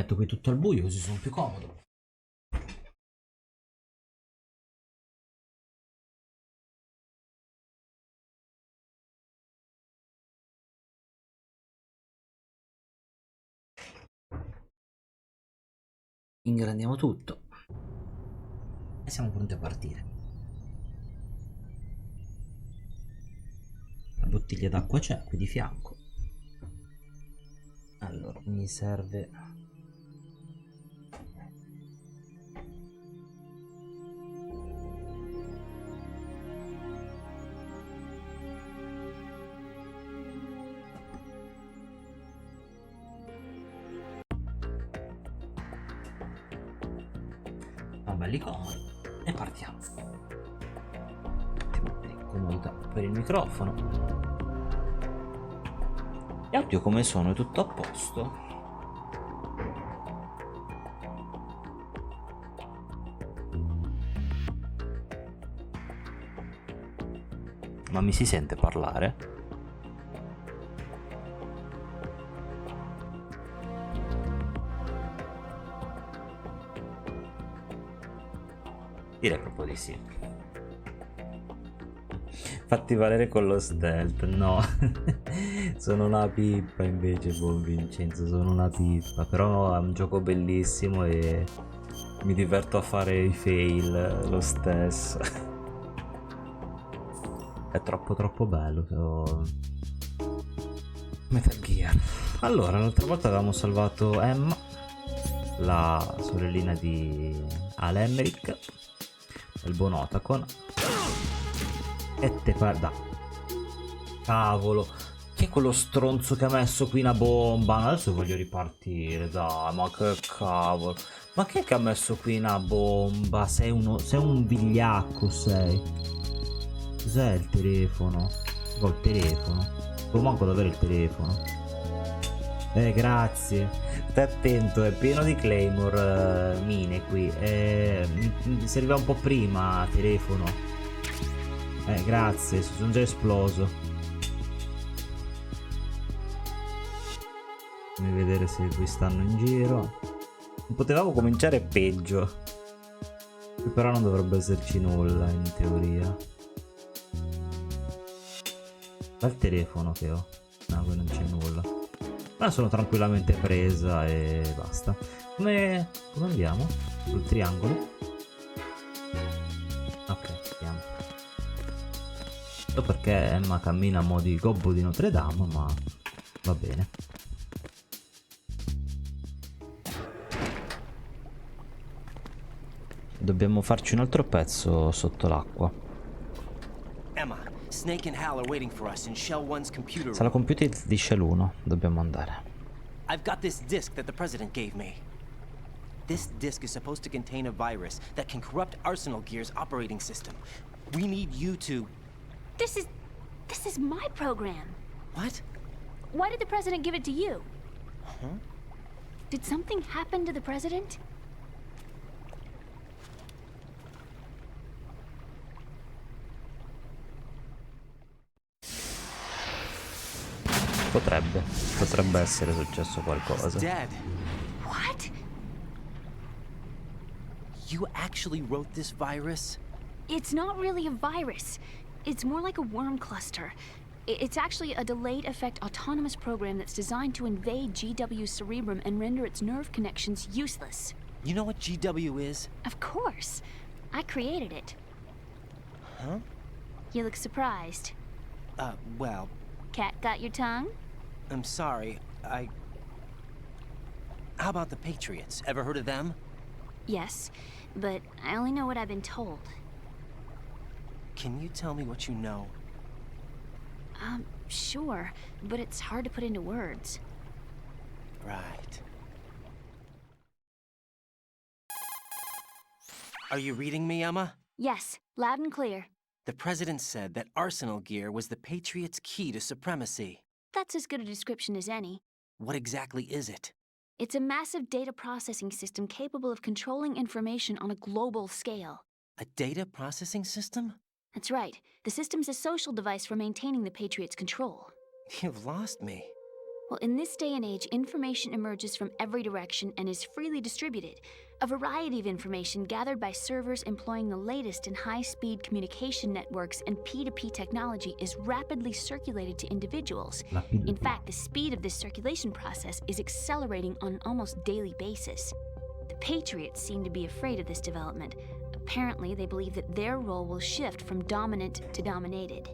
metto qui tutto al buio così sono più comodo. Ingrandiamo tutto e siamo pronti a partire. La bottiglia d'acqua c'è qui di fianco. Allora mi serve belli comodi e partiamo. Un attimo di comodità per il microfono. E oddio come sono, è tutto a posto. Ma mi si sente parlare? Direi proprio di sì. Fatti valere con lo stealth. No. Sono una pippa invece, buon Vincenzo, sono una pippa. Però è un gioco bellissimo e mi diverto a fare i fail lo stesso. È troppo bello. Metal Gear. Allora, l'altra volta avevamo salvato Emma, la sorellina di Alemeric, il buon Otacon. E te guarda. Cavolo. Chi è quello stronzo che ha messo qui una bomba? No, adesso voglio ripartire, dai, ma che cavolo. Ma chi è che ha messo qui una bomba? Sei un vigliacco, sei. Cos'è il telefono? Ho il telefono. Non manco ad avere il telefono. Grazie. Stai attento, è pieno di claymore mine qui. Mi serviva un po' prima telefono. Grazie, sono già esploso. Fammi vedere se qui stanno in giro. Potevamo cominciare peggio. Qui però non dovrebbe esserci nulla in teoria. Dal telefono che ho. No, qui non c'è nulla. Ma sono tranquillamente presa e basta. Come andiamo? Sul triangolo? Ok, andiamo. So perché Emma cammina a mo' di gobbo di Notre Dame, ma va bene. Dobbiamo farci un altro pezzo sotto l'acqua. Emma, Snake and Hal are waiting for us in Shell 1's computer room. Sala computer di Shell 1, dobbiamo andare. I've got this disk that the president gave me. This disk is supposed to contain a virus that can corrupt Arsenal Gear's operating system. We need you to... This is my program. What? Why did the president give it to you? Huh? Did something happen to the president? Potrebbe essere successo qualcosa. He's dead. What? You actually wrote this virus? It's not really a virus. It's more like a worm cluster. It's actually a delayed effect autonomous program that's designed to invade GW's cerebrum and render its nerve connections useless. You know what GW is? Of course. I created it. Huh? You look surprised. Well, Cat got your tongue? I'm sorry. How about the Patriots? Ever heard of them? Yes, but I only know what I've been told. Can you tell me what you know? Sure, but it's hard to put into words. Right. Are you reading me, Emma? Yes, loud and clear. The president said that Arsenal Gear was the Patriots' key to supremacy. That's as good a description as any. What exactly is it? It's a massive data processing system capable of controlling information on a global scale. A data processing system? That's right. The system's a social device for maintaining the Patriots' control. You've lost me. Well, in this day and age, information emerges from every direction and is freely distributed. A variety of information gathered by servers employing the latest in high-speed communication networks and P2P technology is rapidly circulated to individuals. In fact, the speed of this circulation process is accelerating on an almost daily basis. The Patriots seem to be afraid of this development. Apparently, they believe that their role will shift from dominant to dominated.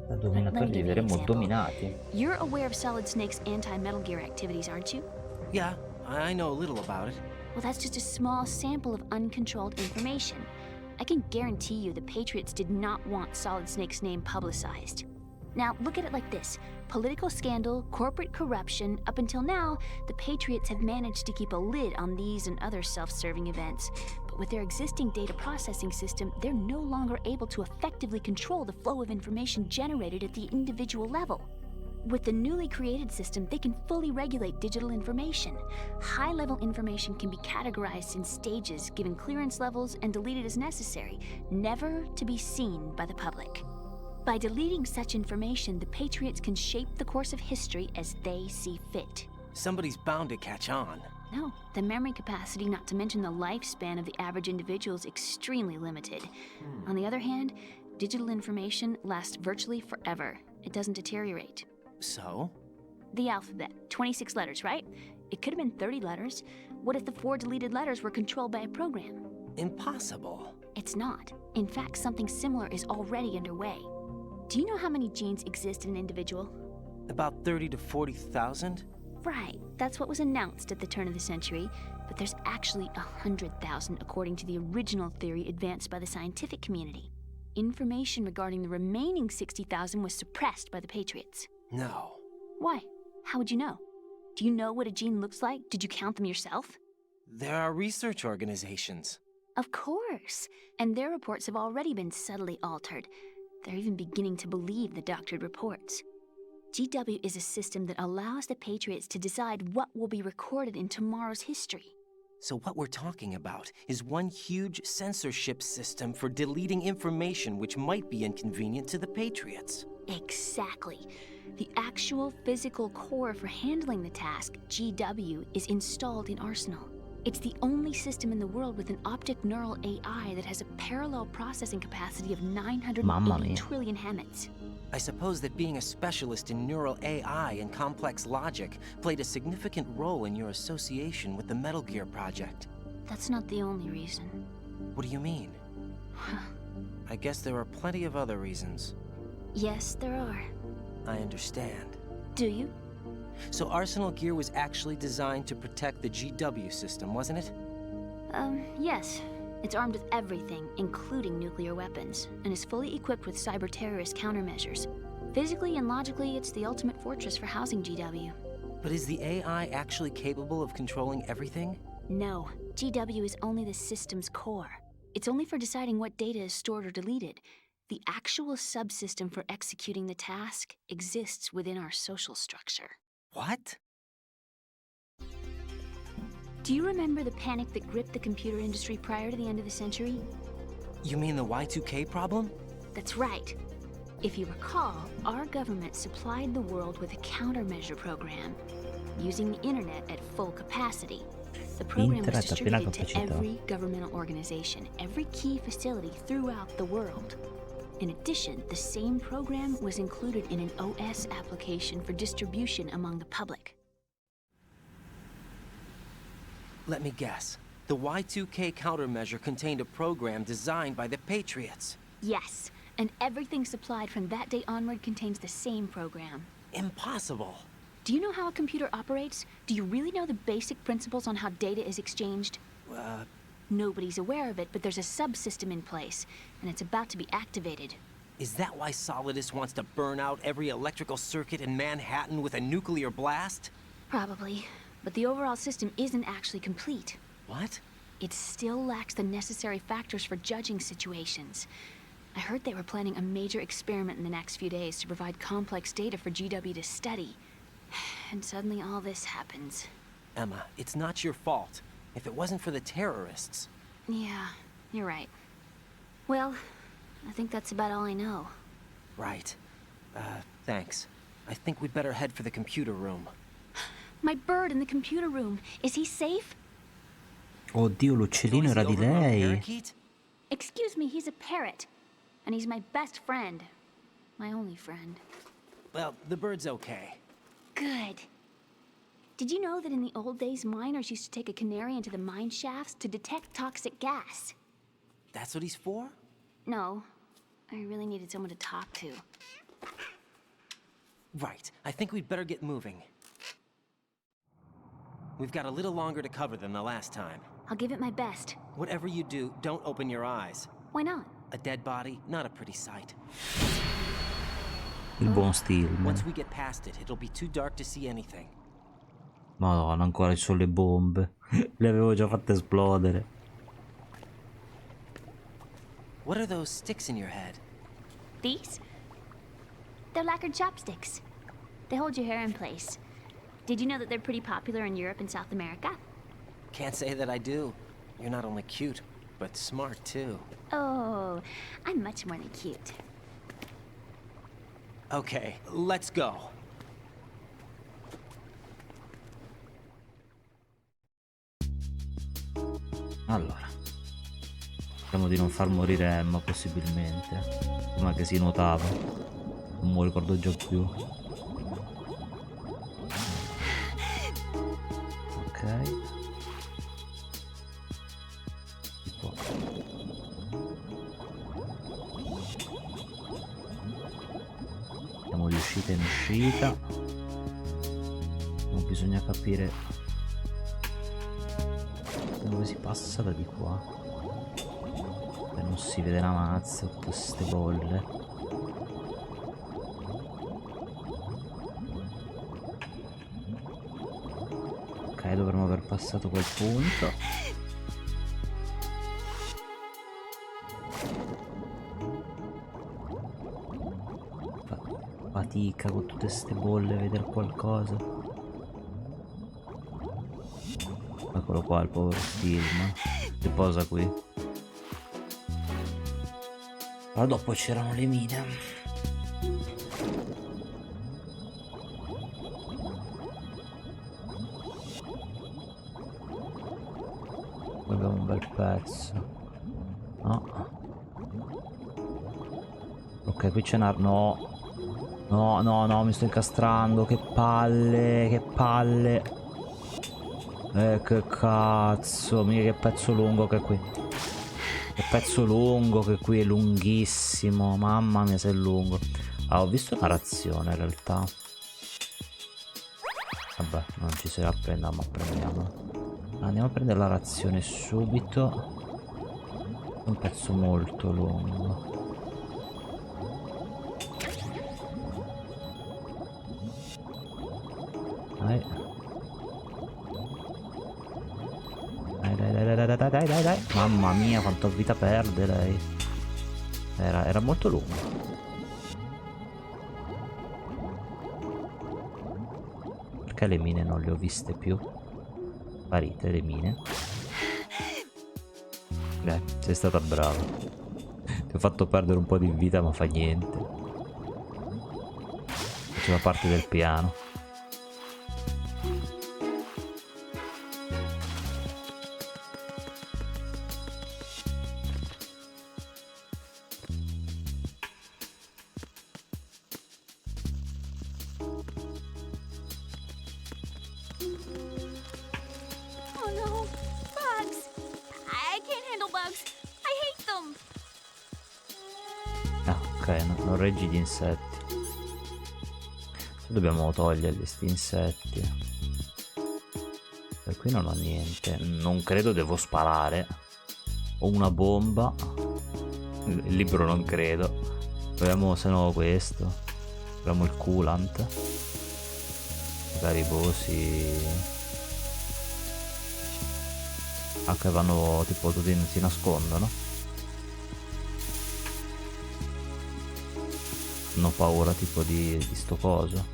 Da Let dominatori me give you an verremo example. dominati. You're aware of Solid Snake's anti-Metal Gear activities, aren't you? Yeah, I know a little about it. Well, that's just a small sample of uncontrolled information. I can guarantee you the Patriots did not want Solid Snake's name publicized. Now, look at it like this. Political scandal, corporate corruption, up until now, the Patriots have managed to keep a lid on these and other self-serving events. But with their existing data processing system, they're no longer able to effectively control the flow of information generated at the individual level. With the newly created system, they can fully regulate digital information. High-level information can be categorized in stages, given clearance levels, and deleted as necessary, never to be seen by the public. By deleting such information, the Patriots can shape the course of history as they see fit. Somebody's bound to catch on. No, the memory capacity, not to mention the lifespan of the average individual, is extremely limited. On the other hand, digital information lasts virtually forever. It doesn't deteriorate. So? The alphabet, 26 letters, right? It could have been 30 letters. What if the 4 deleted letters were controlled by a program? Impossible. It's not. In fact, something similar is already underway. Do you know how many genes exist in an individual? About 30 to 40,000? Right, that's what was announced at the turn of the century, but there's actually 100,000 according to the original theory advanced by the scientific community. Information regarding the remaining 60,000 was suppressed by the Patriots. No. Why? How would you know? Do you know what a gene looks like? Did you count them yourself? There are research organizations. Of course, and their reports have already been subtly altered. They're even beginning to believe the doctored reports. GW is a system that allows the Patriots to decide what will be recorded in tomorrow's history. So what we're talking about is one huge censorship system for deleting information which might be inconvenient to the Patriots. Exactly. The actual physical core for handling the task, GW, is installed in Arsenal. It's the only system in the world with an optic neural AI that has a parallel processing capacity of 980 trillion Hammets. I suppose that being a specialist in neural AI and complex logic played a significant role in your association with the Metal Gear project. That's not the only reason. What do you mean? I guess there are plenty of other reasons. Yes, there are. I understand. Do you? So Arsenal Gear was actually designed to protect the GW system, wasn't it? Yes. It's armed with everything, including nuclear weapons, and is fully equipped with cyber-terrorist countermeasures. Physically and logically, it's the ultimate fortress for housing GW. But is the AI actually capable of controlling everything? No, GW is only the system's core. It's only for deciding what data is stored or deleted. The actual subsystem for executing the task exists within our social structure. What? Do you remember the panic that gripped the computer industry prior to the end of the century? You mean the Y2K problem? That's right. If you recall, our government supplied the world with a countermeasure program, using the internet at full capacity. The program was distributed to every governmental organization, every key facility throughout the world. In addition, the same program was included in an OS application for distribution among the public. Let me guess. The Y2K countermeasure contained a program designed by the Patriots. Yes, and everything supplied from that day onward contains the same program. Impossible. Do you know how a computer operates? Do you really know the basic principles on how data is exchanged? Nobody's aware of it, but there's a subsystem in place, and it's about to be activated. Is that why Solidus wants to burn out every electrical circuit in Manhattan with a nuclear blast? Probably, but the overall system isn't actually complete. What? It still lacks the necessary factors for judging situations. I heard they were planning a major experiment in the next few days to provide complex data for GW to study. And suddenly all this happens. Emma, it's not your fault. If it wasn't for the terrorists... Yeah, you're right. Well, I think that's about all I know. Right. Thanks. I think we'd better head for the computer room. My bird in the computer room. Is he safe? Oddio, l'uccellino era di lei. Excuse me, he's a parrot. And he's my best friend. My only friend. Well, the bird's okay. Good. Did you know that in the old days, miners used to take a canary into the mine shafts to detect toxic gas? That's what he's for? No. I really needed someone to talk to. Right. I think we'd better get moving. We've got a little longer to cover than the last time. I'll give it my best. Whatever you do, don't open your eyes. Why not? A dead body, not a pretty sight. Il buon Stillman. Once we get past it, it'll be too dark to see anything. Madonna, ancora ci sono le bombe. Le avevo già fatte esplodere. What are those sticks in your head? These? They're lacquered chopsticks. They hold your hair in place. Did you know that they're pretty popular in Europe and South America? Can't say that I do. You're not only cute, but smart too. Oh, I'm much more than cute. Okay, let's go. Allora, speriamo di non far morire Emma possibilmente. Prima che si nuotava. Non me lo ricordo già più. Ok. Di qua. Siamo di uscita in uscita. Non bisogna capire dove si passa da di qua. E non si vede la mazza, tutte queste bolle. Ok, dovremmo aver passato quel punto. Fatica con tutte queste bolle vedere qualcosa. Eccolo qua il povero Stillman. Si posa qui. Ma dopo c'erano le mine. Abbiamo un bel pezzo. No. Ok, qui c'è una... No. No, no, no, mi sto incastrando. Che palle, che palle. Che cazzo. Mica che pezzo lungo che è qui. Che pezzo lungo che qui è lunghissimo. Mamma mia se è lungo. Ah, ho visto una razione in realtà. Vabbè, non ci serve a prendere, ma prendiamola. Andiamo a prendere la razione subito. Un pezzo molto lungo. Dai. Dai. Mamma mia, quanta vita perde lei. Era molto lungo. Perché le mine non le ho viste più? Sparite le mine. Sei stata brava. Ti ho fatto perdere un po' di vita, ma fa niente. Faceva parte del piano. Oh no, bugs! I can't handle bugs. I hate them. Ah, ok, non reggi gli insetti. Dobbiamo toglierli sti insetti. E qui non ho niente. Non credo devo sparare. Ho una bomba. Il libro non credo. Proviamo se no questo. Proviamo il coolant. Magari boh si... Anche vanno tipo tutti si nascondono. Non ho paura tipo di sto coso.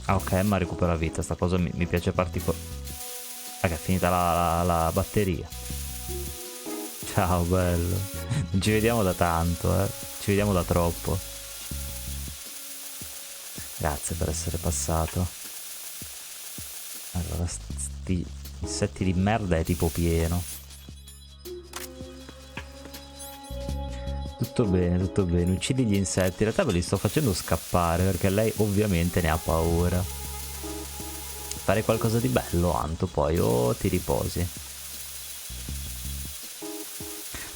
Ah, ok, ma recupera vita. Sta cosa mi piace particolarmente. Ah, che è finita la batteria. Ciao, bello. Non ci vediamo da tanto, ci vediamo da troppo. Grazie per essere passato. Allora, sti insetti di merda è tipo pieno. Tutto bene, tutto bene. Uccidi gli insetti. In realtà ve li sto facendo scappare perché lei ovviamente ne ha paura. Fare qualcosa di bello, Anto, poi o ti riposi.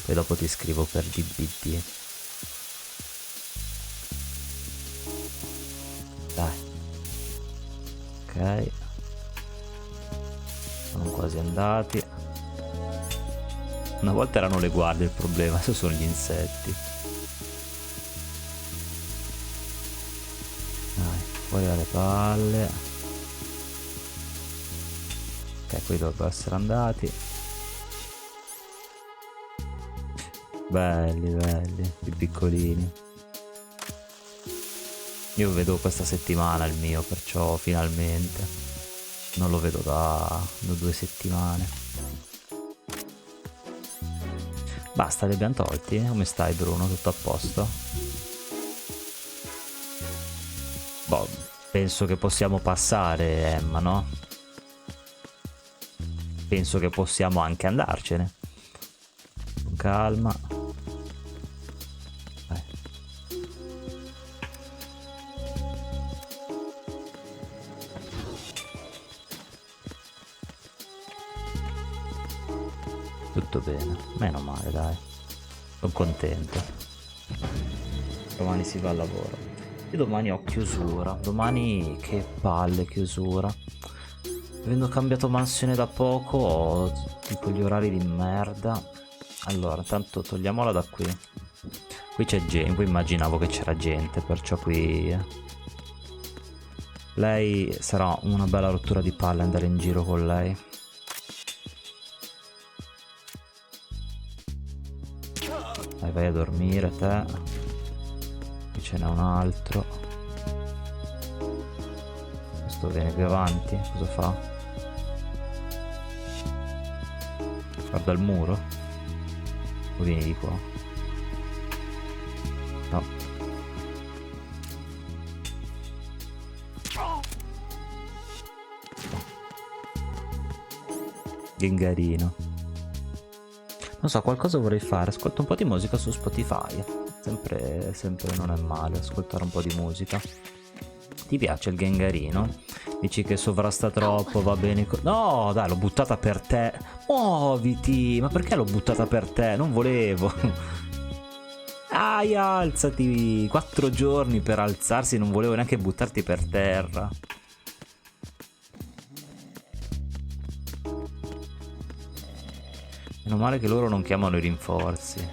Poi dopo ti scrivo per DBD. Dai. Ok. Sono quasi andati. Una volta erano le guardie il problema, adesso sono gli insetti. Dai, fuori dalle palle. Ok, qui dovrebbero essere andati. Belli, belli, i piccolini. Io vedo questa settimana il mio, perciò finalmente. Non lo vedo da 2 settimane. Basta, li abbiamo tolti? Come stai, Bruno? Tutto a posto? Boh, penso che possiamo passare, Emma, no? Penso che possiamo anche andarcene. Con calma. Vai. Tutto bene, meno male, dai. Sono contento. Domani si va al lavoro. Io domani ho chiusura. Domani che palle chiusura. Avendo cambiato mansione da poco ho tipo gli orari di merda. Allora, tanto togliamola da qui. Qui c'è gente, qui immaginavo che c'era gente, perciò qui... Lei sarà una bella rottura di palle andare in giro con lei. Vai a dormire te. Qui ce n'è un altro. Questo viene più avanti. Cosa fa? Guarda il muro. O vieni di qua? No. Gengarino. Non so, qualcosa vorrei fare. Ascolto un po' di musica su Spotify. Sempre non è male ascoltare un po' di musica. Ti piace il Gengarino? Dici che sovrasta troppo, va bene. No, dai, l'ho buttata per te. Muoviti! Ma perché l'ho buttata per te? Non volevo. Dai, alzati. 4 giorni per alzarsi, non volevo neanche buttarti per terra. Meno male che loro non chiamano i rinforzi.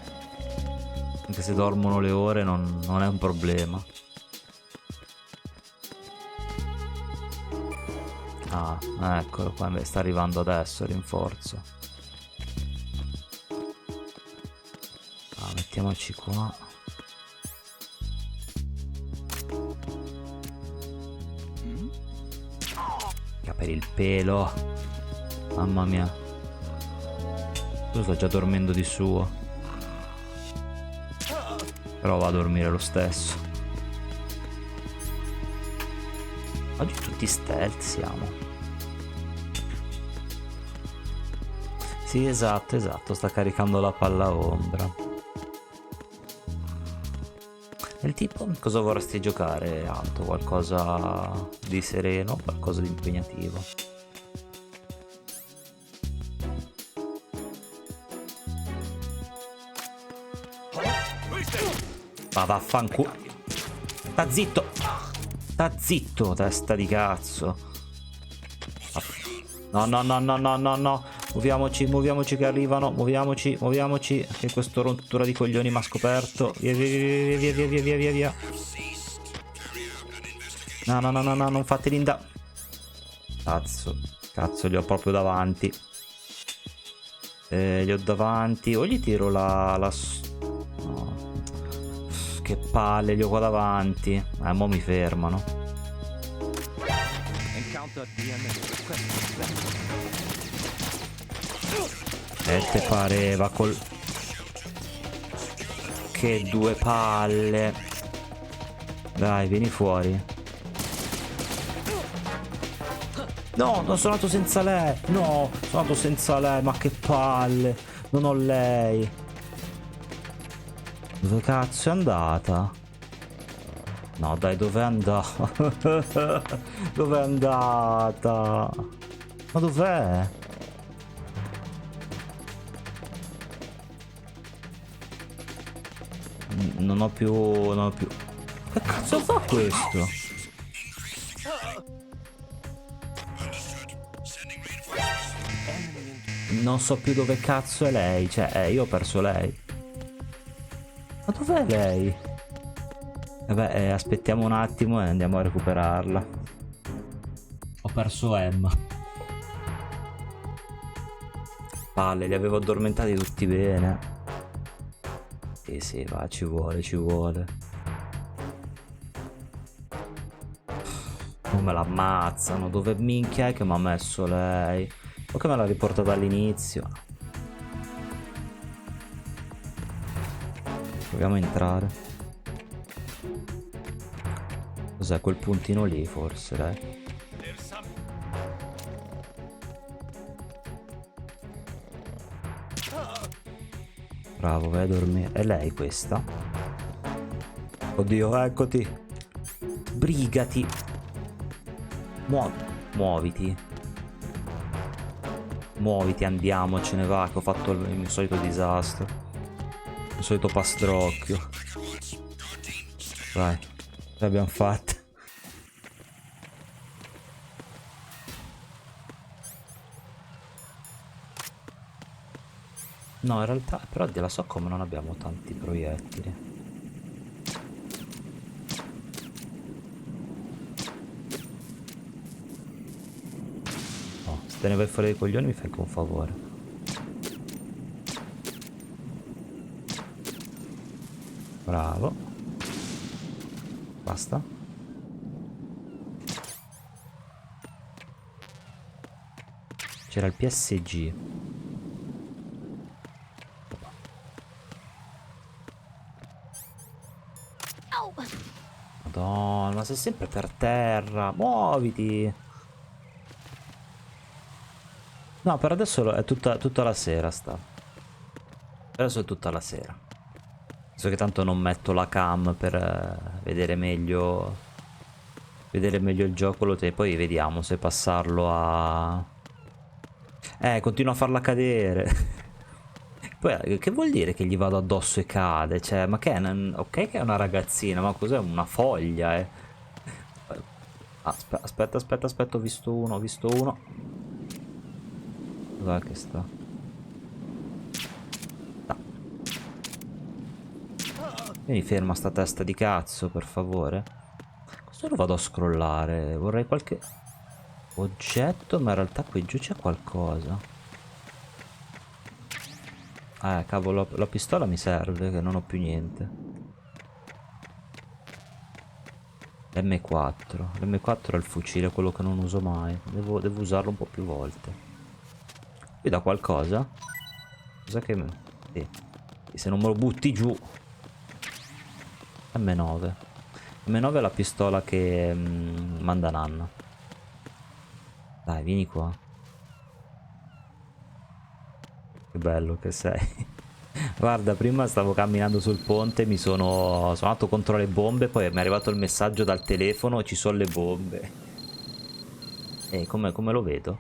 Anche se dormono le ore non è un problema. Ah, eccolo qua, sta arrivando adesso il rinforzo. Ah, mettiamoci qua. Che per il pelo. Mamma mia. Io sto già dormendo di suo. Però va a dormire lo stesso. Oggi tutti stealth siamo. Sì, esatto. Sta caricando la palla ombra. E il tipo, cosa vorresti giocare, Anto? Qualcosa di sereno? Qualcosa di impegnativo? Ma vaffanculo. Sta zitto. Sta zitto, testa di cazzo. No. Muoviamoci che arrivano. Muoviamoci. Che questo rottura di coglioni mi ha scoperto. Via. No, non fate l'inda. Cazzo, li ho proprio davanti. Li ho davanti. O gli tiro la... No. Che palle, li ho qua davanti. Mo mi fermano. Te pareva col... Che due palle. Dai, vieni fuori. No, non sono andato senza lei. No, sono andato senza lei. Ma che palle. Non ho lei. Dove cazzo è andata? No, dai, dov'è andata? Dov'è andata? Ma dov'è? Non ho più... Non ho più... Che cazzo fa questo? Non so più dove cazzo è lei. Cioè, io ho perso lei. Ma dov'è lei? Vabbè, aspettiamo un attimo e andiamo a recuperarla. Ho perso Emma. Palle, li avevo addormentati tutti bene. Sì, va, ci vuole, ci vuole. Come l'ammazzano? Dove minchia è che mi ha messo lei? O che me l'ha riportata all'inizio. Proviamo a entrare. Cos'è quel puntino lì, forse, dai? Bravo, vai a dormire. È lei questa? Oddio, eccoti. Sbrigati. Muoviti. Muoviti, andiamo, ce ne va, che ho fatto il mio solito disastro. Il solito pastrocchio. Vai, ce l'abbiamo fatta. No, in realtà, però la so come non abbiamo tanti proiettili. No, se te ne vai fuori dai coglioni mi fai un favore. Bravo. Basta. C'era il PSG. Madonna, ma sei sempre per terra. Muoviti. No, per adesso è tutta la sera sta. Per adesso è tutta la sera. So che tanto non metto la cam per vedere meglio il gioco. Poi vediamo se passarlo a... continua a farla cadere. Poi che vuol dire che gli vado addosso e cade? Cioè, ma che è ok che è una ragazzina, ma cos'è una foglia, eh? Aspetta, ho visto uno. Dov'è che sta? No. Vieni ferma sta testa di cazzo, per favore. Cosa lo vado a scrollare? Vorrei qualche oggetto, ma in realtà qui giù c'è qualcosa. Cavolo, la pistola mi serve, che non ho più niente. M4. L'M4 è il fucile, quello che non uso mai. Devo usarlo un po' più volte. Qui da qualcosa? Cos'è che... Sì. Se non me lo butti giù. M9. M9 è la pistola che manda Nanna. Dai, vieni qua. Che bello che sei. Guarda, prima stavo camminando sul ponte, sono andato contro le bombe, poi mi è arrivato il messaggio dal telefono, ci sono le bombe. E come lo vedo?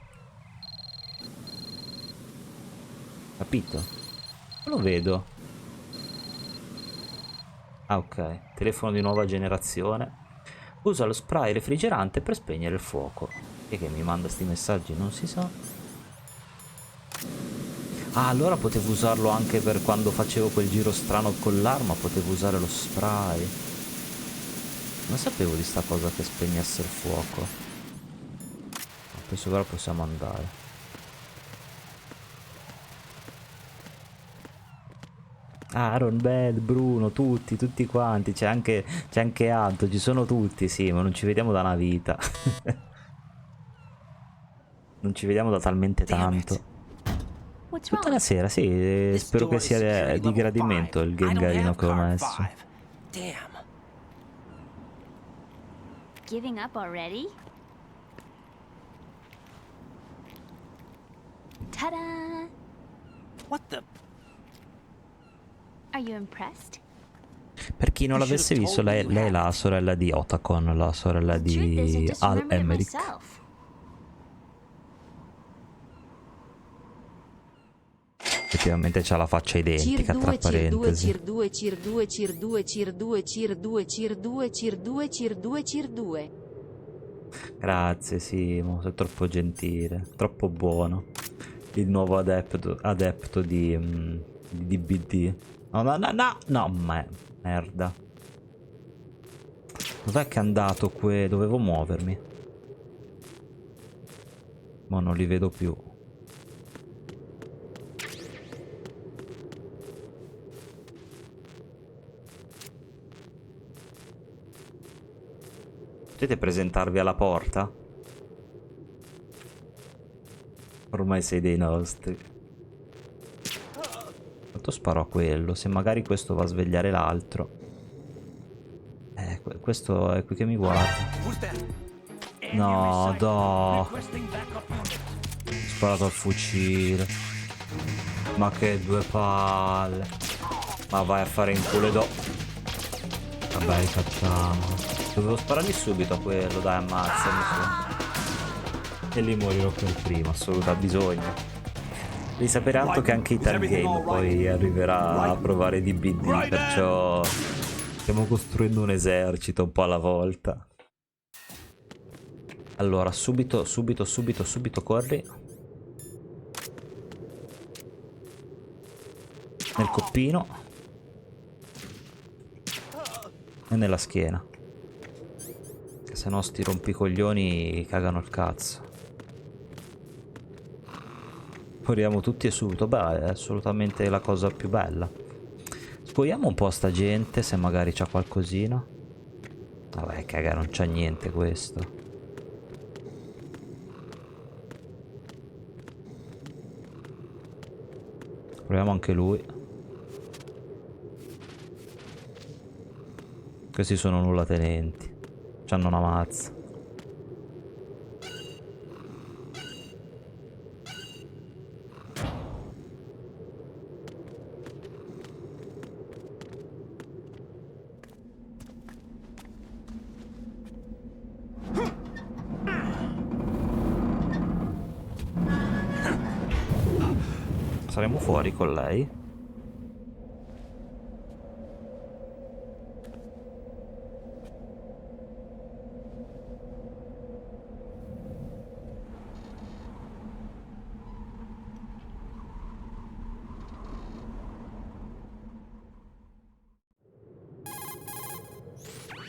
Capito? Non lo vedo. Ah, ok. Telefono di nuova generazione. Usa lo spray refrigerante per spegnere il fuoco. E che mi manda sti messaggi? Non si sa. Ah, allora potevo usarlo anche per quando facevo quel giro strano con l'arma, potevo usare lo spray. Non sapevo di sta cosa che spegnesse il fuoco. Penso che ora possiamo andare. Aaron, Bell, Bruno, tutti quanti. C'è anche Anto, ci sono tutti, sì, ma non ci vediamo da una vita. Non ci vediamo da talmente tanto. What's Tutta wrong? la sera, sì. This Spero door che is sia security di level gradimento 5. il I don't gengarino have che ho card messo. 5. Damn. Giving up already? Ta-da! What the? Are you impressed? Per chi non You should l'avesse have visto, told me lei, you lei è had la it. sorella di Otacon, la sorella The truth is, I di just Al remembered it Emmerich. myself. Effettivamente c'ha la faccia identica, tra Cir 2 Cir 2 parentesi. Cir 2 Cir 2 Cir 2 Cir 2 Cir 2 Cir 2 Cir 2 Cir 2 Cir 2. Grazie Simo, sei troppo gentile, troppo buono. Il nuovo adepto di DBD. No, no, no, no, no, merda. Dov'è che è andato dovevo muovermi. Ma non li vedo più. Potete presentarvi alla porta? Ormai sei dei nostri. Quanto sparo a quello? Se magari questo va a svegliare l'altro. Questo è qui che mi guarda. No, ho sparato al fucile. Ma che due palle. Ma vai a fare in culo Vabbè, rifacciamo. Dovevo sparargli subito a quello, dai, ammazzami su. E lì morirò per primo, assoluta bisogno. Devi sapere Anto che anche Italia Game poi arriverà a provare DBD, perciò stiamo costruendo un esercito un po' alla volta. Allora, subito corri. Nel coppino. E nella schiena. Se no sti rompicoglioni cagano il cazzo. Moriamo tutti e subito. Beh, è assolutamente la cosa più bella. Spogliamo un po' sta gente, se magari c'ha qualcosina. Vabbè, caga, non c'ha niente questo. Proviamo anche lui. Questi sono nulla tenenti. C'hanno una mazza. Saremo fuori con lei?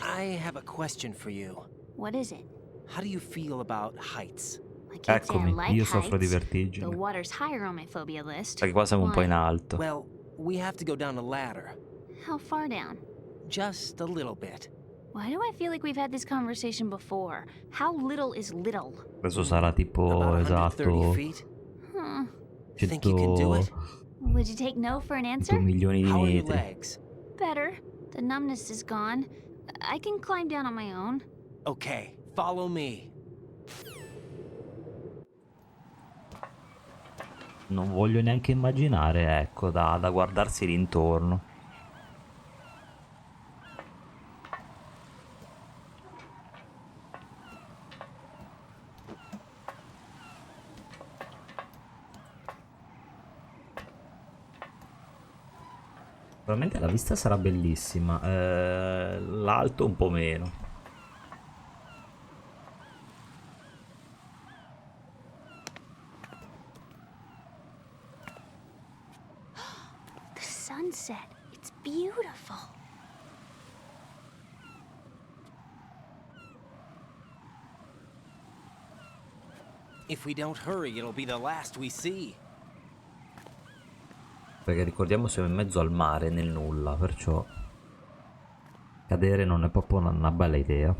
I have a question for you. What is it? How do you feel about heights? I can't say I Eccomi, like io soffro di heights. The vertigini. water's higher on my phobia list. Perché qua siamo un po' in Why? alto. Well, we have to go down a ladder. How far down? Just a little bit. Why do I feel like we've had this conversation before? How little is little? Adesso sarà tipo, About 130 esatto, feet. Huh. Think you can do 100, it? Would you take no for an 100 answer? milioni di How are your metri. legs? Better. The numbness is gone. I can climb down on my own. Okay, follow me. Non voglio neanche immaginare, ecco, da guardarsi l'intorno. Probabilmente la vista sarà bellissima, l'alto un po' meno. The sunset. It's beautiful. If we don't hurry, it'll be the last we see. Perché ricordiamo siamo in mezzo al mare, nel nulla, perciò cadere non è proprio una bella idea.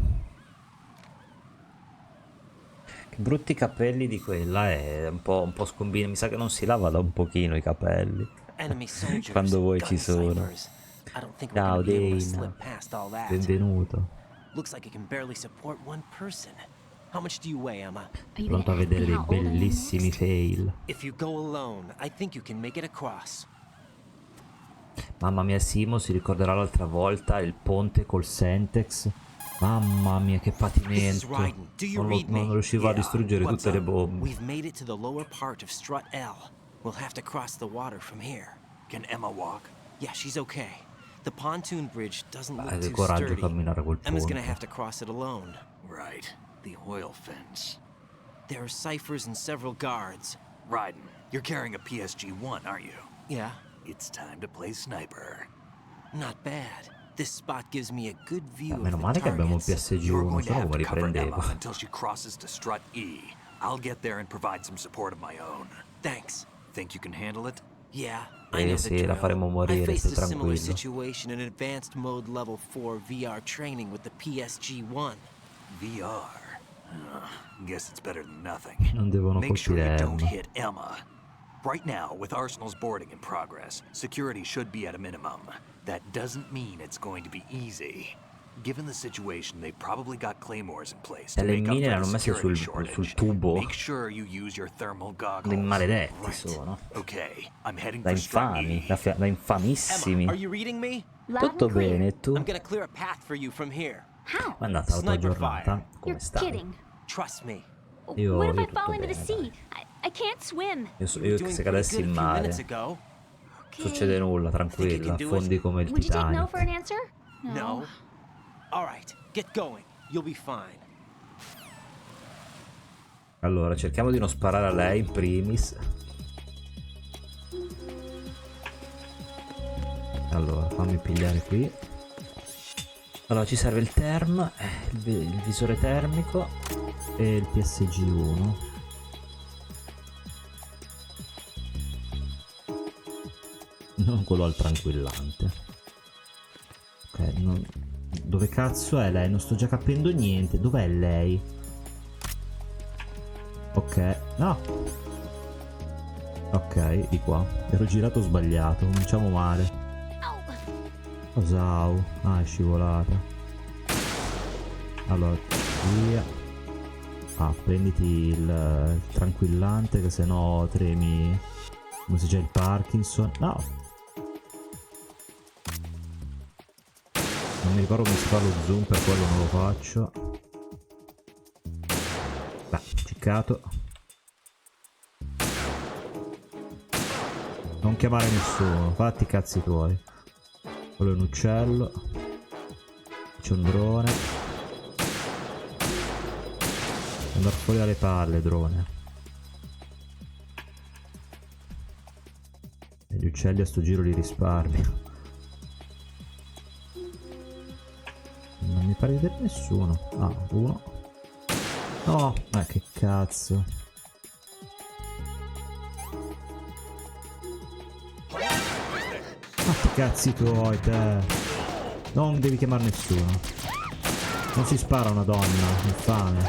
Che Brutti capelli di quella è un po' scombina. Mi sa che non si lava da un pochino i capelli. Enemy soldiers, Quando voi ci gun sono. ciphers. I don't think we're Ciao gonna be able to Dana. slip past all that. Benvenuto. Looks like it can barely support one person. How much do you weigh, Emma? Are you Pronto a gonna ask me vedere dei how old I am bellissimi next? fail. If you go alone, I think you can make it across. Mamma mia, Simo si ricorderà l'altra volta il ponte col Sentex. Mamma mia, che This is patimento. Raiden. Do you read me? Non riuscivo a Yeah. distruggere What's tutte le up? bombe. We've made it to the lower part of strut L. We'll have to cross the water from here. Can Emma walk? Yeah, she's okay. The pontoon bridge doesn't look Che too coraggio sturdy. camminare quel Emma's gonna ponte. have to cross it alone. Right. The oil fence. There are ciphers and several guards. Raiden, you're carrying a PSG-1, aren't you? Yeah, It's time to play sniper. not bad. This spot gives me a good view of Meno the male che abbiamo il targets. PSG1, You're non going to so have come to cover riprendevo. Emma until she crosses to strut E. I'll get there and provide some support of my own. Thanks. Think you can handle it? Yeah, I know the sì, la drill. faremo I morire, faced stai a similar tranquillo. situation in advanced mode level 4 VR training with the PSG-1. VR. Guess it's better than nothing. Non devono Make sure colpire you don't Emma. hit Emma. Right now, with Arsenal's boarding in progress, security should be at a minimum. That doesn't mean it's going to be easy. Given the situation, they've probably got claymores in place to E le make up mine for l'hanno the messe security sul shortage. tubo. Make sure you use your thermal goggles. Dei maledetti Right. sono. Okay, I'm heading Da for strut infami, E. da infamissimi. Emma, are you reading me? Loud Tutto and clear. bene, e tu? I'm gonna clear a path for you from here. How? È andata la tua Sniper giornata? fire. Come You're stai? kidding. Trust me. Io- What if io I tutto fall into the bene, sea? dai. I can't swim. Io You were che doing se pretty cadessi good a in few mare. minutes ago. Okay. Succede nulla, Think you tranquilla. can do Fondi it? come il Would you take no Titanic. for an answer? No. All right, get going. You'll be fine. Allora, cerchiamo di non sparare a lei in primis. Allora, fammi pigliare qui. Allora, ci serve il term, il visore termico e il PSG1. Non quello al tranquillante. Ok, dove cazzo è lei? Non sto già capendo niente. Dov'è lei? Ok, no. Ok, di qua. Ero girato sbagliato, cominciamo male. Cos'au? Ah, è scivolata. Allora, via. Ah, prenditi il tranquillante, che sennò tremi. Come se c'è il Parkinson. No. Non mi ricordo come si fa lo zoom, per quello non lo faccio. Beh, ciccato. Non chiamare nessuno, fatti i cazzi tuoi. Quello è un uccello. C'è un drone. Andare fuori dalle palle, drone. E gli uccelli a sto giro li risparmio. Non mi pare di vedere nessuno. Ah, uno. No, ma che cazzo. Fatti i cazzi tuoi, te. Non devi chiamare nessuno. Non si spara a una donna, infame.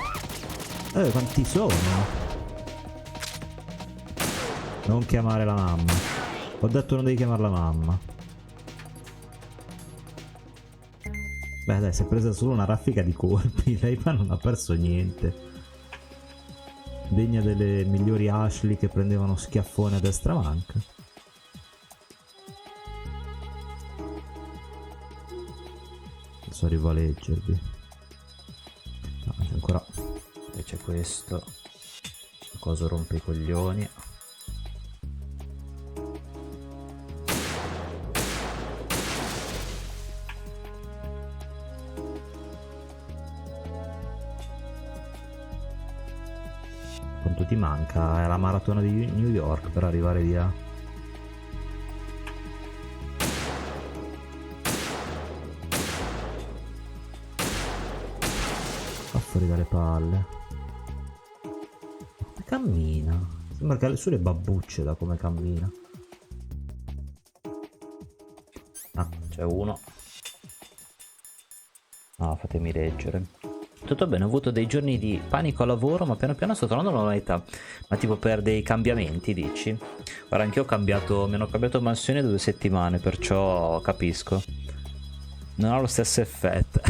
Quanti sono? Non chiamare la mamma. Ho detto non devi chiamare la mamma. Beh dai, si è presa solo una raffica di colpi. Lei ma non ha perso niente. Degna delle migliori Ashley che prendevano schiaffone a destra manca. Adesso arrivo a leggervi. No, c'è ancora. E c'è questo. Cosa rompe i coglioni. Quanto ti manca? È la maratona di New York per arrivare via. Va fuori dalle palle. Come cammina? Sembra che ha le sue babbucce da come cammina. Ah, c'è uno. Ah, fatemi leggere. tutto bene, ho avuto dei giorni di panico al lavoro, ma piano piano sto tornando alla normalità. Ma tipo per dei cambiamenti, dici? Guarda, anch'io ho cambiato, mi hanno cambiato mansione da 2 settimane, perciò capisco. Non ha lo stesso effetto.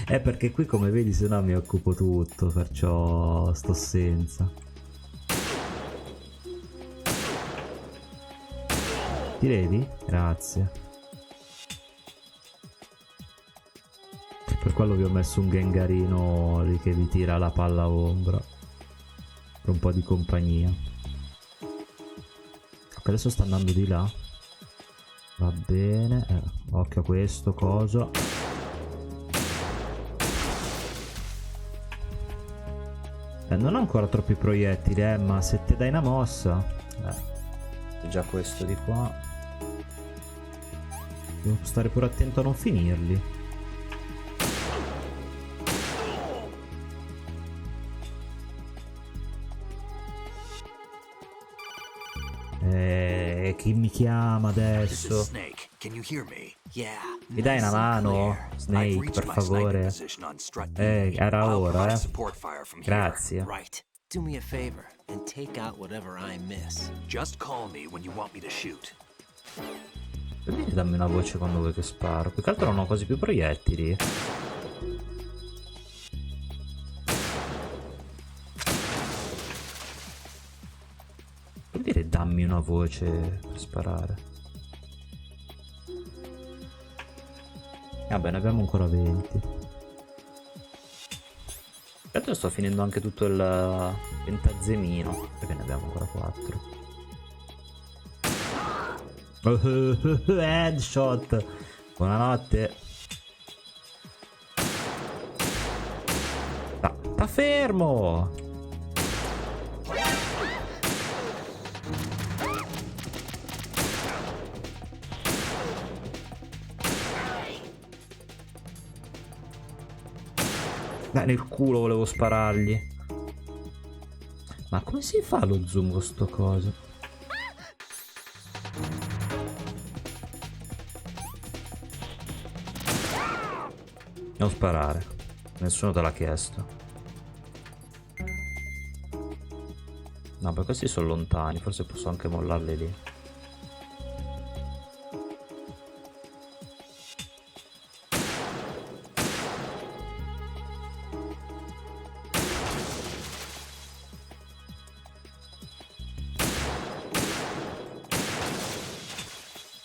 È perché qui, come vedi, se no mi occupo tutto, perciò sto senza. Ti vedi? Grazie. Per quello vi ho messo un gengarino lì che vi tira la palla ombra. Per un po' di compagnia. Ok, adesso sta andando di là. Va bene. Occhio a questo coso. Non ho ancora troppi proiettili, ma se te dai una mossa... c'è già questo di qua. Devo stare pure attento a non finirli. Chi mi chiama adesso? Mi dai una mano, Snake, per favore? Era ora, Grazie. Do me a favor and take out whatever I miss. Just call me when you want me to shoot. Perché dammi una voce quando vuoi che sparo? Più che altro non ho quasi più proiettili. Vuol dire dammi una voce per sparare. Vabbè, ne abbiamo ancora 20. Adesso sto finendo anche tutto il pentazemino, perché ne abbiamo ancora 4. Headshot. Buonanotte. Sta fermo. Dai, nel culo volevo sparargli. Ma come si fa lo zoom con sto coso? Non sparare. Nessuno te l'ha chiesto. No, perché questi sono lontani. Forse posso anche mollarli lì.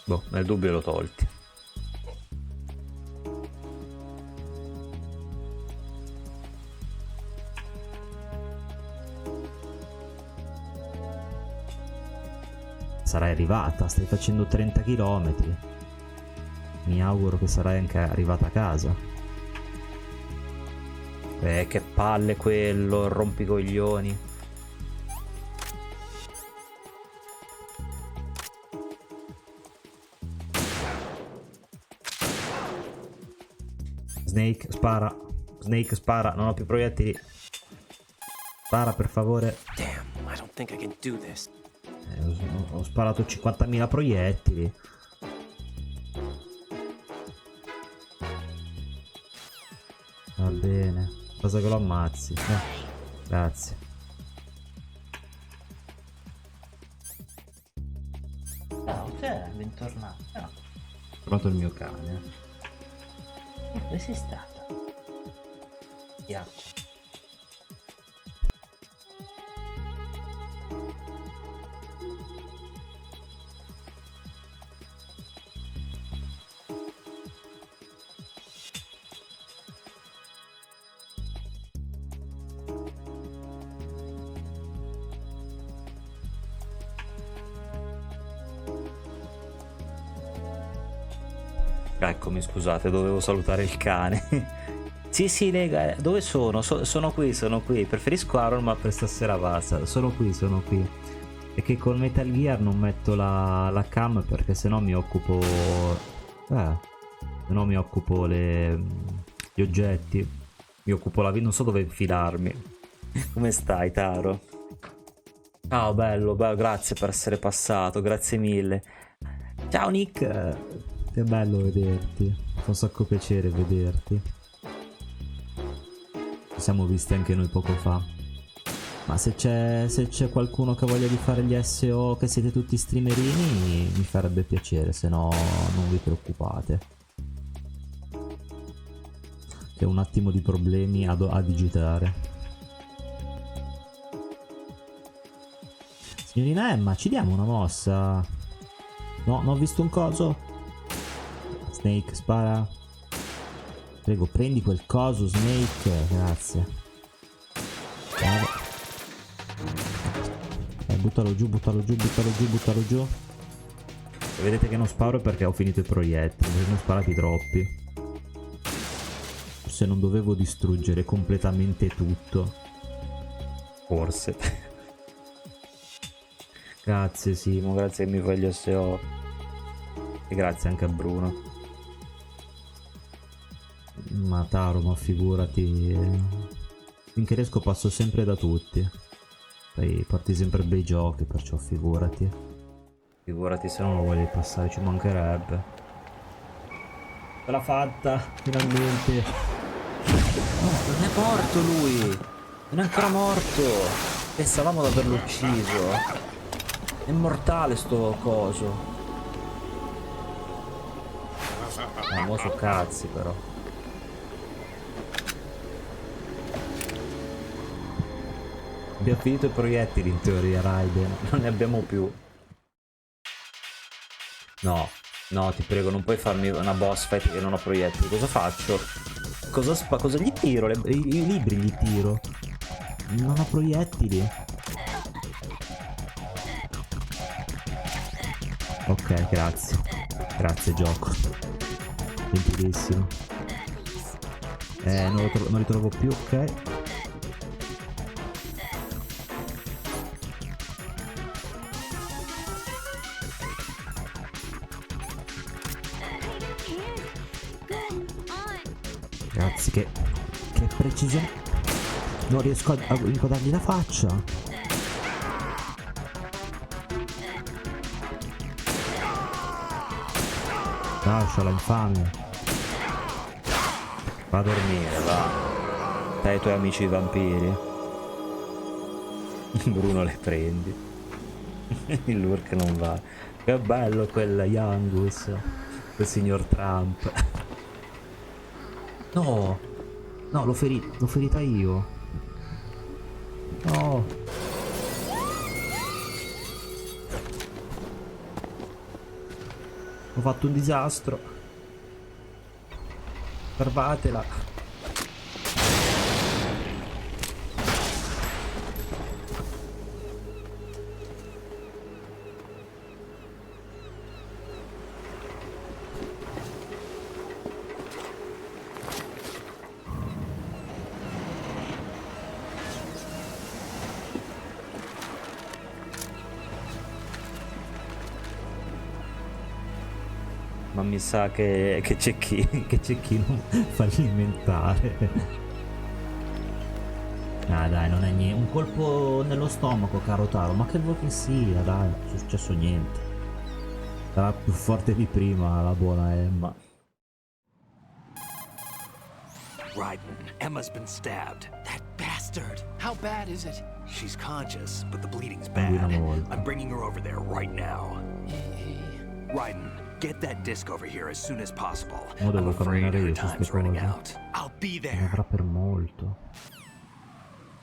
Boh, nel dubbio l'ho tolti. Sarai arrivata, stai facendo 30 km. Mi auguro che sarai anche arrivata a casa. Che palle quello, rompicoglioni. Snake, spara. Snake, spara. Non ho più proiettili. Spara, per favore. Damn, I don't think I can do this. Ho sparato 50.000 proiettili. Va bene. Cosa che lo ammazzi. Grazie. Ciao, bentornato. Ho trovato il mio cane. Dove sei stata? Ghiaccio. Eccomi, scusate, dovevo salutare il cane. Sì, lega, dove sono? Sono qui. Preferisco Aaron, ma per stasera basta. Sono qui. E che con Metal Gear non metto la cam perché sennò mi occupo... sennò mi occupo gli oggetti. Mi occupo la vita, non so dove infilarmi. Come stai, Taro? Ciao, bello, grazie per essere passato, grazie mille. Ciao, Nick. Che bello vederti, fa un sacco piacere vederti. Ci siamo visti anche noi poco fa. Ma se c'è qualcuno che ha voglia di fare gli SO, che siete tutti streamerini, mi farebbe piacere, se no non vi preoccupate. Che ho un attimo di problemi a digitare. Signorina Emma, ci diamo una mossa? No, non ho visto un coso. Snake, spara. Prego, prendi quel coso, Snake. Grazie. Buttalo giù, buttalo giù, buttalo giù, buttalo giù. E vedete che non sparo perché ho finito i proiettili, ne ho sparati troppi. Forse non dovevo distruggere completamente tutto. Forse. Grazie Simo, grazie che mi fai gli SO. E grazie anche a Bruno. Ma Taro, ma figurati. Finché riesco passo sempre da tutti. Poi porti sempre bei giochi, perciò figurati. Figurati se non lo voglio passare, ci mancherebbe. Ce l'ha fatta, finalmente. No, non è morto lui. Non è ancora morto. Pensavamo di averlo ucciso. È mortale sto coso. Mo so cazzi però. Abbiamo finito i proiettili in teoria, Raiden. Non ne abbiamo più. No, no, ti prego, non puoi farmi una boss fight che non ho proiettili. Cosa faccio? Cosa gli tiro? I libri gli tiro. Non ho proiettili. Ok, grazie. Grazie, gioco. Gentilissimo. Non li trovo più, ok. Grazie, che precisione. Non riesco a incodargli la faccia. Lasciala, infame. Va a dormire, va. Dai ai tuoi amici vampiri. Bruno le prendi. Il lurk non va. Che bello quel Youngus. Quel signor Trump. No. No, l'ho ferita io. No. Ho fatto un disastro. Fermatela. Ma mi sa che c'è chi non fallimentare. Ah dai, non è niente. Un colpo nello stomaco, caro Taro. Ma che vuoi che sia, dai, non è successo niente. Sarà più forte di prima la buona Emma. Raiden, Emma's been stabbed. That bastard! How bad is it? She's conscious, but the bleeding's bad. I'm bringing her over there right now. Raiden, get that disc over here as soon as possible. I'm afraid her time's running out. I'll be there. Ne avrà per molto.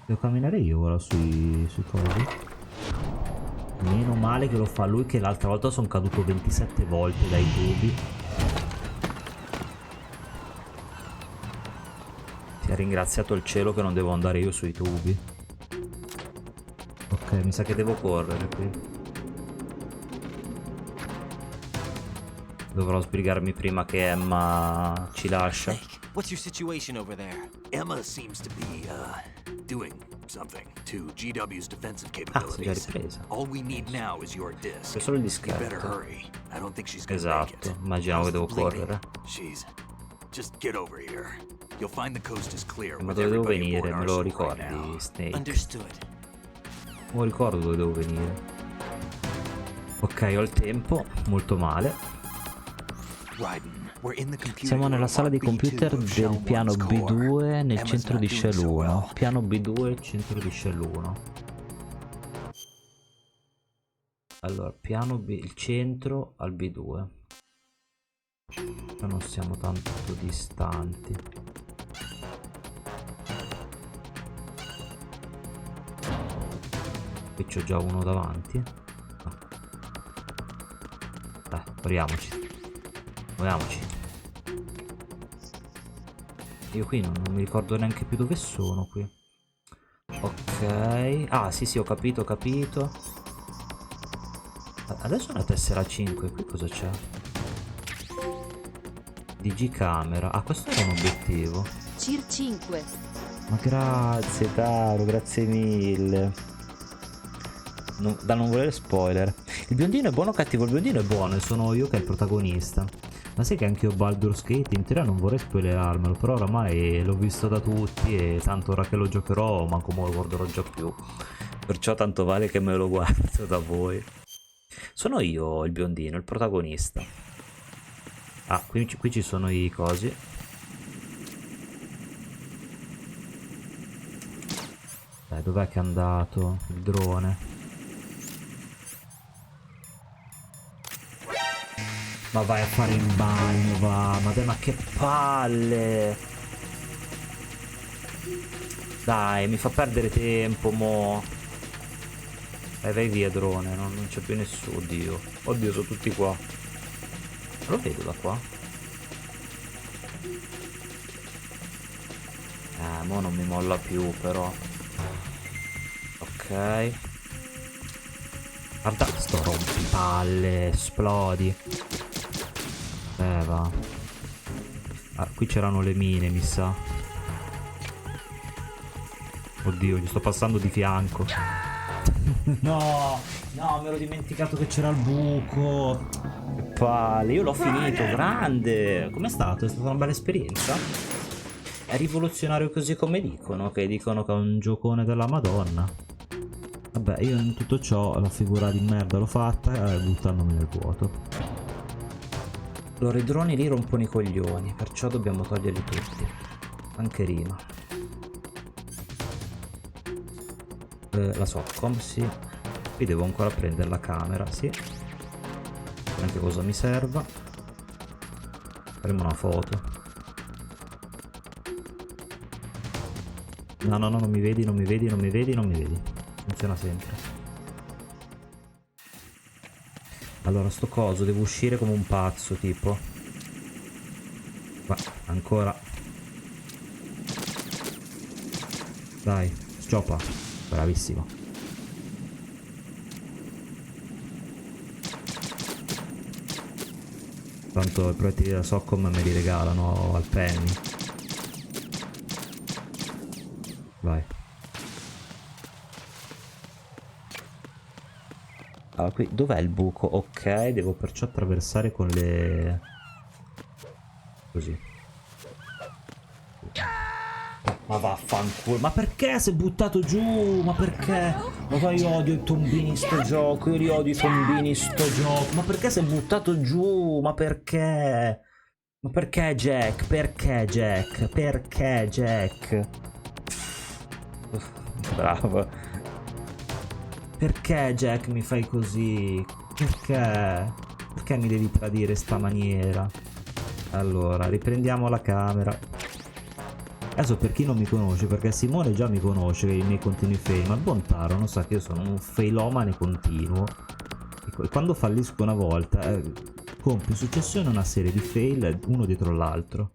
Devo camminare io ora sui cosi. Meno male che lo fa lui, che l'altra volta sono caduto 27 volte dai tubi. Ti ha ringraziato il cielo che non devo andare io sui tubi. Ok, mi sa che devo correre qui. Dovrò sbrigarmi prima che Emma ci lascia. Snake, what's your situation over there? Emma seems to be, doing something to GW's defensive Ah, si è capabilities. ripresa. All we need now is your disc. C'è solo il You better dischetto. hurry. I don't think she's gonna make it. Esatto, immaginavo che devo correre. She's just get over here. You'll find the coast is clear. Ma with dove devo everybody venire? aboard Me lo Arsenal right ricordi, now. Snake? Understood. Non ricordo dove devo venire. Ok, ho il tempo, molto male. Raiden, We're in the computer Siamo nella room sala on di B2 computer of Shell del piano 1's core. B2 nel Emma's centro not di doing Shell so 1. well. Piano B2, centro di Shell 1. Allora, piano B, il centro al B2. Ma non siamo tanto distanti. Qui c'ho già uno davanti. No. Dai, muoviamoci. Muoviamoci. Io qui non mi ricordo neanche più dove sono qui. Ok. Ah, sì, sì, ho capito, ho capito. Adesso è una tessera 5. Qui cosa c'è? DG camera. Ah, questo era un obiettivo. Cir 5. Ma grazie, caro, grazie mille. Da non volere spoiler. Il biondino è buono o cattivo? Il biondino è buono e sono io che è il protagonista. Ma sai che anche io Baldur's Gate in teoria non vorrei spoilerarmelo, però oramai l'ho visto da tutti e tanto ora che lo giocherò manco me lo guarderò già più. Perciò tanto vale che me lo guardo da voi. Sono io il biondino, il protagonista. Ah, qui ci sono i cosi. Dai, dov'è che è andato il drone? Ma vai a fare in bagno, va. Ma dai, ma che palle. Dai, mi fa perdere tempo, mo. Vai via, drone. Non c'è più nessuno. Oddio. Oddio, sono tutti qua. Lo vedo da qua. Mo non mi molla più, però. Ok. Guarda, sto rompipalle. Esplodi. Va. Ah, qui c'erano le mine, mi sa. Oddio, gli sto passando di fianco. No, no, mi ero dimenticato che c'era il buco. Che palle, io l'ho finito, grande. Com'è stato? È stata una bella esperienza? È rivoluzionario così come dicono, che dicono che è un giocone della Madonna. Vabbè, io in tutto ciò la figura di merda l'ho fatta buttandomi nel vuoto. Allora, i droni lì rompono i coglioni, perciò dobbiamo toglierli tutti. Anche rima. La Soccom, sì. Qui devo ancora prendere la camera, sì. Anche cosa mi serva. Faremo una foto. No, no, no, non mi vedi, non mi vedi, non mi vedi, non mi vedi. Funziona sempre. Allora, sto coso, devo uscire come un pazzo, tipo. Ma, ancora. Dai, scioppa. Bravissimo. Tanto i proiettili della Soccom me li regalano al penny. Vai. Allora, qui dov'è il buco? Ok, devo perciò attraversare con le... Così. Ma vaffanculo. Ma perché si è buttato giù? Ma perché? Ma io odio i tombini in sto gioco. Io li odio i tombini in sto gioco. Ma perché si è buttato giù? Ma perché? Ma perché Jack? Perché Jack? Perché Jack? Bravo. Perché Jack mi fai così? Perché? Perché mi devi tradire in sta maniera? Allora, riprendiamo la camera. Adesso per chi non mi conosce, perché Simone già mi conosce i miei continui fail, ma Bontaro non sa che io sono un failomane continuo. E quando fallisco una volta, compio in successione una serie di fail uno dietro l'altro.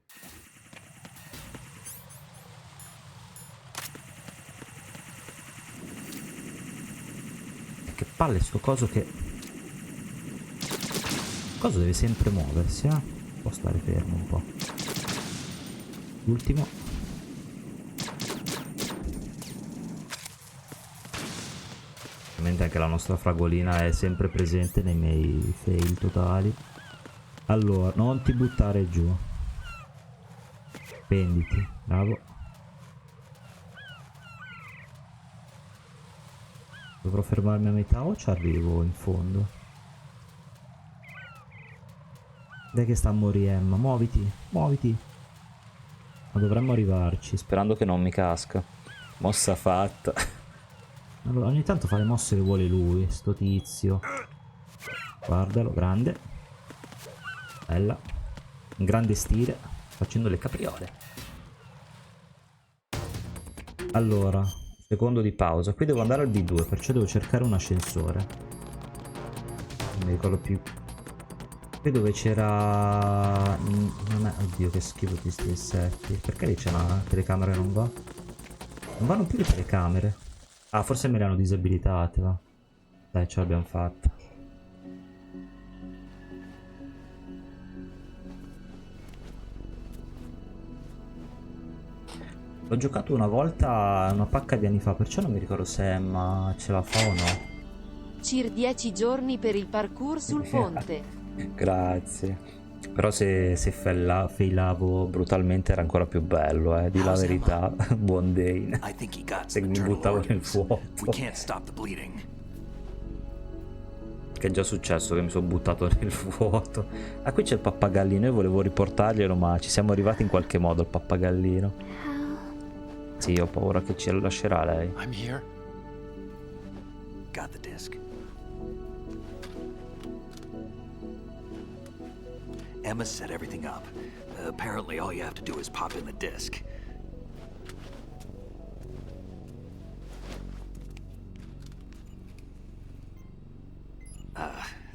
Che palle sto coso che... Cosa deve sempre muoversi, eh? Può stare fermo un po'. L'ultimo. Ovviamente anche la nostra fragolina è sempre presente nei miei fail totali. Allora, non ti buttare giù. Penditi, bravo. Dovrò fermarmi a metà o ci arrivo in fondo? Dai che sta a morire Emma, muoviti, muoviti. Ma dovremmo arrivarci, sperando che non mi casca. Mossa fatta. Allora, ogni tanto fa le mosse che vuole lui, sto tizio. Guardalo, grande. Bella. In grande stile, facendo le capriole. Allora, secondo di pausa. Qui devo andare al B2, perciò devo cercare un ascensore. Non mi ricordo più. Qui dove c'era... Non è... Oddio, che schifo di sti insetti. Perché lì c'è una telecamera che non va? Non vanno più le telecamere. Ah, forse me le hanno disabilitate, va. Dai, ce l'abbiamo fatta. L'ho giocato una volta, una pacca di anni fa, perciò non mi ricordo se Emma ce la fa o no. Cir 10 giorni per il parkour sul ponte. Grazie. Però se failavo brutalmente era ancora più bello, di la verità. Buon Dane. I think he got Se some mi internal buttavo nel organs. We vuoto. can't stop the bleeding. Che è già successo che mi sono buttato nel vuoto. Ah, qui c'è il pappagallino, io volevo riportarglielo, ma ci siamo arrivati in qualche modo al pappagallino. Sì, ho paura che ci lascerà lei. I'm here. Got the disc. Emma set everything up. Apparently all you have to do is pop in the disc.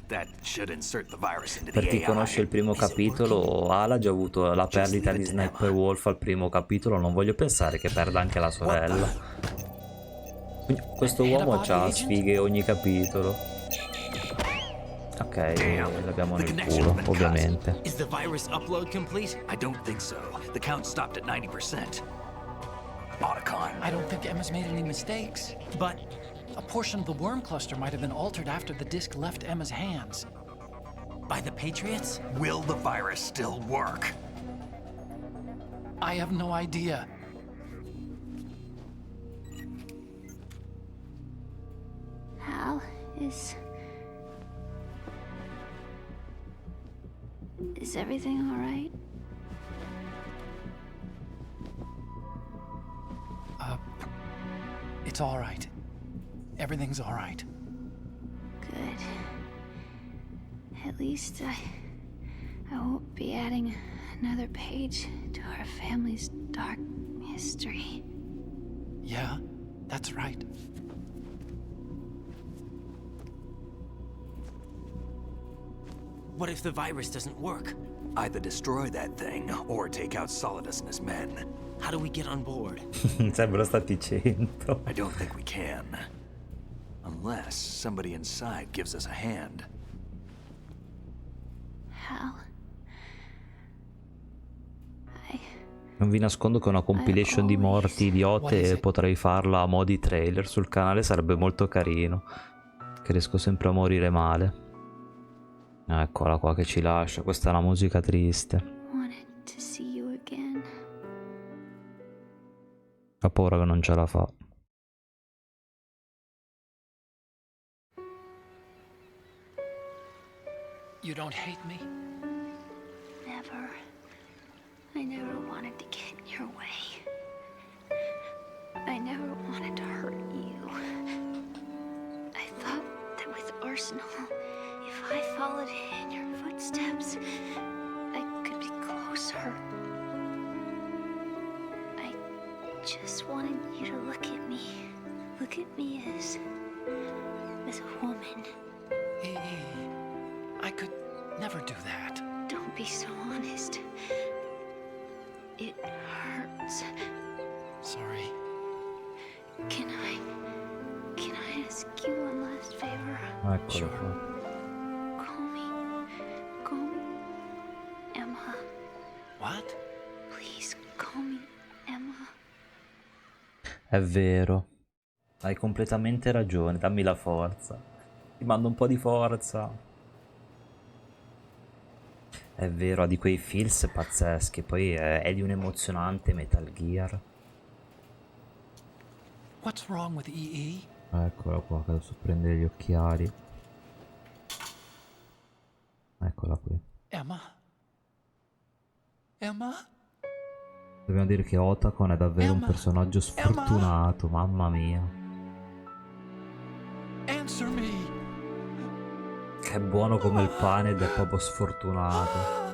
That should insert the virus into the Per chi AI. conosce il primo Is it capitolo, working? Ala ha già avuto la perdita di leave it to Sniper Emma. Wolf al primo capitolo, non voglio pensare che perda anche la sorella. Quindi questo uomo ha sfighe ogni capitolo. Ok, l'abbiamo nel culo, ovviamente. Is the virus upload complete? I don't think so. The count stopped at 90%. Otacon. I don't think Emma's made any mistakes. But A portion of the worm cluster might have been altered after the disc left Emma's hands. by the Patriots? Will the virus still work? I have no idea. Hal, is everything all right? It's all right. Everything's all right. Good. At least I won't be adding another page to our family's dark history. Yeah, that's right. What if the virus doesn't work? Either destroy that thing or take out Solidus and his men. How do we get on board? Sembra stati 100. I don't think we can. Unless somebody inside gives us a hand. Hal, Non vi nascondo che una compilation di morti idiote potrei farla a mo' di trailer sul canale, sarebbe molto carino. Che riesco sempre a morire male. Eccola qua che ci lascia, questa è una musica triste. wanted to see you again. Fa paura che non ce la fa. You don't hate me? Never. I never wanted to get in your way. I never wanted to hurt you. I thought that with Arsenal, if I followed in your footsteps, I could be closer. I just wanted you to look at me. Look at me as a woman. I could never do that. Don't be so honest. It hurts. Sorry. Can I ask you one last favor? Eccolo qua. Call me Emma. What? Please call me Emma. È vero. Hai completamente ragione, dammi la forza. Ti mando un po' di forza. È vero, ha di quei feels pazzeschi, poi è di un emozionante Metal Gear. What's wrong with EE? Eccola qua, che adesso prendere gli occhiali. Eccola qui. Emma, Emma? Dobbiamo dire che Otacon è davvero un personaggio sfortunato, mamma mia. Answer me. Che è buono come il pane ed è proprio sfortunato.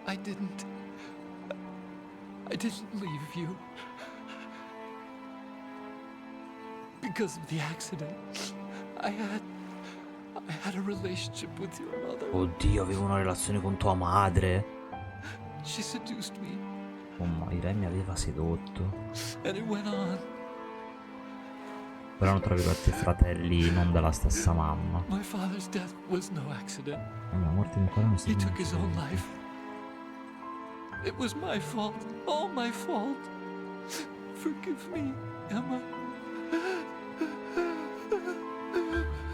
I didn't leave you. Because of the accident. I had a relationship with your mother. Oddio, avevo una relazione con tua madre. She seduced me. Oh, ma Irene mi aveva sedotto. And it went on. Però erano tra virgolette fratelli, non della stessa mamma. My father's death was no accident. La mia morte mio padre non si He took his own life. It was my fault. All my fault. Forgive me, Emma.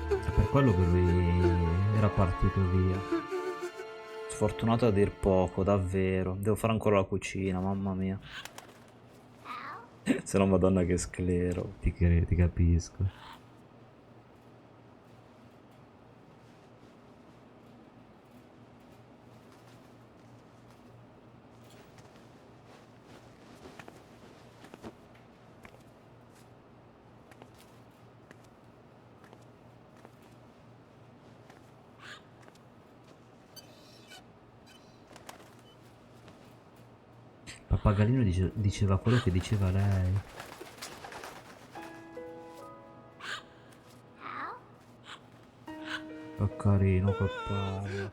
È per quello che lui era partito via. Sfortunato a dir poco, davvero. Devo fare ancora la cucina, mamma mia. Se no, madonna che sclero. Ti capisco. Pappagalino diceva quello che diceva lei. Che carino che parla.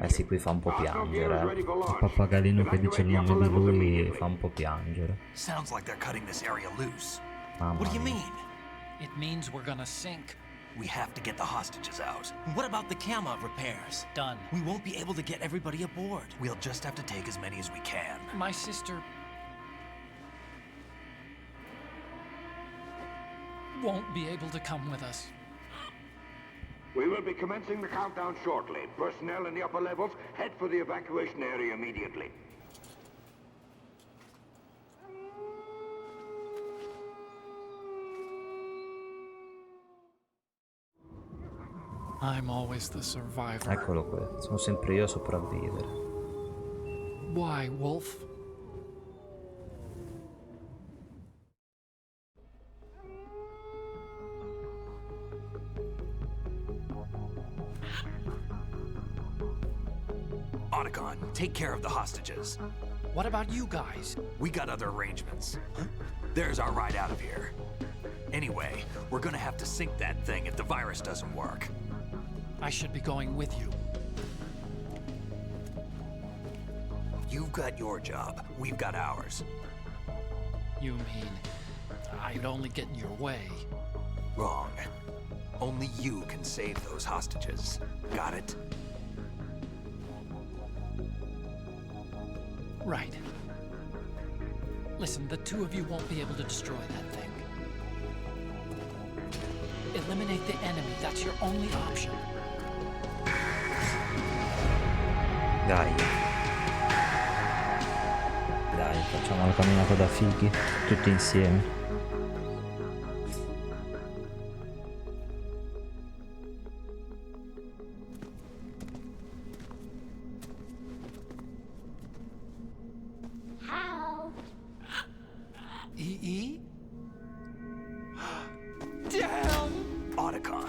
Eh sì, qui fa un po' piangere. Il pappagalino che dice il nome di lui fa un po' piangere. Sounds like they're cutting this area loose. Mamma What do you mia. mean? It means we're gonna sink. We have to get the hostages out. What about the camo repairs? Done. We won't be able to get everybody aboard. We'll just have to take as many as we can. My sister won't be able to come with us. We will be commencing the countdown shortly. Personnel in the upper levels, head for the evacuation area immediately. I'm always the survivor. Eccolo qui, sono sempre io a sopravvivere. Why, Wolf? Otacon, take care of the hostages. What about you guys? We got other arrangements. There's our ride out of here. Anyway, we're gonna have to sink that thing if the virus doesn't work. I should be going with you. You've got your job, we've got ours. You mean I'd only get in your way? Wrong. Only you can save those hostages. Got it? Right. Listen, the two of you won't be able to destroy that thing. Eliminate the enemy, that's your only option. Dai. Dai, facciamo la camminata da fighi, tutti insieme. E? Damn! Otacon.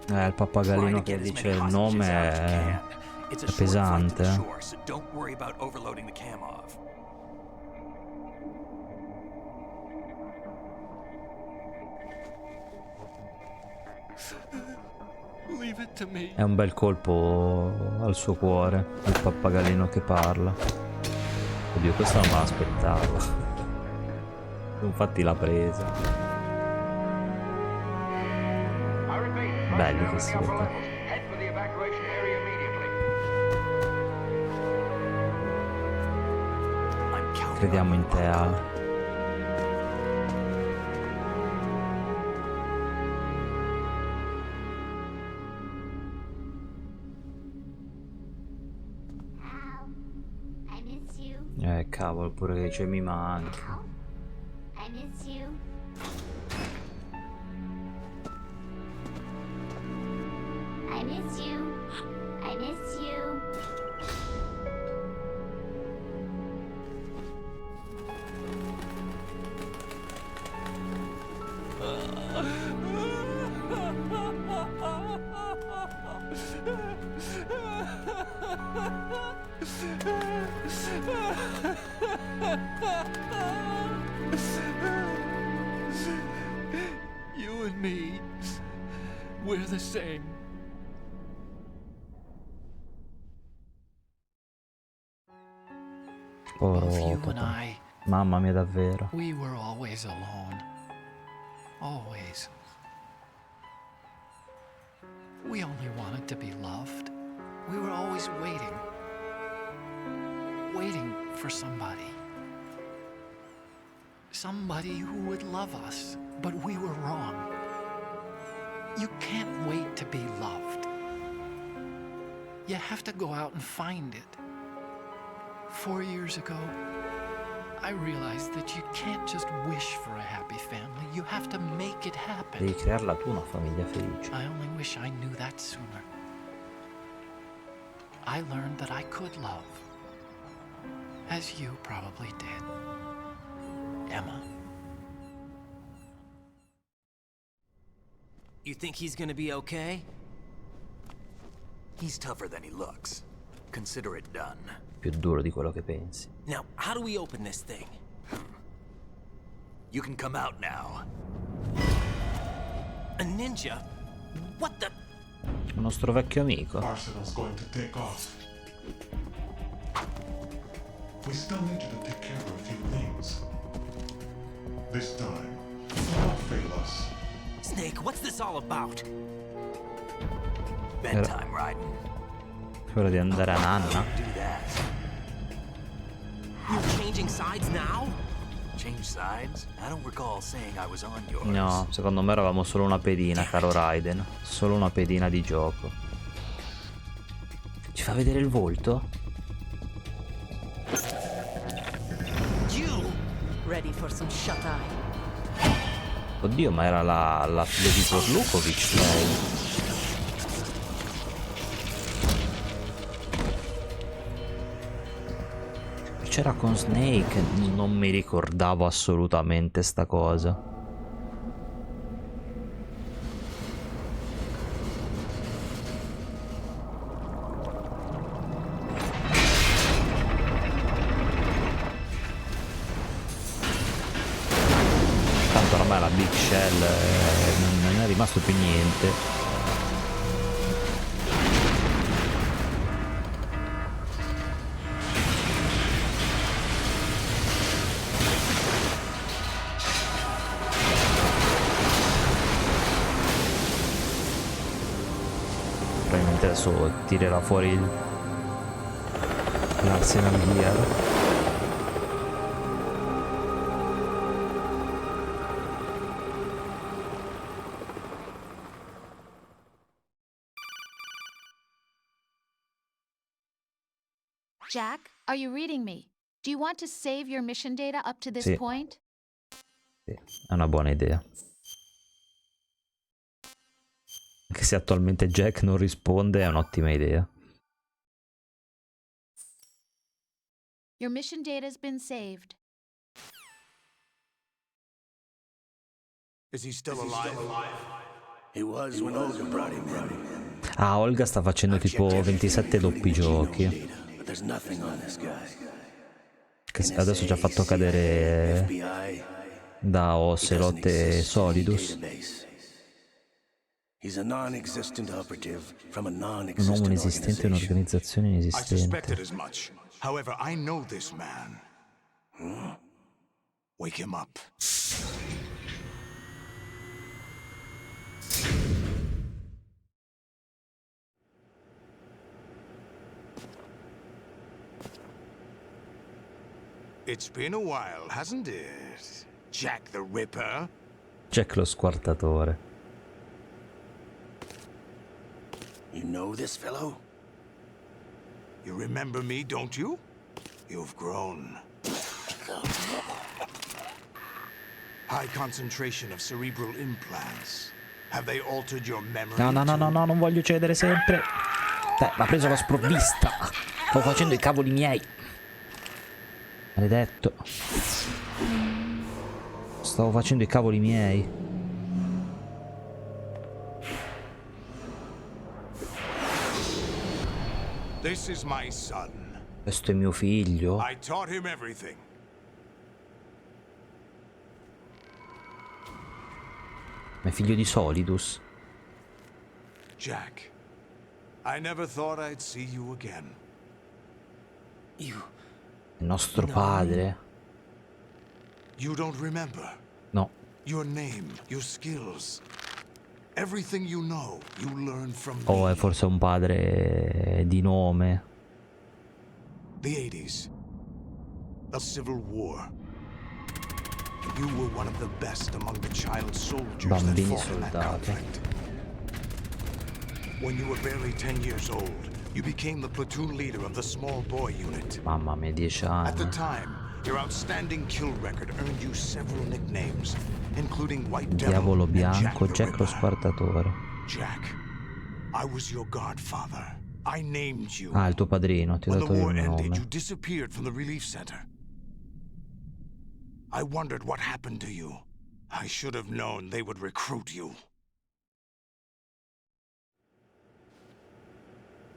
Il pappagallino che dice il nome è pesante. So don't worry about overloading the cam off. Leave it to me. È un bel colpo al suo cuore, il pappagallino che parla. Oddio, questo non me l'aspettavo. Infatti l'ha presa. belli questi upper qua. levels. Head for the evacuation area immediately. I'm counting Crediamo on in you, te, Uncle. Ale. I miss you. Cavolo, pure che dice mi manchi. I miss you. I miss you. I miss you. You and me, we're the same. Both you and Portarla. I, Mamma mia, davvero. we were always alone. Always. We only wanted to be loved. We were always waiting. Waiting for somebody. Somebody who would love us, but we were wrong. You can't wait to be loved. You have to go out and find it. 4 years ago, I realized that you can't just wish for a happy family. You have to make it happen. Devi crearla tu una famiglia felice. I only wish I knew that sooner. I learned that I could love, as you probably did, Emma. You think he's gonna be okay? He's tougher than he looks. Consider it done. Più duro di quello che pensi. Now, how do we open this thing? You can come out now. A ninja? What the? Il nostro vecchio amico. Arsenal's going to take off. We still need you to take care of a few things. This time, do not fail us. Snake, what's this all about? Bedtime riding. Quello di andare a nanna. Do that. You're changing sides now? Change sides? I don't recall saying I was on yours. No, secondo me eravamo solo una pedina, caro Raiden. Solo una pedina di gioco. Ci fa vedere il volto? You! Ready for some shut-eye? Oddio, ma era la figlia di Porlukovic, lei. C'era con Snake, non mi ricordavo assolutamente sta cosa. Tanto ormai la Big Shell non è rimasto più niente. Probabilmente adesso tirerà fuori l'Arsenal Gear. Jack, are you reading me? Do you want to save your mission data up to this Sì. point? Sì, è una buona idea. Anche se attualmente Jack non risponde, è un'ottima idea. Your mission data has been saved. Is he still alive? He was when Olga brought him in. Ah, Olga sta facendo tipo 27 doppi giochi. But there's nothing on this guy. Che adesso ci ha fatto cadere da Ocelot e Solidus. He's a non-existent operative from a Un uomo non-existent inesistente e organization. un'organizzazione I suspected inesistente. as much. However, I know this man. Wake him up. It's been a while, hasn't it? Jack the Ripper? Jack lo squartatore. You know this fellow? You remember me, don't you? You've grown. High concentration of cerebral implants. Have they altered your memory? No, non voglio cedere sempre. M'ha preso la sprovvista. Stavo facendo i cavoli miei. Maledetto. Stavo facendo i cavoli miei. This is my son. Questo è mio figlio. I taught him everything. Ma è figlio di Solidus. Jack, I never thought I'd see you again. Il nostro padre. You don't remember? No. Your name, your skills. Everything you know, you learn from me. Oh, è forse un padre di nome. The 80s. The Civil War. You were one of the best among the child soldiers that Bambini fought in that soldati. conflict. When you were barely 10 years old, you became the platoon leader of the small boy unit. Mamma mia, 10 At the anni. time, your outstanding kill record earned you several nicknames, including White Devil Diavolo and bianco, the Jack lo Ripper. squartatore. Jack, I was your godfather. I named you. Ah, il tuo padrino, ti ho When the dato war il ended, you nome. disappeared from the relief center. I wondered what happened to you. I should have known they would recruit you.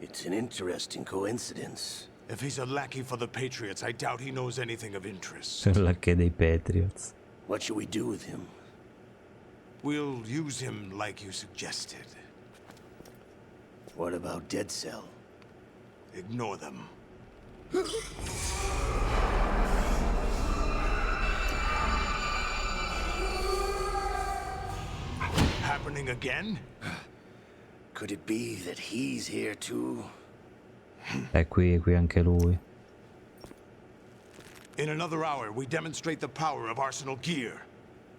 It's an interesting coincidence. If he's a lackey for the Patriots, I doubt he knows anything of interest. La che dei Patriots. What should we do with him? We'll use him like you suggested. What about Dead Cell? Ignore them. Happening again? Could it be that he's here too? Qui anche lui. In another hour, we demonstrate the power of Arsenal gear.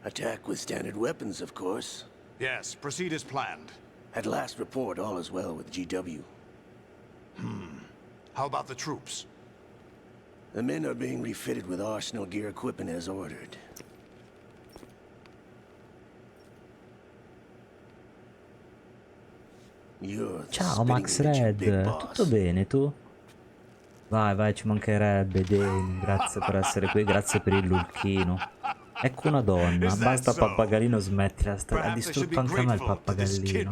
Attack with standard weapons, of course. Yes, proceed as planned. At last report, all is well with GW. How about the troops? The men are being refitted with Arsenal gear equipment as ordered. You're the Ciao Max spitting image of Red, Big Boss. tutto bene tu? Vai, ci mancherebbe, Dane, grazie per essere qui, grazie per il lulchino. Ecco una donna, basta pappagalino, smettila, ha distrutto anche a me il pappagallino.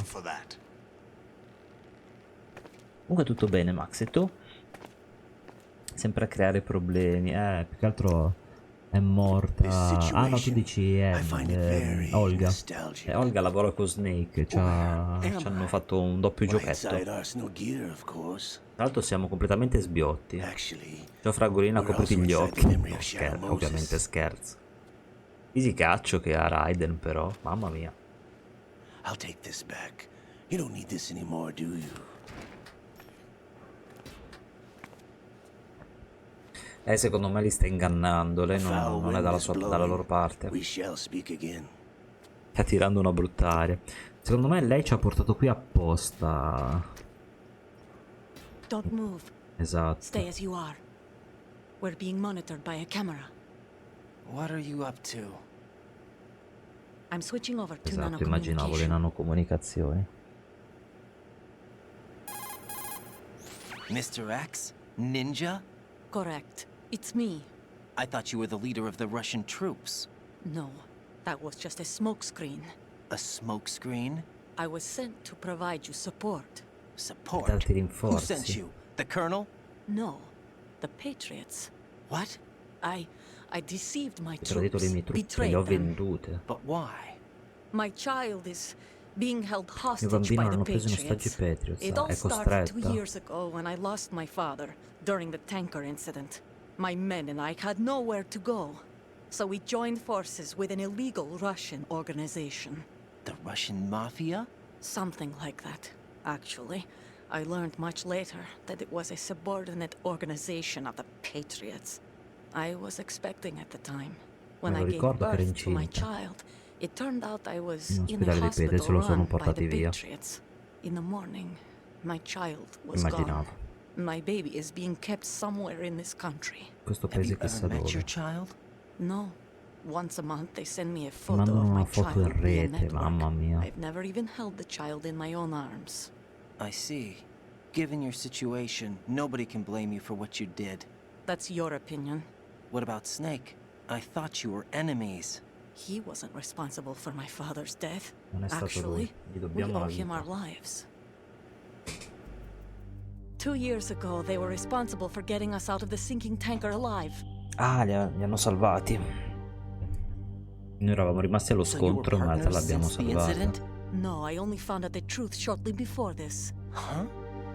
Comunque tutto bene Max, e tu? Sempre a creare problemi, più che altro è morta. Ah no, tu dici Olga. Olga lavora con Snake, ci hanno fatto un doppio giochetto. Tra l'altro siamo completamente sbiotti. C'ho Fragolina, copriti gli occhi. No, ovviamente scherzo. Easy caccio che ha Raiden però, mamma mia. I'll take this back. You don't need this anymore, do you? Secondo me li sta ingannando, lei non è dalla loro parte. We shall speak again. Sta tirando una brutta aria. Secondo me lei ci ha portato qui apposta. Don't move. Esatto. Stay as you are. We're being monitored by a camera. What are you up to? I'm switching over to Esatto, immaginavo le nanocomunicazioni. Mr. X? Ninja? Correct. It's me. I thought you were the leader of the Russian troops. No, that was just a smokescreen. A smokescreen? I was sent to provide you support. Support? Darti Who rinforzi. sent you? The Colonel? No, the Patriots. What? I deceived my Ho tradito le mie troops, truppe, betrayed le ho them. vendute. But why? My child is being held Il hostage bambino by the l'hanno preso in ostaggi Patriots. Patriots, It all è started 2 costretta. years ago when I lost my father during the tanker incident. My men and I had nowhere to go, so we joined forces with an illegal Russian organization. The Russian Mafia? Something like that, actually. I learned much later that it was a subordinate organization of the Patriots. I was expecting at the time. When Me I lo gave ricordo che era birth to my incinta. child, it turned out I was In in a ospedale di Pede, hospital se lo sono run by the portati via. Patriots. In the morning, my child was Immaginavo. gone. My baby is being kept somewhere in this country. Questo Have you paese chissà ever met your dove. child? No. Once a month they send me a Mi photo mandano of my una foto in child via rete, network. mamma mia. I've never even held the child in my own arms. I see. Given your situation, nobody can blame you for what you did. That's your opinion. What about Snake? I thought you were enemies. He wasn't responsible for my father's death. Non è stato lui. Actually, Gli we dobbiamo la owe him our vita. lives. 2 years ago, they were responsible for getting us out of the sinking tanker alive. Ah, li hanno salvati. Noi eravamo rimasti allo So you were scontro, in realtà partners l'abbiamo since the salvata. incident? No, I only found out the truth shortly before this. Huh?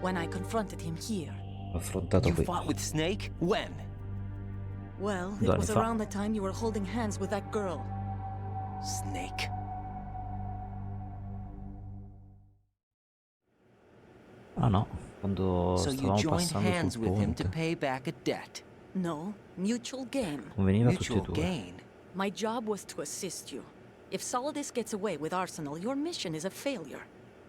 When I confronted him here. L'ho affrontato You qui. fought with Snake? When? Well, it 2 anni was fa. around the time you were holding hands with that girl. Snake. Ah no, quando So you stavamo joined passando hands sul with him to ponte. pay back a debt. No, mutual gain. Conveniva tutti e Mutual due. gain. My job was to assist you. If Solidus gets away with Arsenal, your mission is a failure.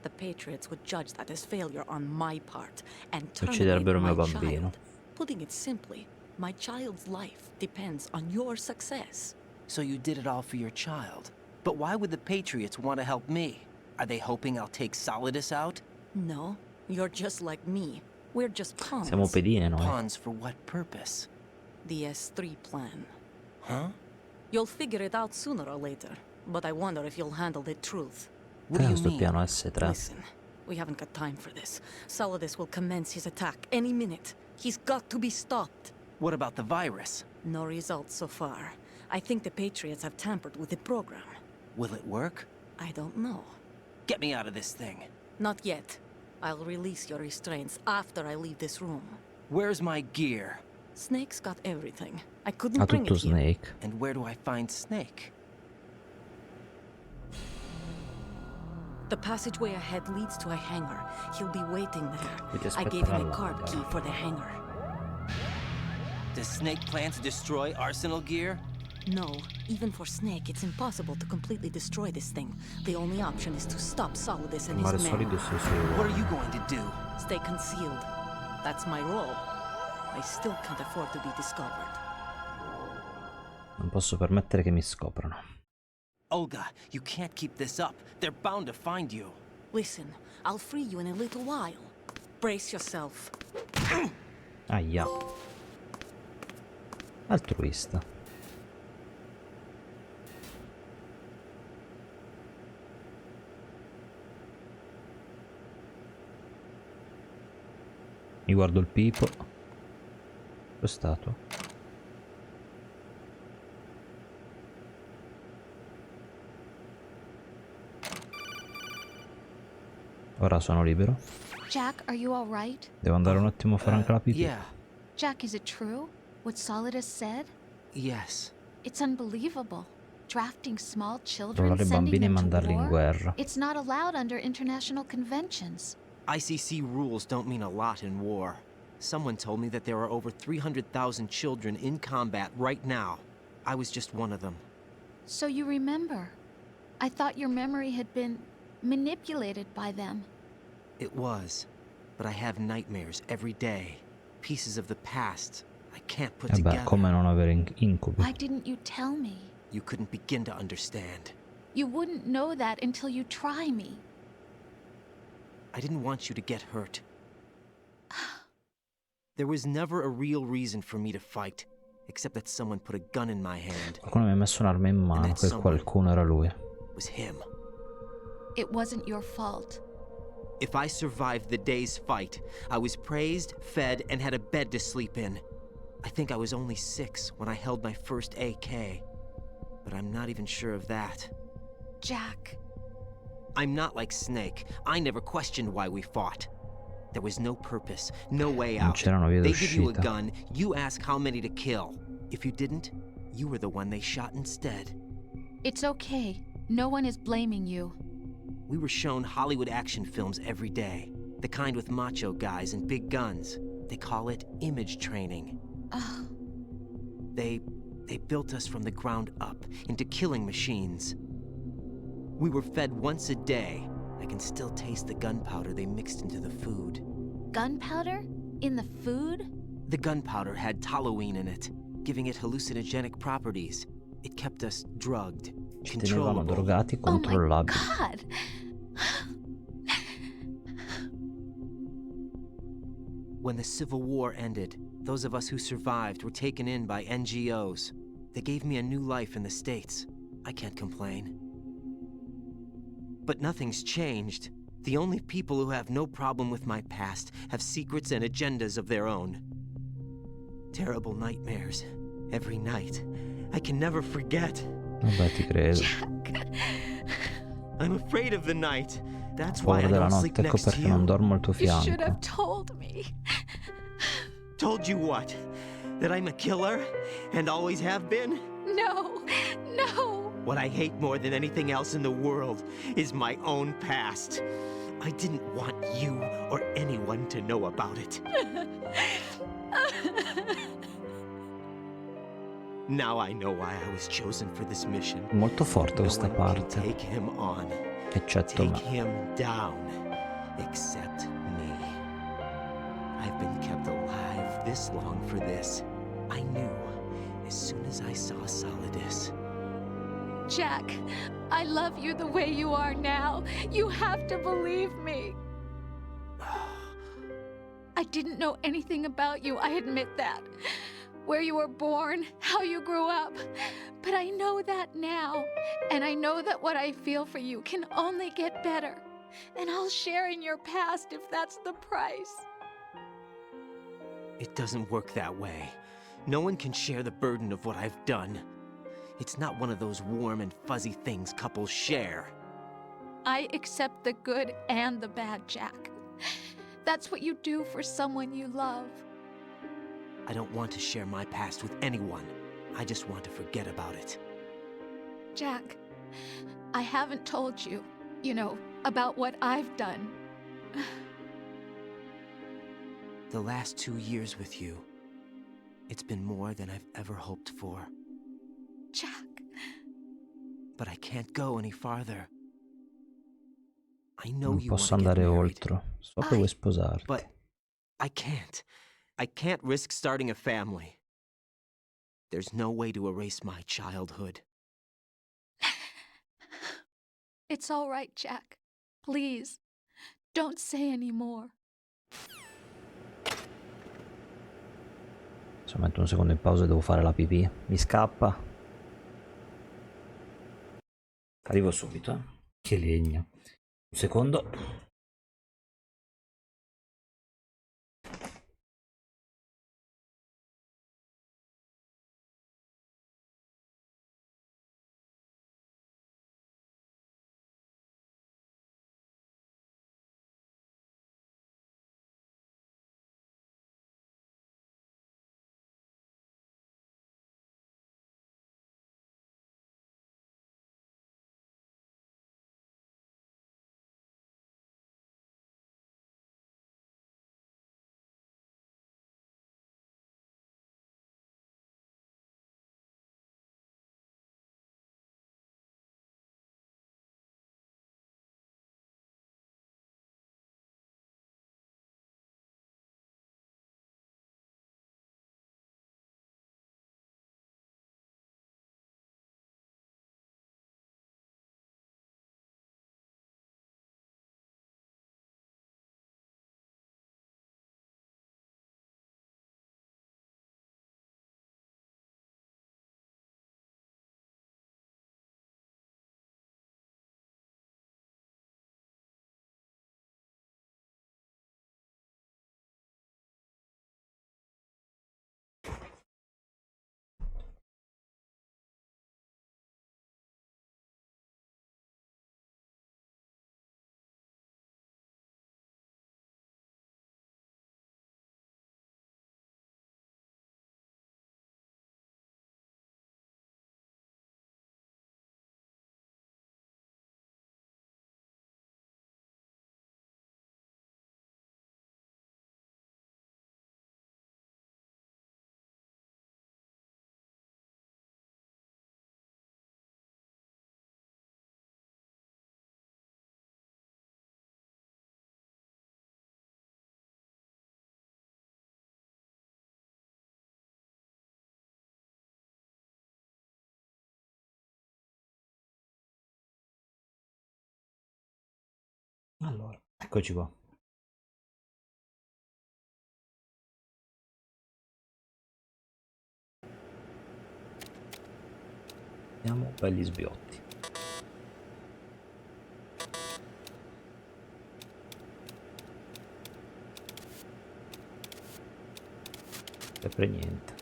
The Patriots would judge that as failure on my part and terminate Ucciderebbero my mio bambino. child. Putting it simply, my child's life depends on your success. So you did it all for your child. But why would the Patriots want to help me? Are they hoping I'll take Solidus out? No, you're just like me. We're just pawns. Siamo pedine noi. Pawns for what purpose? The S3 plan. Huh? You'll figure it out sooner or later, but I wonder if you'll handle the truth. What do you Questo è il mean? piano S3. Listen, we haven't got time for this. Solidus will commence his attack any minute. He's got to be stopped. What about the virus? No results so far. I think the Patriots have tampered with the program. Will it work? I don't know. Get me out of this thing. Not yet. I'll release your restraints after I leave this room. Where's my gear? Snake's got everything. I couldn't Ha bring tutto it here. Snake. And where do I find Snake? The passageway ahead leads to a hangar. He'll be waiting there. Quindi I gave him a aspetterà card là. key for the hangar. Does Snake plan to destroy Arsenal gear? No, even for Snake, it's impossible to completely destroy this thing. The only option is to stop Solidus and Mare his men. Solidus e i suoi What uomini. are you going to do? Stay concealed. That's my role. I still can't afford to be discovered. Non posso permettere che mi scoprano. Olga, you can't keep this up. They're bound to find you. Listen, I'll free you in a little while. Brace yourself. Aia. Altruista. Mi guardo il pipo. Dove è stato? Ora sono libero. Jack, are you all right? Devo andare un attimo a fare anche la pipì. Yeah. Jack, is it true? What Solidus said? Yes. It's unbelievable. Drafting small children, Trovare sending bambini e them to mandarli in war? guerra. It's not allowed under international conventions. ICC rules don't mean a lot in war. Someone told me that there are over 300,000 children in combat right now. I was just one of them. So you remember. I thought your memory had been manipulated by them. It was. But I have nightmares every day. Pieces of the past I can't put Beh, together. come non avere incubi. Why didn't you tell me? You couldn't begin to understand. You wouldn't know that until you try me. I didn't want you to get hurt. There was never a real reason for me to fight, except that someone put a gun in my hand. Qualcuno mi ha messo un'arma in mano, quel qualcuno era lui. It was him. It wasn't your fault. If I survived the day's fight, I was praised, fed, and had a bed to sleep in. I think I was only 6 when I held my first AK. But I'm not even sure of that. Jack. I'm not like Snake. I never questioned why we fought. There was no purpose, no way Non out. c'erano vie They give you a d'uscita. gun, you ask how many to kill. If you didn't, you were the one they shot instead. It's okay. No one is blaming you. We were shown Hollywood action films every day. The kind with macho guys and big guns. They call it image training. They built us from the ground up into killing machines. We were fed once a day. I can still taste the gunpowder they mixed into the food. Gunpowder? In the food? The gunpowder had toluene in it, giving it hallucinogenic properties. It kept us drugged, Ci tenevano controllable. drogati, Oh my controllabili. god! When the Civil War ended, those of us who survived were taken in by NGOs. They gave me a new life in the States. I can't complain. But nothing's changed. The only people who have no problem with my past have secrets and agendas of their own. Terrible nightmares. Every night. I can never forget. Vabbè, ti credo. I'm afraid of the night. That's Ho why paura I della don't sleep notte, ecco next to perché non you. dormo al tuo You should fianco. have told me. Told you what? That I'm a killer? And always have been? No, no. What I hate more than anything else in the world is my own past. I didn't want you or anyone to know about it. Now I know why I was chosen for this mission. Molto forte No questa one can parte, take him on, eccetto take me. him down, except me. I've been kept alive this long for this. I knew as soon as I saw Solidus. Jack, I love you the way you are now. You have to believe me. I didn't know anything about you, I admit that. Where you were born, how you grew up. But I know that now. And I know that what I feel for you can only get better. And I'll share in your past if that's the price. It doesn't work that way. No one can share the burden of what I've done. It's not one of those warm and fuzzy things couples share. I accept the good and the bad, Jack. That's what you do for someone you love. I don't want to share my past with anyone. I just want to forget about it. Jack, I haven't told you, about what I've done. The last 2 years with you, it's been more than I've ever hoped for. Jack. But I can't go any farther. I know Non you want posso to get andare married, oltre. So che vuoi sposarti. but I can't. I can't risk starting a family. There's no way to erase my childhood. It's all right, Jack. Please, don't say any more. Adesso metto un secondo in pausa e devo fare la pipì. Mi scappa. Arrivo subito, eh. Che legna. Un secondo. Allora, eccoci qua. Andiamo per gli sbiotti. Sempre niente.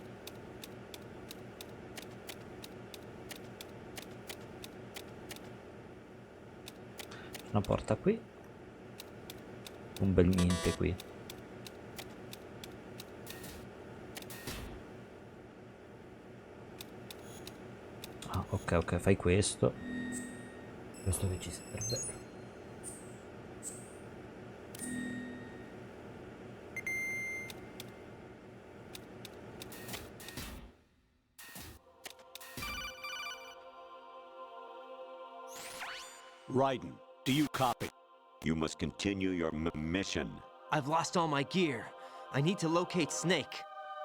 Una porta qui. Un bel niente qui. Ah, ok, fai questo. Questo che ci serve. Raiden, do you copy? You must continue your mission. I've lost all my gear. I need to locate Snake.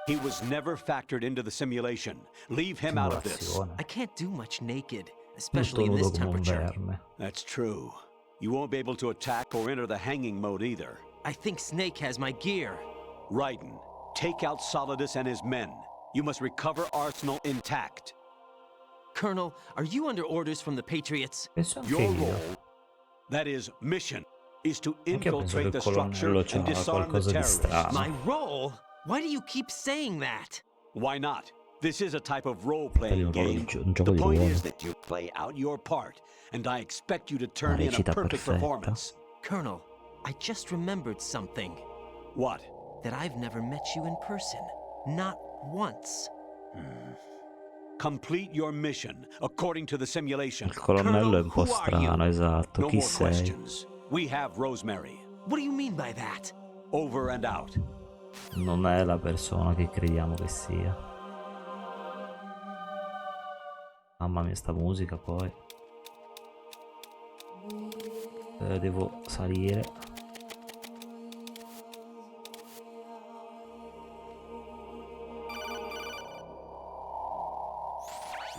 He was never factored into the simulation. Leave him out of this. I can't do much naked, especially in this temperature. That's true. You won't be able to attack or enter the hanging mode either. I think Snake has my gear. Raiden, take out Solidus and his men. You must recover Arsenal intact. Colonel, are you under orders from the Patriots? Your role, that is mission, is to infiltrate the structure and disarm the terrorists. My role? Why do you keep saying that? Why not? This is a type of role-playing game. The point is that you play out your part, and I expect you to turn in a perfect performance. Colonel, I just remembered something. What? That I've never met you in person. Not once. Complete your mission according to the simulation. Il colonnello è un po' strano, esatto. Chi sei? Questions. We have Rosemary. What do you mean by that? Over and out. Non è la persona che crediamo che sia. Mamma mia, sta musica poi. Devo salire.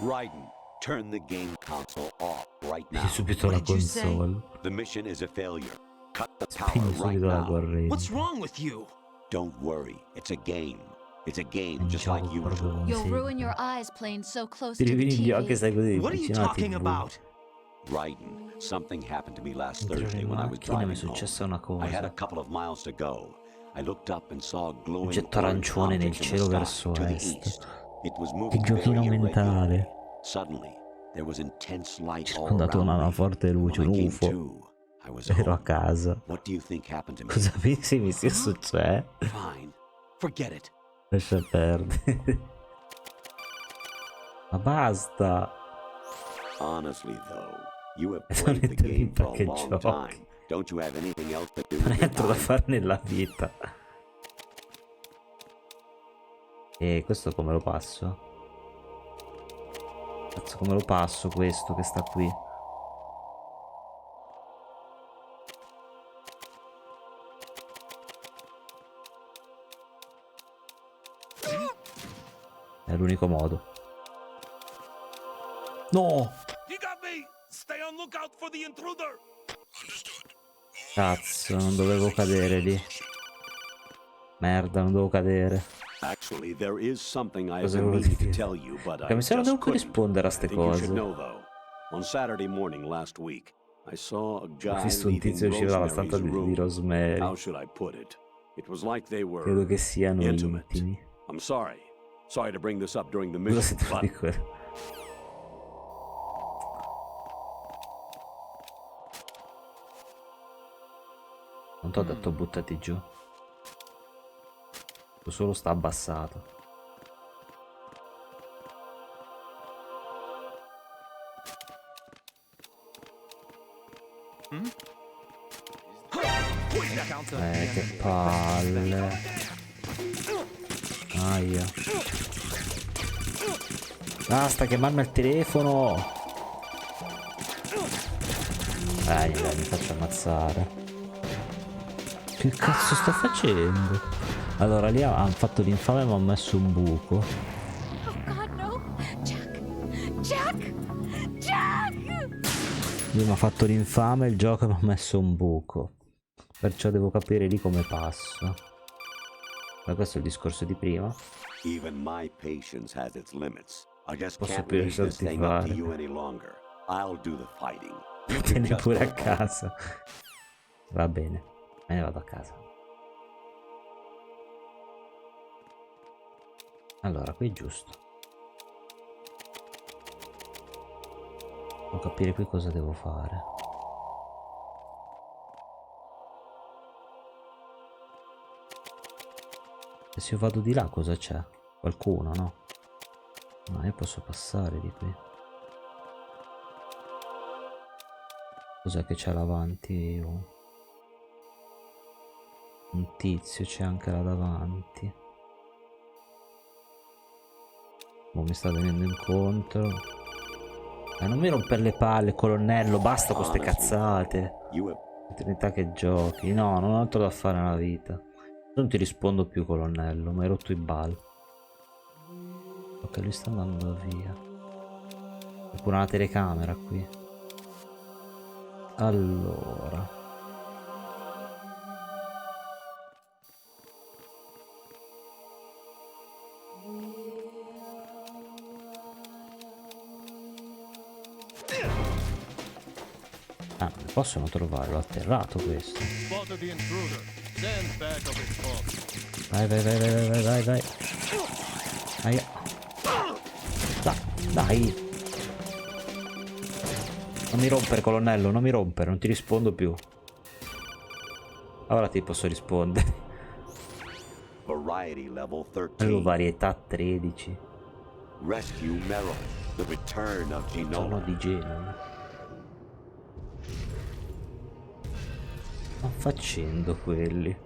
Raiden, turn the game console off right now. Subito la console. The mission is a failure. Cut the power Spegni right subito la now. corrente. What's wrong with you? Don't worry, it's a game. It's a game just like usual. You'll ruin your eyes playing so close Ti to the rovini gli occhi e TV. stai così What are you vicino alla talking TV. about? Raiden, something happened to me last Mentre ero Thursday in when I was macchina mi è driving home. successa una I had a cosa. couple of miles to go. I looked up and saw a glowing Oggetto orange arancione nel object in the cielo sky verso to the est. east. It was Che moving giochino very mentale. irregularly. Suddenly, there was intense light all Sfondato around una me. forte luce, When un I came UFO. to, I was Ero a home. casa. What do you think happened to me? Cosa pensi mi sia successo? Fine. Forget it. Lascia perdere. Ma basta. Honestly, though, you have Non played the entro game in for a che long giochi. time. Don't you have anything else to do Non with your entro da time? fare nella vita. E questo come lo passo? Cazzo, come lo passo questo che sta qui? È l'unico modo. No! Cazzo, non dovevo cadere lì. Merda, non dovevo cadere. Actually, there is something I have Cosa been volevo meaning to dire? tell you, but Perché I mi sa che non just devo più couldn't. rispondere a I ste think you should cose. know, though. On Saturday morning last week, I saw a Ho guy visto un leaving tizio uscire dalla Rosemary's stanza di room. Rosemary. How should I put it? It was like they were Credo che siano intimate. intimi. I'm sorry. Sorry to bring this up during the Cosa mission, se te lo but dico? Non ti ho detto buttati giù. Solo sta abbassato. Che palle. Aia. Basta chiamarmi al telefono. Niente, mi faccio ammazzare. Che cazzo sto facendo? Allora lì hanno fatto l'infame e mi hanno messo un buco. Oh God, no! Jack! Jack! Jack! Lui mi ha fatto l'infame, il gioco mi ha messo un buco. Perciò devo capire lì come passo. Ma questo è il discorso di prima. Even my patience has its limits. I just Posso can't più leave this thing up to fare. you any longer. I'll do the fighting. Tieni pure a casa. Va bene, me ne vado a casa. Allora, qui è giusto. Devo capire qui cosa devo fare. E se io vado di là cosa c'è? Qualcuno, no? No, io posso passare di qui. Cos'è che c'è là davanti? Un tizio c'è anche là davanti. Boh, mi sta venendo incontro. Non mi rompere le palle, colonnello, basta con ste cazzate. Eternità che giochi. No, non ho altro da fare nella vita. Non ti rispondo più, colonnello, mi hai rotto i bal. Ok, lui sta andando via. C'è pure una telecamera qui. Allora. Ah, non possono trovarlo, atterrato questo. Vai, vai, vai, vai, vai, vai, vai. Aia. Dai. Non mi rompere, colonnello, non mi rompere, non ti rispondo più. Ora ti posso rispondere. Variety level 13. Avevo varietà 13. Rescue Merrill. The return of Genova. Di Genova. Sto facendo quelli.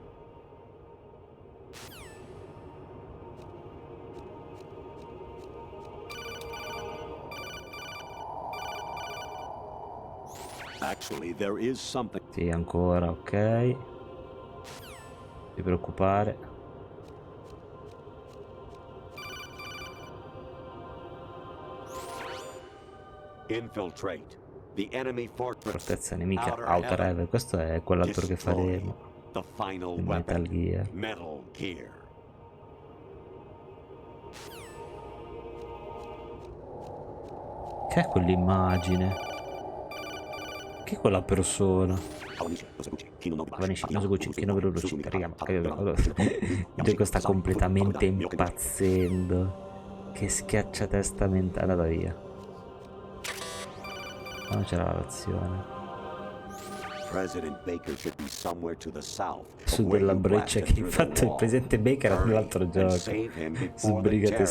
Actually, there is something. Sì, ancora, ok. Non ti preoccupare. Infiltrate the enemy fortress. Fortezza nemica Outer Heaven. Questo è quell'altro che faremo. The final Il weapon. Metal Gear. Metal Gear. Che è quell'immagine? Che è quella persona? Il gioco sta completamente impazzendo. Che schiacciatesta mentale. Andata via. Non c'era la razione. Su della breccia che infatti il presidente Baker era nell'altro gioco. Sbrigati,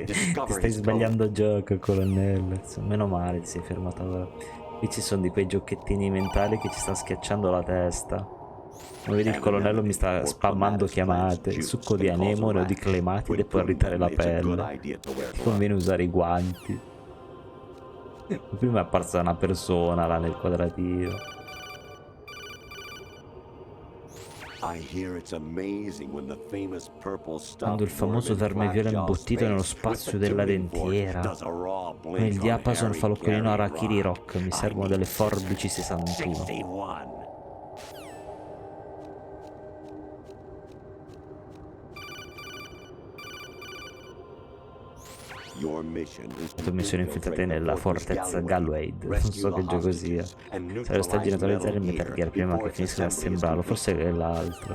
ti stai sbagliando gioco, colonnello. Insomma, meno male ti sei fermato ora. Qui ci sono di quei giochettini mentali che ci stanno schiacciando la testa. Come vedi il colonnello mi sta spammando chiamate. Il succo di anemone o di clematide può irritare la pelle. Ti conviene usare i guanti. Prima è apparsa una persona là nel quadratino. Quando il famoso verme viola imbottito nello spazio della dentiera. Con il diapason fa l'occhiolino Arachiri Rock. Mi servono delle forbici 61. La tua missione infiltrate nella fortezza Galwade. Non so che gioco sia. Se lo sta girando realizzare il Metal Gear prima che finisca di assemblarlo. Forse è l'altro.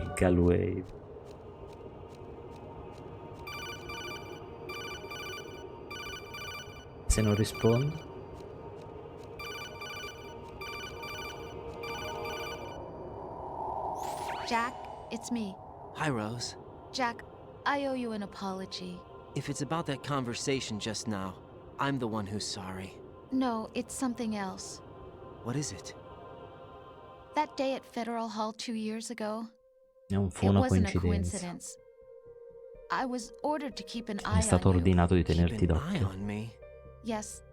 Il Galwade. Se non rispondo. Jack, it's me. Hi, Rose. Jack, I owe you an apology. If it's about that conversation just now, I'm the one who's sorry. No, it's something else. What is it? That day at Federal Hall 2 years ago, Non fu it una wasn't a coincidenza. coincidence. I was ordered to keep an È eye stato on you. ordinato di tenerti Keep an eye d'occhio. on me. Yes,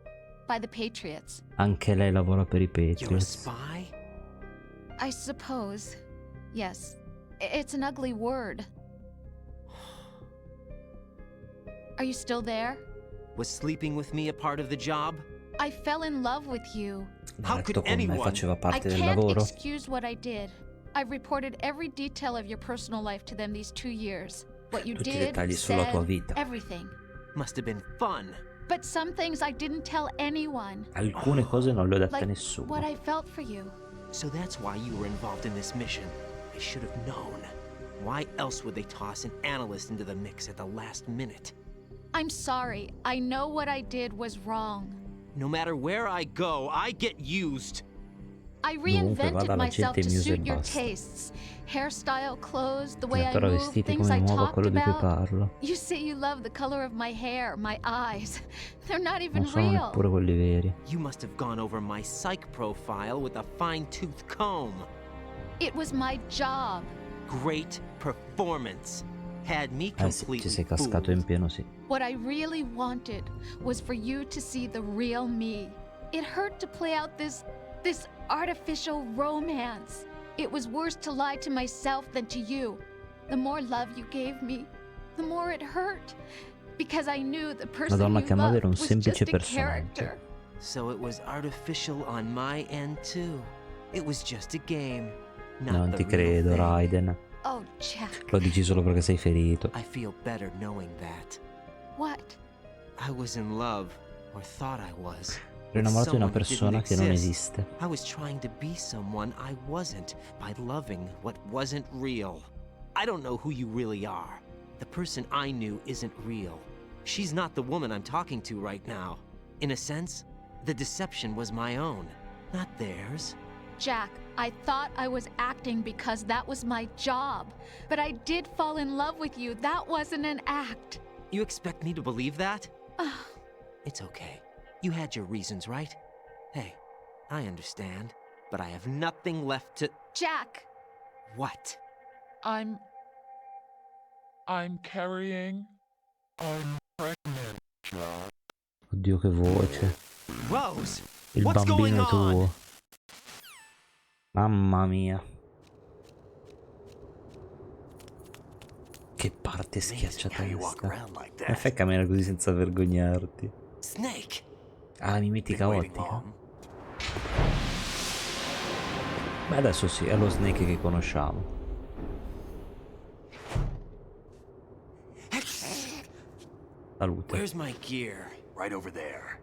by the Patriots. Anche lei lavora per i You're a Patriots. spy? I suppose. Yes. It's an ugly word. Are you still there? Was sleeping with me a part of the job? I fell in love with you. How could anyone? Faceva I parte del can't lavoro. excuse what I did. I've reported every detail of your personal life to them these 2 years. What you Tutti i did, dettagli sulla tua said, vita. everything. Must have been fun. But some things I didn't tell anyone. Alcune cose non le ho dette a Like nessuno. what I felt for you. So that's why you were involved in this mission. I should have known. Why else would they toss an analyst into the mix at the last minute? I'm sorry. I know what I did was wrong. No matter where I go, I get used. I vada reinvented la myself gente to in music suit your basta. tastes. Hairstyle, clothes, the way I Però move, vestiti things come I nuovo a talked quello di cui about. parlo. You say you love the color of my hair, my eyes. They're not even Non sono real. neppure quelli veri. You must have gone over my psych profile with a fine-tooth comb. It was my job. Great performance. Had me Sì, completely ci sei cascato in pieno, sì. What I really wanted was for you to see the real me. It hurt to play out this artificial romance. It was worse to lie to myself than to you. The more love you gave me, the more it hurt. Because I knew the person Madonna, you che Amado loved era un was semplice just a personaggio. character. So it was artificial on my end too. It was just a game. Not Non the ti real credo, thing. Raiden. Oh, Jack. Lo dici solo perché sei ferito. I feel better knowing that. What? I was in love, or thought I was. Ero innamorato di una Someone who persona didn't che non exist. esiste. I was trying to be someone I wasn't by loving what wasn't real. I don't know who you really are. The person I knew isn't real. She's not the woman I'm talking to right now. In a sense, the deception was my own, not theirs. Jack, I thought I was acting because that was my job. But I did fall in love with you. That wasn't an act. You expect me to believe that? It's okay. You had your reasons, right? Hey, I understand, but I have nothing left to... Jack! What? I'm carrying. I'm pregnant, Jack. Oddio, che voce. Rose, Il what's going bambino è on? tuo. Mamma mia. Che parte schiacciatesta. Ma fai camminare così senza vergognarti. Snake. Ah, mimetica ottica. Beh, adesso sì, è lo Snake che conosciamo. Salute. Where's my gear? Right over there.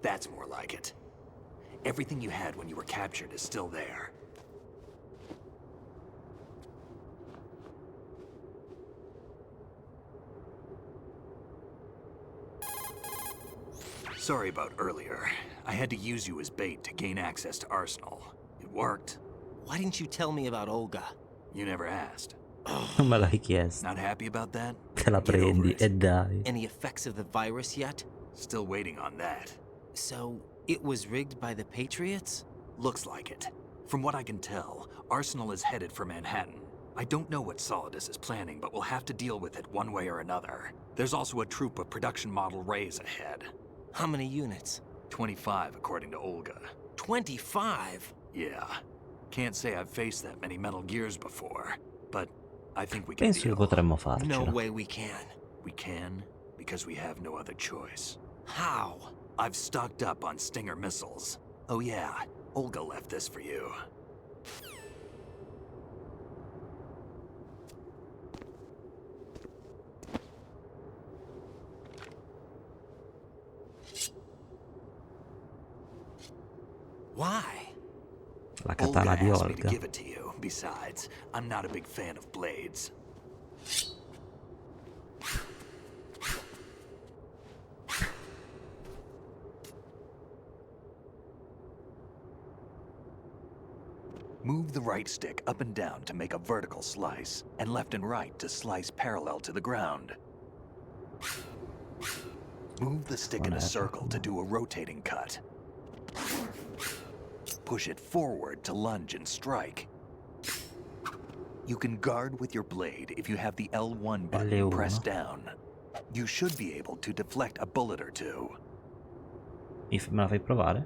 That's more like it. Everything you had when you were captured is still there. Sorry about earlier. I had to use you as bait to gain access to Arsenal. It worked. Why didn't you tell me about Olga? You never asked. Non me l'hai chiesto. Not happy about that? Te la Get over prendi it. e dai. Any effects of the virus yet? Still waiting on that. So, it was rigged by the Patriots? Looks like it. From what I can tell, Arsenal is headed for Manhattan. I don't know what Solidus is planning, but we'll have to deal with it one way or another. There's also a troop of production model Rays ahead. How many units? 25, according to Olga. 25? Yeah. Can't say I've faced that many Metal Gears before, but I think we can Penso che deal. potremmo No farcela. way we can. We can, because we have no other choice. How? I've stocked up on Stinger missiles. Oh yeah, Olga left this for you. Why? La Olga katana di asked me to Olga. give it to you. Besides, I'm not a big fan of blades. Move the right stick up and down to make a vertical slice, and left and right to slice parallel to the ground. Move the stick in a circle to do a rotating cut. Push it forward to lunge and strike. You can guard with your blade if you have the L1 button L1. pressed down. You should be able to deflect a bullet or two. Me la fai provare?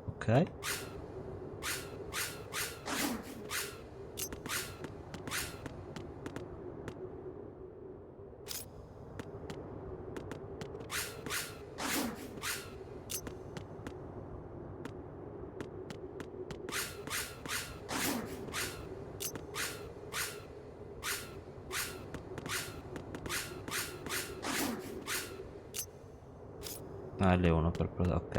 Ok. Ah, L1 per ok.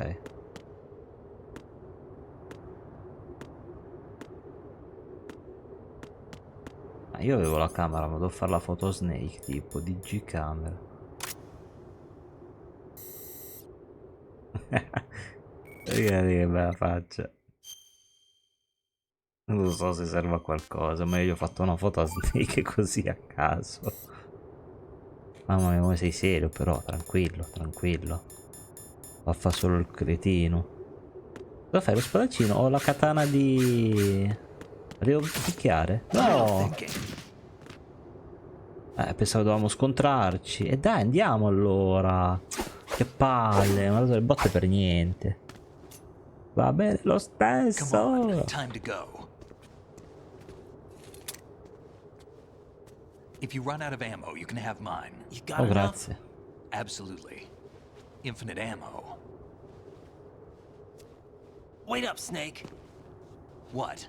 Io avevo la camera, ma devo fare la foto Snake tipo DG camera. Guarda che bella faccia. Non so se serve a qualcosa, ma io ho fatto una foto a Snake così a caso. Mamma mia, come sei serio però, tranquillo, tranquillo. Fa solo il cretino. Cosa fai, lo spadaccino? Ho la katana di... La devo picchiare? No! Pensavo dovevamo scontrarci. E dai, andiamo allora. Che palle, non ho dato le botte per niente. Va bene lo stesso. Time to go. If you run out of ammo, you can have mine. You got Oh, enough? grazie. Absolutely. Infinite ammo. Wait up, Snake. What?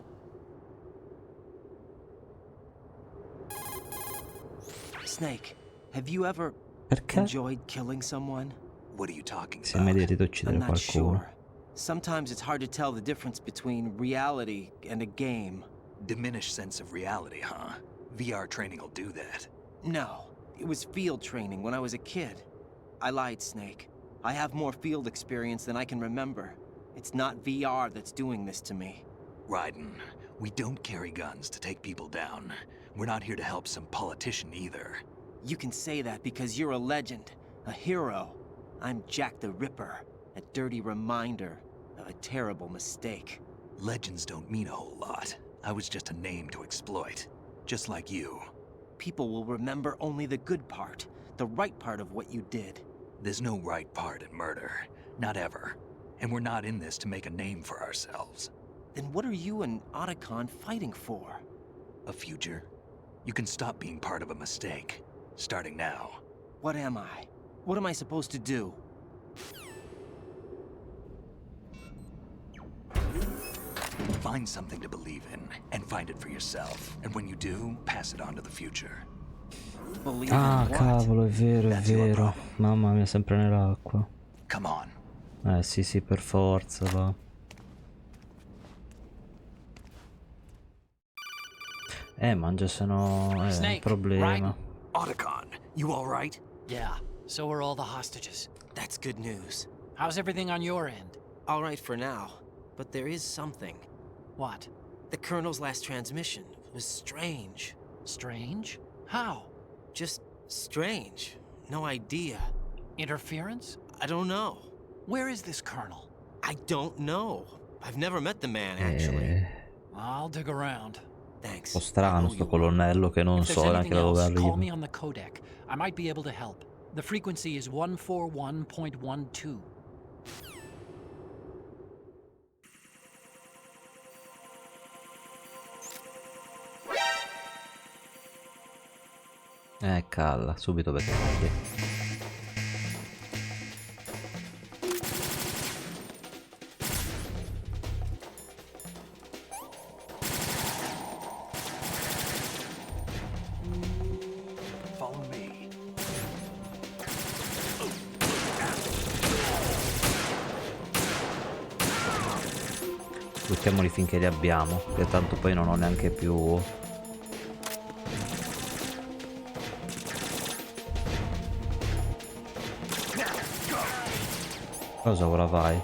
Snake, have you ever Perché? enjoyed killing someone? What are you talking Se mai about? direte uccidere I'm not qualcuno. sure. Sometimes it's hard to tell the difference between reality and a game. Diminished sense of reality, huh? VR training will do that. No, it was field training when I was a kid. I lied, Snake. I have more field experience than I can remember. It's not VR that's doing this to me. Raiden, we don't carry guns to take people down. We're not here to help some politician either. You can say that because you're a legend, a hero. I'm Jack the Ripper, a dirty reminder of a terrible mistake. Legends don't mean a whole lot. I was just a name to exploit. Just like you. People will remember only the good part, the right part of what you did. There's no right part in murder. Not ever. And we're not in this to make a name for ourselves. Then what are you and Otacon fighting for? A future? You can stop being part of a mistake. Starting now. What am I? What am I supposed to do? Find something to believe in, and find it for yourself. And when you do, pass it on to the future. Believe Ah, in what? cavolo, è vero, è That's your vero. problem. Mamma mia, sempre nell'acqua. Come on. Sì, sì, per forza, va. Mangia, se no è un Snake, problema. Otacon, you alright? Yeah, so are all the hostages. That's good news. How's everything on your end? All right for now, but there is something. What? The Colonel's last transmission was strange. Strange? How? Just strange. No idea. Interference? I don't know. Where is this colonel? I don't know. I've never met the man, actually. I'll dig around. Thanks. Un po' strano sto colonnello che non If so there's neanche anything da dove else, call arriva. me on the codec. I might be able to help. The frequency is 141.12. Calla, subito perché. Follow me. Buttiamoli finché li abbiamo, che tanto poi non ho neanche più. Cosa ora vai?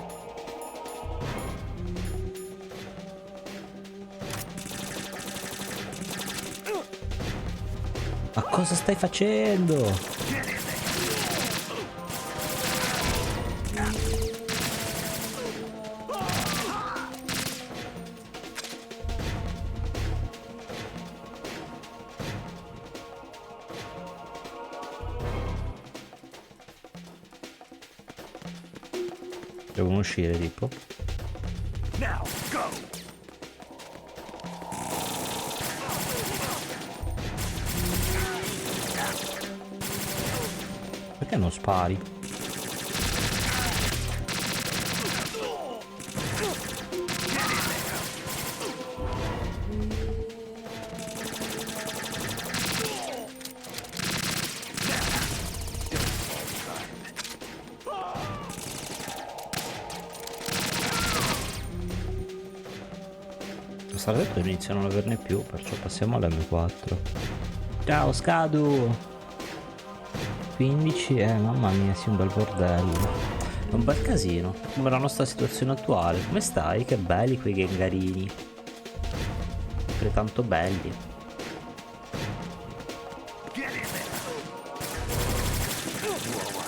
Ma cosa stai facendo? Devono uscire tipo. Now, go! Perché non spari? sarà detto inizio a non averne più, perciò passiamo all'M4. Ciao Scadu! 15, mamma mia, sì, un bel bordello. È un bel casino, come la nostra situazione attuale. Come stai? Che belli quei gangarini. Sempre tanto belli.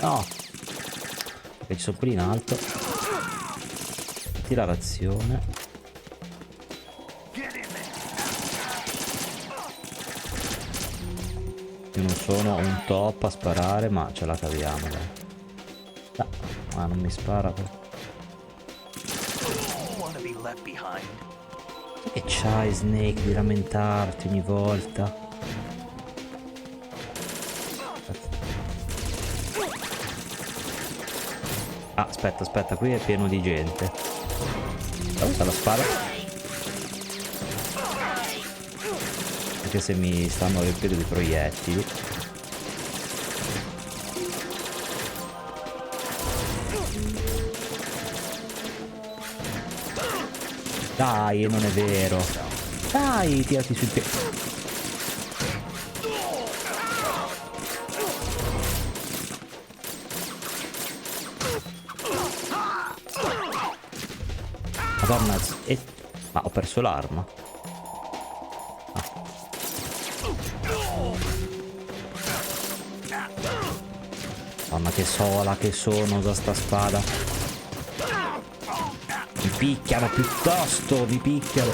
No! Perché ci sono quelli in alto. Metti la razione. Io non sono un top a sparare, ma ce la caviamo, dai. Ah, non mi spara. Che c'hai, Snake, di lamentarti ogni volta? Ah, aspetta, qui è pieno di gente. Dove sta la spada? Anche se mi stanno riempendo di proiettili. Dai, non è vero. Dai, tirati sul piede. Madonna, ma ho perso l'arma. Madonna, che sola che sono da sta spada. Mi picchiano piuttosto, mi picchiano.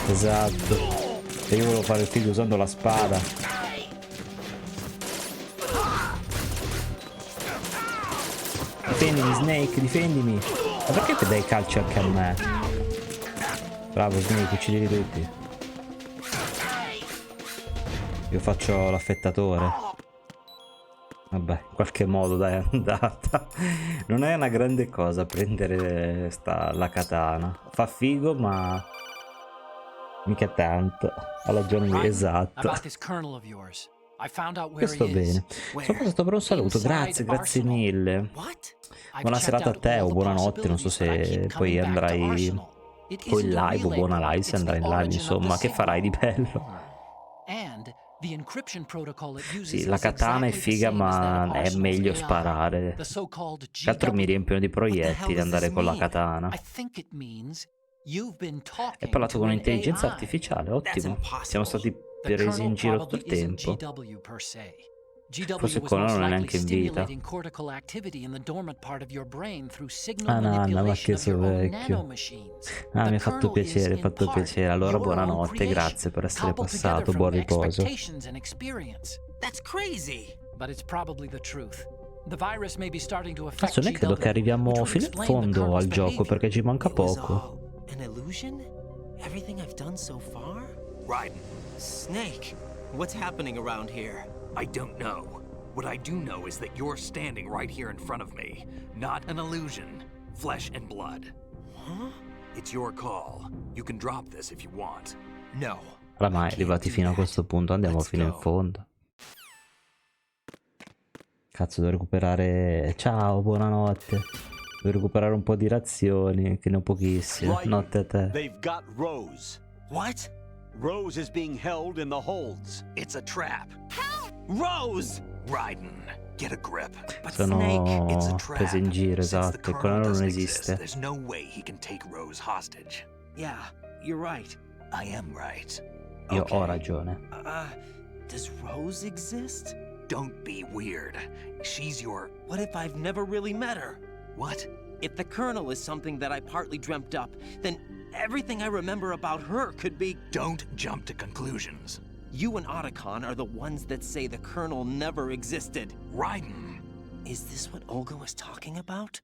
Esatto. E io volevo fare il figlio usando la spada. Difendimi, Snake, difendimi. Ma perché ti dai calci anche a me? Bravo Snake, uccidili tutti. Io faccio l'affettatore. Vabbè, in qualche modo dai, è andata. Non è una grande cosa prendere la katana. Fa figo, ma mica tanto. Ha ragione lui, esatto. Questo bene. Sono passato per un saluto, grazie mille. Buona serata a te o buonanotte, non so se poi andrai o in live o buona live se andrai in live, insomma, che farai di bello? Sì, la katana è figa, ma è meglio sparare. Che altro mi riempiono di proiettili andare con la katana. Hai parlato con un'intelligenza artificiale, ottimo. Siamo stati presi in giro tutto il tempo. Forse quello non è neanche in vita. Ah Nanna, ma che sono vecchio. Ah, mi ha fatto piacere, Allora buonanotte, grazie per essere passato, buon riposo. Cazzo, ne credo che arriviamo fino in fondo al gioco perché ci manca poco. Snake, what's happening around here? I don't know. What I do know is that you're standing right here in front of me. Not an illusion. Flesh and blood. Huh? It's your call. You can drop this if you want. No. Oramai arrivati fino a questo punto andiamo fino in fondo. Cazzo, devo recuperare... Ciao, buonanotte. Devo recuperare un po' di razioni, che ne ho pochissime. Notte a te. They've got Rose. What? Rose is being held in the holds. It's a trap. Help! Rose! Raiden, get a grip. Sono prese in giro, esatto, e quello non esiste. There's no way he can take Rose hostage. Yeah, you're right. I am right. Io ho ragione. Does Rose exist? Don't be weird. She's your... What if I've never really met her? What? If the Colonel is something that I partly dreamt up, then everything I remember about her could be... Don't jump to conclusions. You and Otacon are the ones that say the Colonel never existed. Raiden! Is this what Olga was talking about?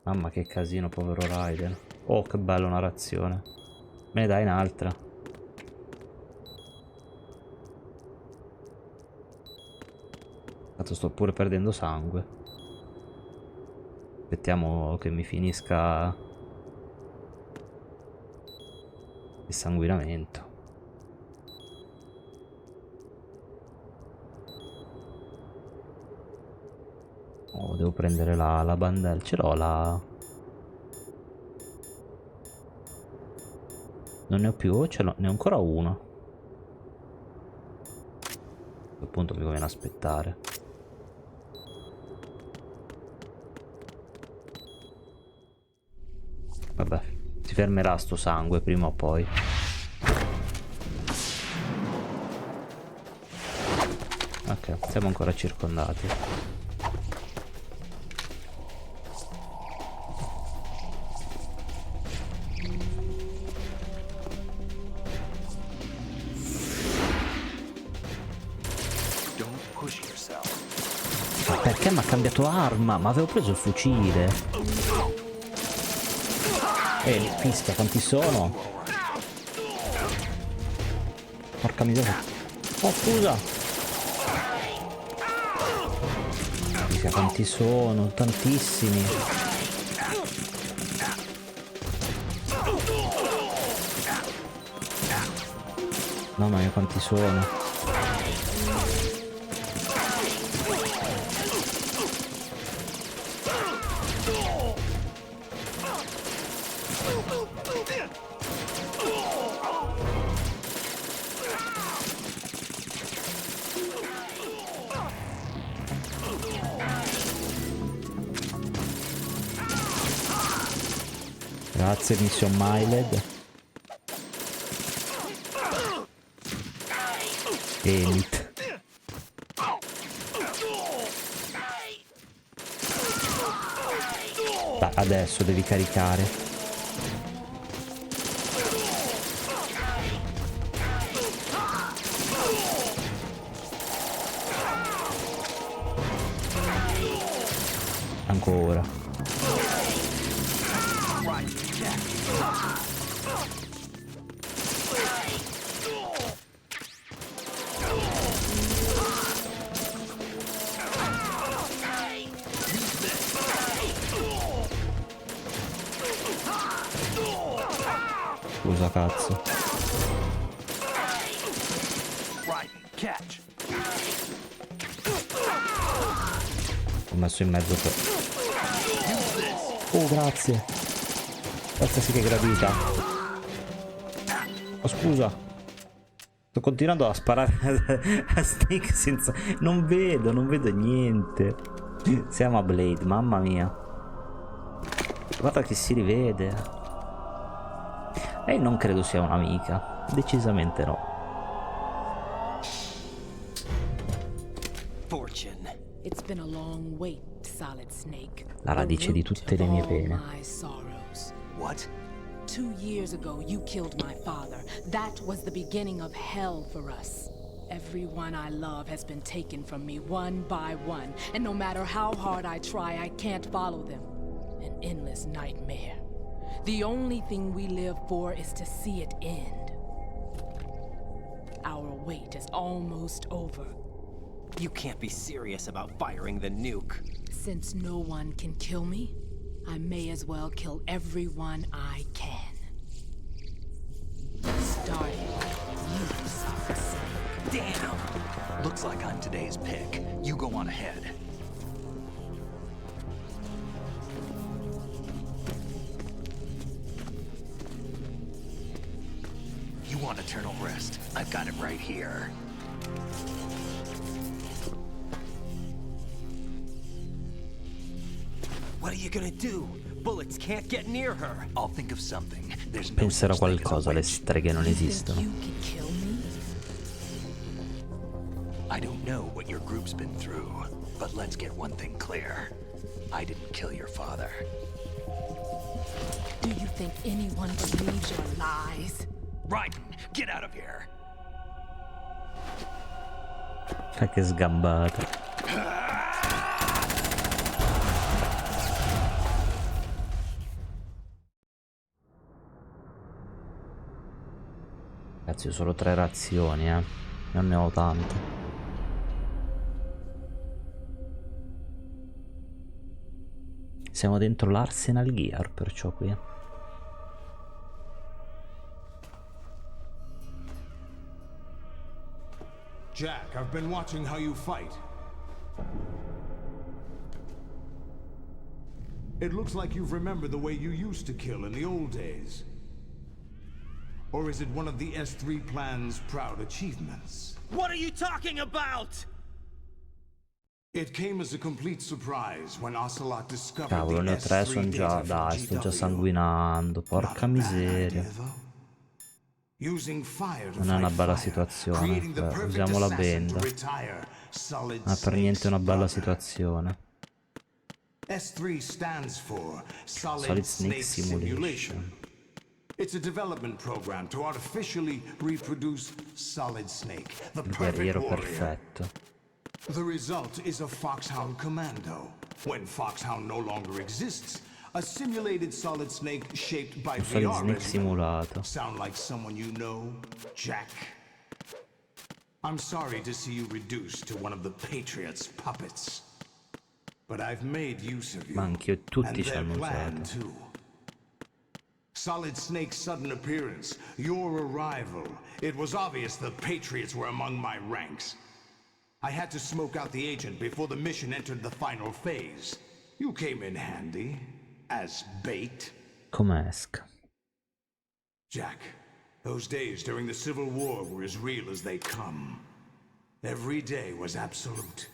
Mamma che casino, povero Raiden. Oh, che bella narrazione. Me ne dai un'altra. Tanto sto pure perdendo sangue. Aspettiamo che mi finisca il sanguinamento. Oh, devo prendere la bandella. Ce l'ho la... Non ne ho più, ce l'ho, ne ho ancora uno. A quel punto mi conviene aspettare. Vabbè, si fermerà sto sangue prima o poi. Ok, siamo ancora circondati. Ma perché mi ha cambiato arma? Ma avevo preso il fucile. Fischia, quanti sono? Porca miseria. Oh, scusa. Fischia, quanti sono? Tantissimi. Mamma mia, quanti sono? Grazie, Mission Milehead. Elite. Dai, adesso devi caricare. Ancora. Scusa, cazzo. Ho messo in mezzo per... Oh, grazie. Questa sì che è gradita. Oh, scusa. Sto continuando a sparare a Snake senza... Non vedo niente. Siamo a Blade, mamma mia. Guarda che si rivede. Lei non credo sia un'amica. Decisamente no. It's been a long wait, Solid Snake. La radice di tutte le mie pene. What? 2 years ago, you killed my father. That was the beginning of hell for us. Everyone I love has been taken from me one by one, and no matter how hard I try, I can't follow them. An endless nightmare. The only thing we live for is to see it end. Our wait is almost over. You can't be serious about firing the nuke. Since no one can kill me, I may as well kill everyone I can. Starting with you, Salsa. Damn! Looks like I'm today's pick. You go on ahead. You want eternal rest? I've got it right here. What are you gonna do? Bullets can't get near her. I'll think of something. There's no Penserò such thing as a qualcosa, le witch. streghe non esistono. You can kill me? I don't know what your group's been through, but let's get one thing clear. I didn't kill your father. Do you think anyone believes your lies? Raiden, get out of here! Che sgambata. Cazzo, io solo 3 razioni, non ne ho tante. Siamo dentro l'Arsenal Gear, perciò qui. Jack, I've been watching how you fight. It looks like you've remembered the way you used to kill in the old days. Or is it one of the S3 plan's proud achievements? What are you talking about? It came as a complete surprise when Ocelot discovered Cavolo, ne ho the 3, S3 sono già... data Dai, from sto già GW. sanguinando. Porca miseria. Using fire to Non è una fight bella fire, situazione. creating the perfect Usiamo la assassin benda. to retire Solid Non è per niente Snake's una bella brother. situazione. S3 stands for Solid Solid Snake Snake Simulation. Simulation. It's a development program to artificially reproduce Solid Snake, the Il perfect guerriero warrior. perfetto. The result is a Foxhound commando. When Foxhound no longer exists, a simulated Solid Snake shaped by Un Solid VR Snake resin. simulato. Sound like someone you know, Jack? I'm sorry to see you reduced to one of the Patriots' puppets. But I've made use of you. Ma anch'io tutti and ci their hanno plan usato. too. Solid Snake's sudden appearance, your arrival. It was obvious the Patriots were among my ranks. I had to smoke out the agent before the mission entered the final phase. You came in handy, as bait. Come esca? Jack, those days during the Civil War were as real as they come. Every day was absolute,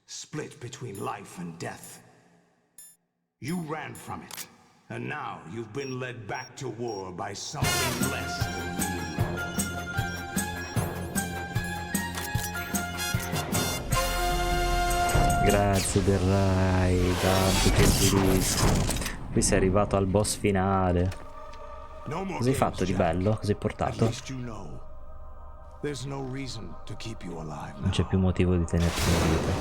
split between life and death. You ran from it, and now you've been led back to war by something less than me. Grazie del raid, tanto gentilissimo. Qui sei arrivato al boss finale. Cosa hai fatto di bello? Cosa hai portato? Non c'è più motivo di tenerti in vita.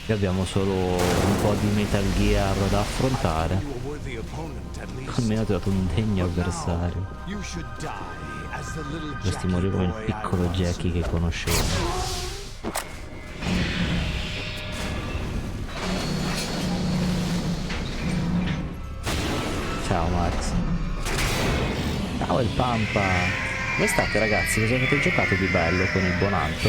Qui abbiamo solo un po' di Metal Gear da affrontare. Almeno ti ho dato un degno avversario. Dovresti morire con il piccolo Jackie che conoscevo. Ciao Max. Ciao il Pampa. Come state ragazzi? Cosa avete giocato di bello con il Bonanto?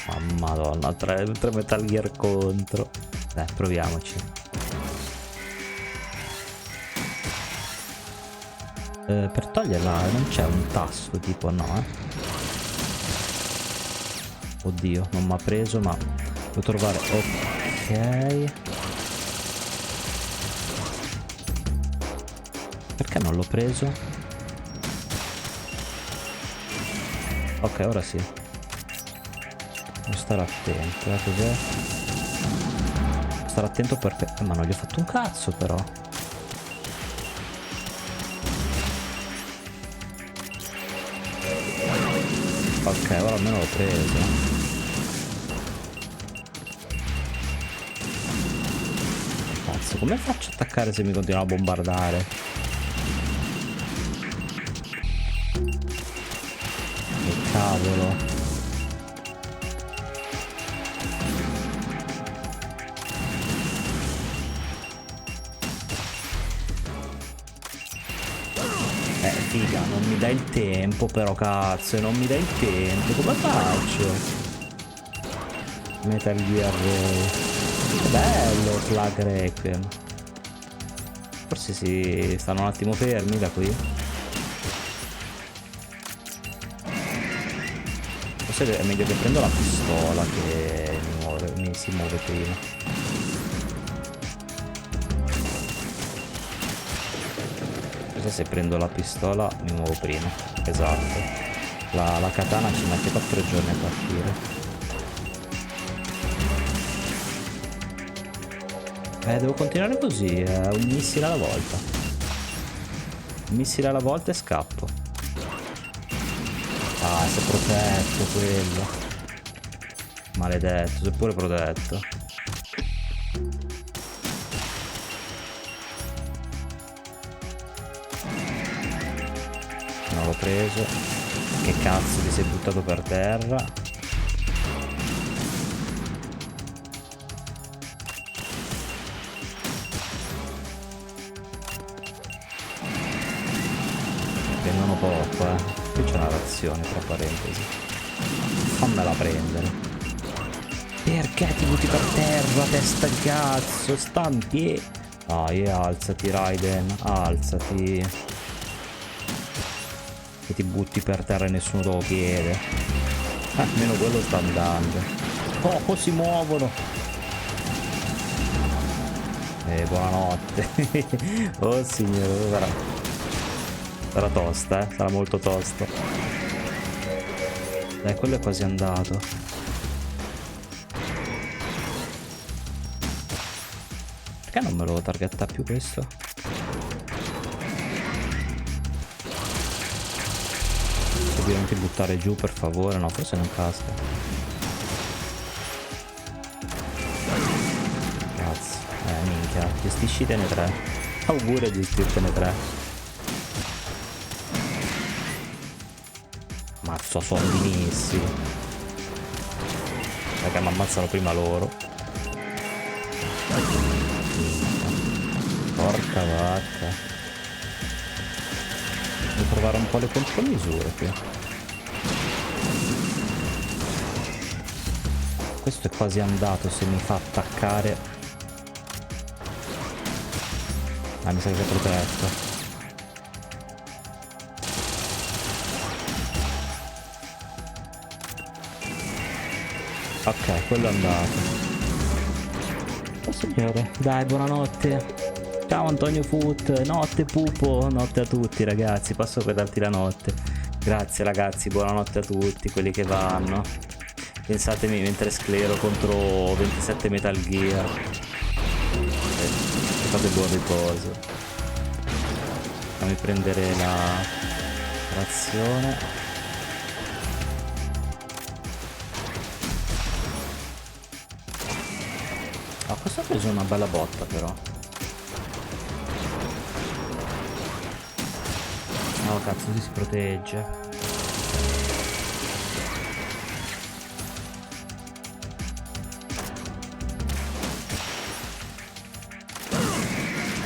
Oh, madonna, 3 Metal Gear contro. Dai, proviamoci. Per toglierla non c'è un tasto tipo, no? Oddio, non mi ha preso, ma devo trovare. Ok. Perché non l'ho preso? Ok, ora sì. Devo stare attento, cos'è? Devo stare attento perché... ma non gli ho fatto un cazzo però. Ok, ora almeno l'ho preso. Cazzo, come faccio a attaccare se mi continua a bombardare? Che cavolo. Figa, non mi dai il tempo però cazzo, non mi dai il tempo, come faccio? Metal Gear. Che bello, Flag Requiem. Forse si stanno un attimo fermi da qui. Forse è meglio che prendo la pistola che mi si muove prima. Se prendo la pistola mi muovo prima. Esatto. La katana ci mette 4 giorni a partire. Devo continuare così, un missile alla volta. Un missile alla volta e scappo. Ah, si è protetto quello. Maledetto, si è pure protetto. L'ho preso. Che cazzo ti sei buttato per terra? Prendono poco, Qui c'è una razione tra parentesi. Fammela prendere. Perché ti butti per terra, testa di cazzo? Sta in piedi. Dai, alzati Raiden, alzati. Che ti butti per terra e nessuno te lo chiede. Almeno quello sta andando. Oh, si muovono. Buonanotte. Oh signore, sarà tosta, sarà molto tosta. Dai, quello è quasi andato. Perché non me lo targetta più questo? Devi anche buttare giù per favore. No, forse non casca. Cazzo. Minchia. Gestiscitene 3. Auguri a gestirtene 3. Mazzo, sono benissimo. Perché mi ammazzano prima loro. Porca vacca. Devo provare un po' le contromisure qui. Questo è quasi andato se mi fa attaccare. Ah, mi sa che si è protetto. Ok, quello è andato. Oh signore, dai, buonanotte. Ciao Antonio Foot, notte pupo, notte a tutti ragazzi, passo per darti la notte. Grazie ragazzi, buonanotte a tutti quelli che vanno. Pensatemi mentre sclero contro 27 Metal Gear. Fate buon riposo. Fammi prendere la razione. Ah, questo ha preso una bella botta però. No cazzo, si protegge.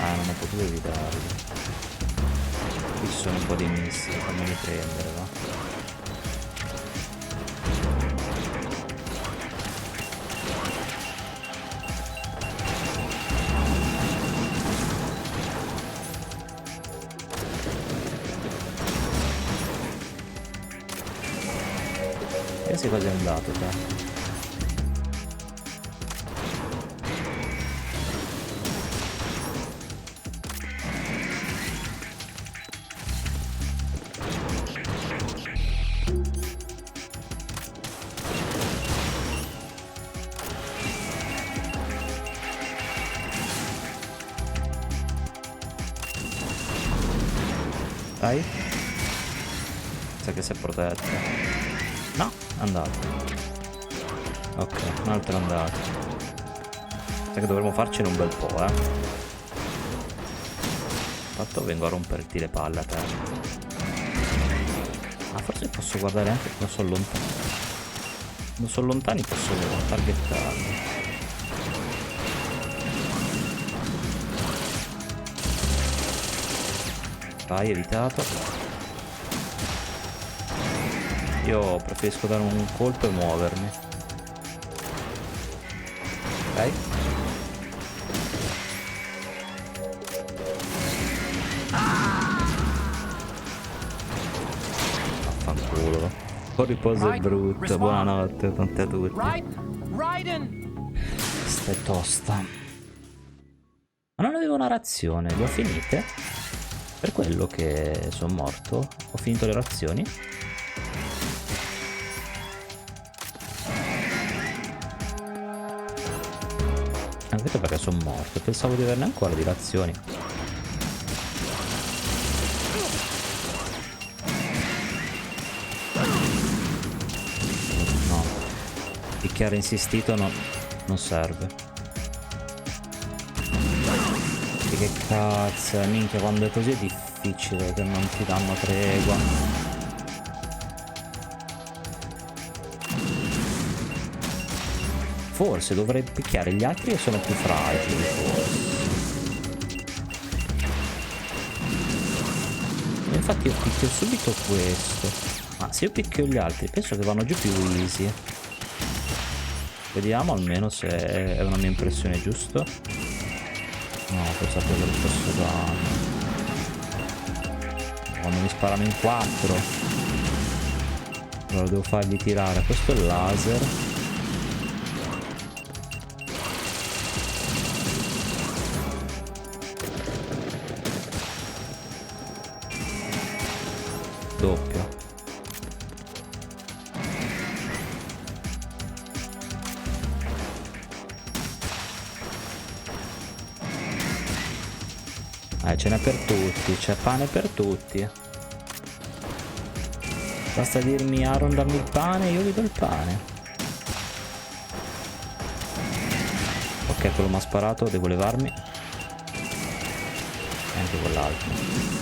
Ah, non ho potuto evitarli. Qui ci sono un po' di missili, fammeli prendere, va. Vedi cosa è andato te. Dai. Sa che si è protetto. No, è andato. Ok, un altro è andato. Sai che dovremmo farcene un bel po', Infatti vengo a romperti le palle a te. Ah, forse posso guardare anche quando sono lontani. Quando sono lontani posso targettarli. Vai, evitato. Io preferisco dare un colpo e muovermi. Ok. Vaffanculo. Un riposo è brutto. Buonanotte a tutti. Stai tosta. Ma non avevo una razione. Le ho finite. Per quello che sono morto. Ho finito le razioni. Anche perché sono morto. Pensavo di averne ancora di razioni. No. Picchiare insistito non serve. E che cazzo. Minchia, quando è così è difficile che non ti danno tregua. Forse dovrei picchiare gli altri che sono più fragili, forse. E infatti io picchio subito questo. Ma se io picchio gli altri penso che vanno giù più easy. Vediamo almeno se è una mia impressione giusta. No, forse ha preso lo stesso danno. Quando mi sparano in 4. Allora devo fargli tirare. Questo è il laser. Doppio. Ce n'è per tutti, c'è pane per tutti. Basta dirmi Aaron dammi il pane, io gli do il pane. Ok, quello mi ha sparato, devo levarmi. E anche quell'altro.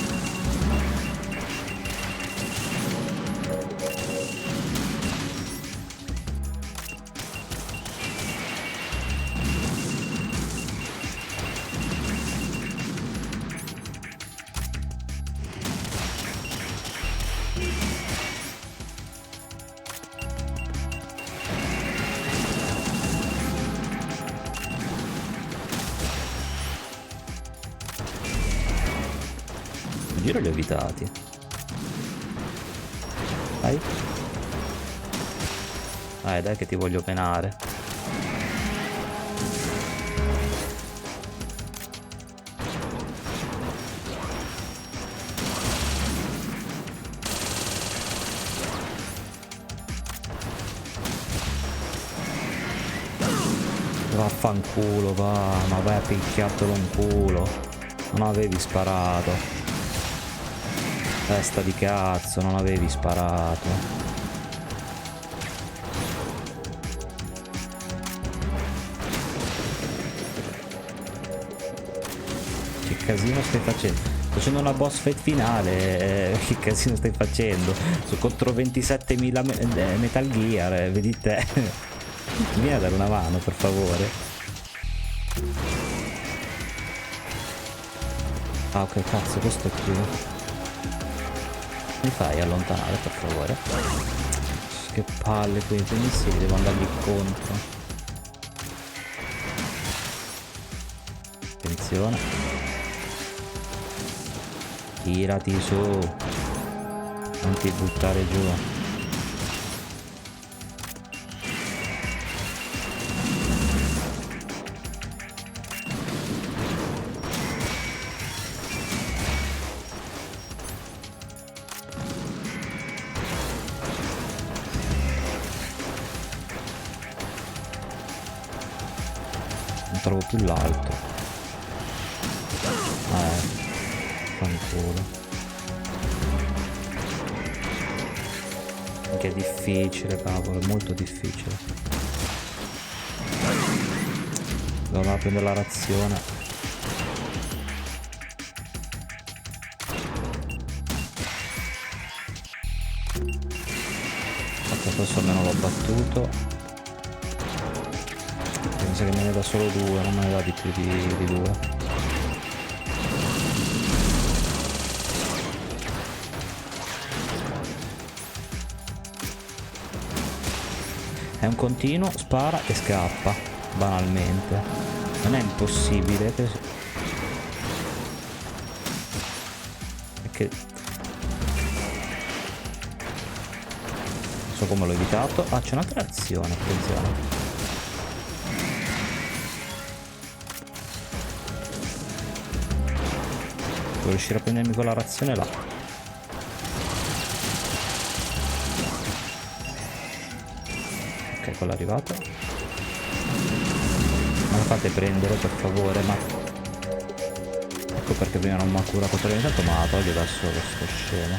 Giro li ho evitati. Dai. Dai che ti voglio penare. Vaffanculo, va, ma vai a picchiartelo in culo. Non avevi sparato. Testa di cazzo, non avevi sparato. Che casino stai facendo? Sto facendo una boss fight finale. Che casino stai facendo? Sono contro 27.000 Metal Gear, vedi te. Vieni a dare una mano, per favore. Ah, ok, cazzo, questo è qui. Mi fai allontanare, per favore? Che palle qui, i missili, devo andargli contro. Attenzione. Tirati su. Non ti buttare giù. Trovo più l'alto. Fanculo. Che è difficile, cavolo, è molto difficile. Devo andare a prendere la razione. Ok, questo almeno l'ho battuto. Mi sa che me ne dà solo 2, non me ne dà di più di 2. È un continuo, spara e scappa, banalmente. Non è impossibile che... Perché... Non so come l'ho evitato. Ah, c'è un'altra azione, attenzione. Devo riuscire a prendermi quella razione là. Ok, quello è arrivato. Me la fate prendere, per favore, ma... Ecco perché prima non mi ha curato per intanto, ma la toglie da solo sto scemo.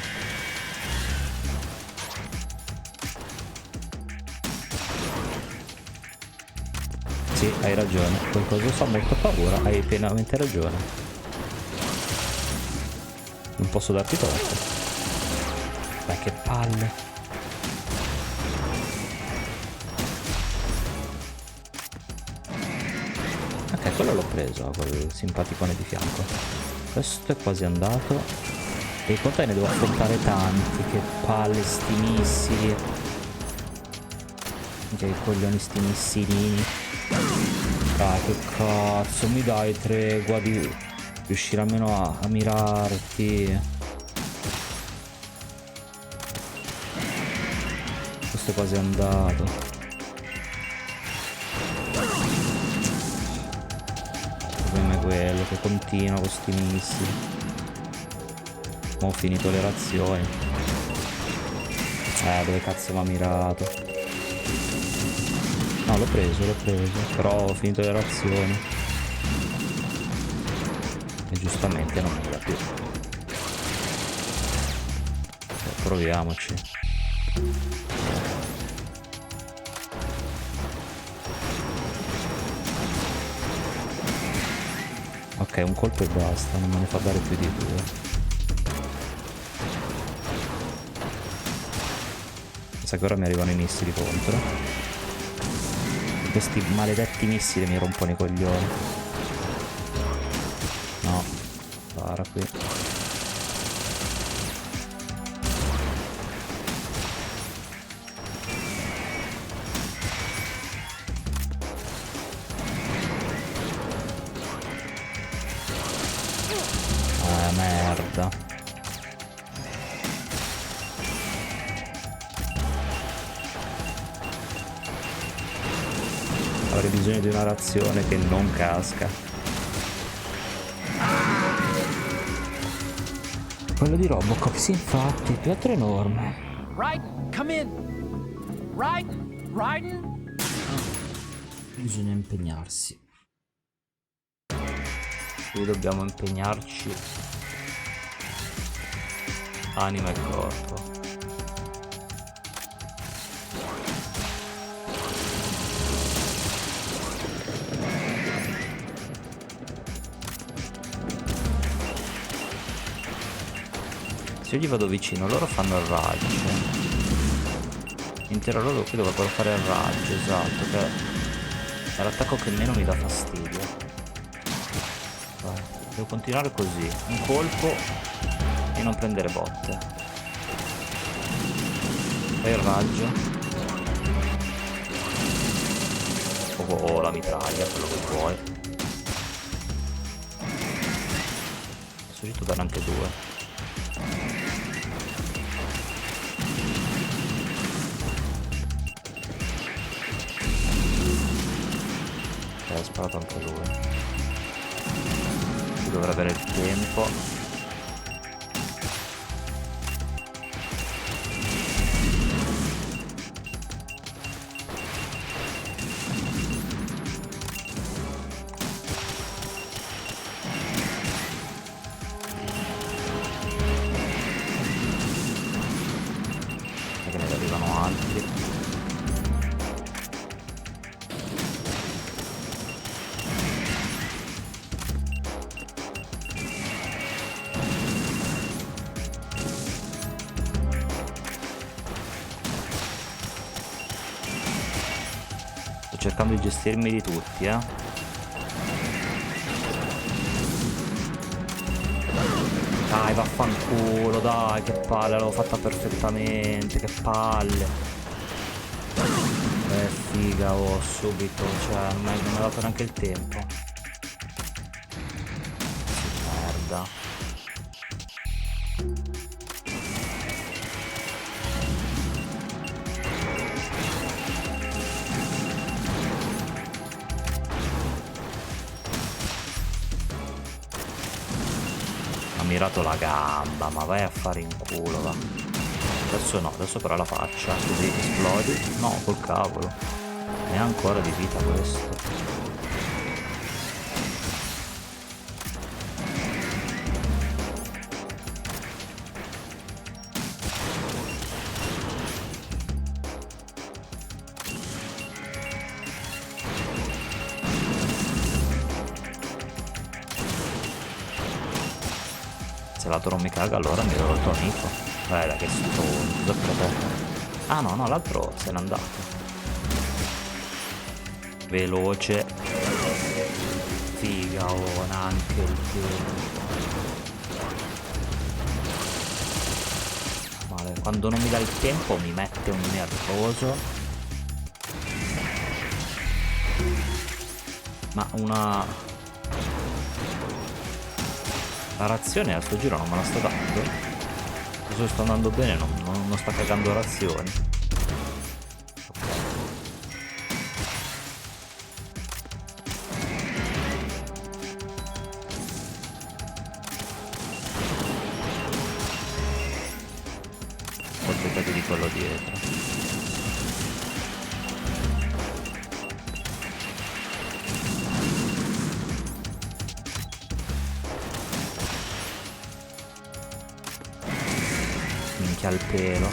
Sì, hai ragione. Qualcosa fa molto paura, hai pienamente ragione. Non posso darti torto. Dai, che palle. Ok, quello l'ho preso, quel simpaticone di fianco. Questo è quasi andato. E conta ne devo affrontare tanti. Che palle, sti missili. Che coglioni sti missilini. Dai, che cazzo, mi dai tregua di riuscire almeno a mirarti. Questo è quasi andato. Il problema è quello che continua con sti missili. Ho finito le razioni. Dove cazzo mi ha mirato? No, l'ho preso, però ho finito le razioni. E giustamente non mi va più. Proviamoci. Ok, un colpo e basta, non me ne fa dare più di 2. Sa che ora mi arrivano i missili contro. Questi maledetti missili mi rompono i coglioni. No, para qui. Merda. Avrei bisogno di una razione che non casca. Quello di Robocop, sì, infatti, più altro enorme. Right, come in. Riding. Bisogna impegnarsi. Qui dobbiamo impegnarci anima e corpo. Se io gli vado vicino, loro fanno il raggio. L'intero loro qui dovrebbero fare il raggio, esatto, che è l'attacco che meno mi dà fastidio. Vai, devo continuare così, un colpo e non prendere botte. Fai il raggio. O la mitraglia, quello che vuoi. Adesso ci dare anche 2. Ha sparato anche lui. Qui dovrà avere il tempo. Perché ne arrivano altri. Cercando di gestirmi di tutti, Dai, vaffanculo, dai, che palle, l'avevo fatta perfettamente, che palle. Figa, subito, cioè, non mi ha dato neanche il tempo. Merda. Ha mirato la gamba, ma vai a fare in culo, va. Adesso no, adesso però la faccia, così esplodi. No, col cavolo. Ne ha ancora di vita questo. Se l'altro non mi caga, allora mi do il tuo amico. Dai, che stronzo, ah no, l'altro se n'è andato. Veloce. Figa, anche il tempo. Male, quando non mi dà il tempo mi mette un nervoso. Ma una... La razione a sto giro non me la sta dando. Se sto andando bene non sta cagando razioni. Aspettati di quello dietro. Minchia al pelo.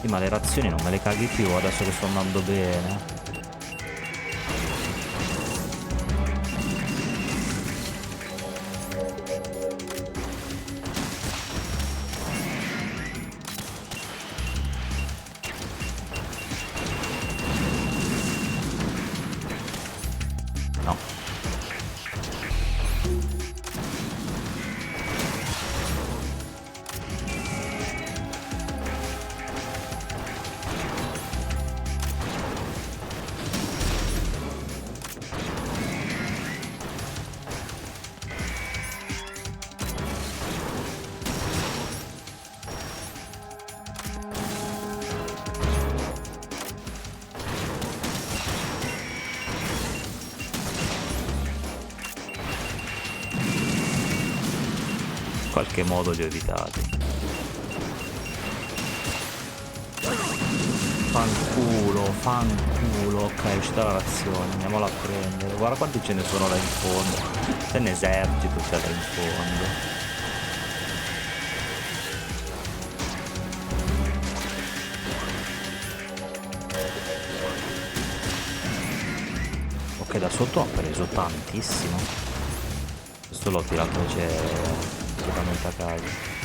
Sì, ma le razioni non me le caghi più adesso che sto andando bene. Qualche modo li ho evitati. Fanculo. Ok, è uscita la razione, andiamola a prendere. Guarda quanti ce ne sono là in fondo. C'è un esercito c'è là in fondo. Ok, da sotto ha preso tantissimo. Questo l'ho tirato, c'è totalmente a caso.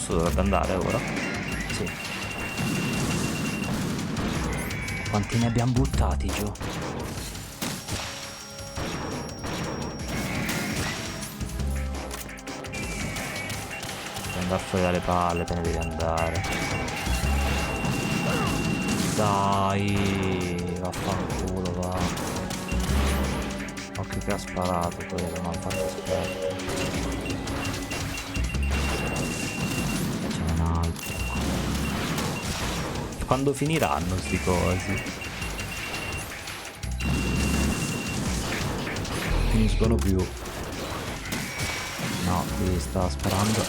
Dovrebbe andare ora? Sì. Quanti ne abbiamo buttati giù? Devi andare fuori dalle palle, te ne devi andare. Dai, vaffanculo, va. Occhio che ha sparato quello, ma ha fatto esperto. Quando finiranno sti cosi? Finiscono più. No, qui sta sparando.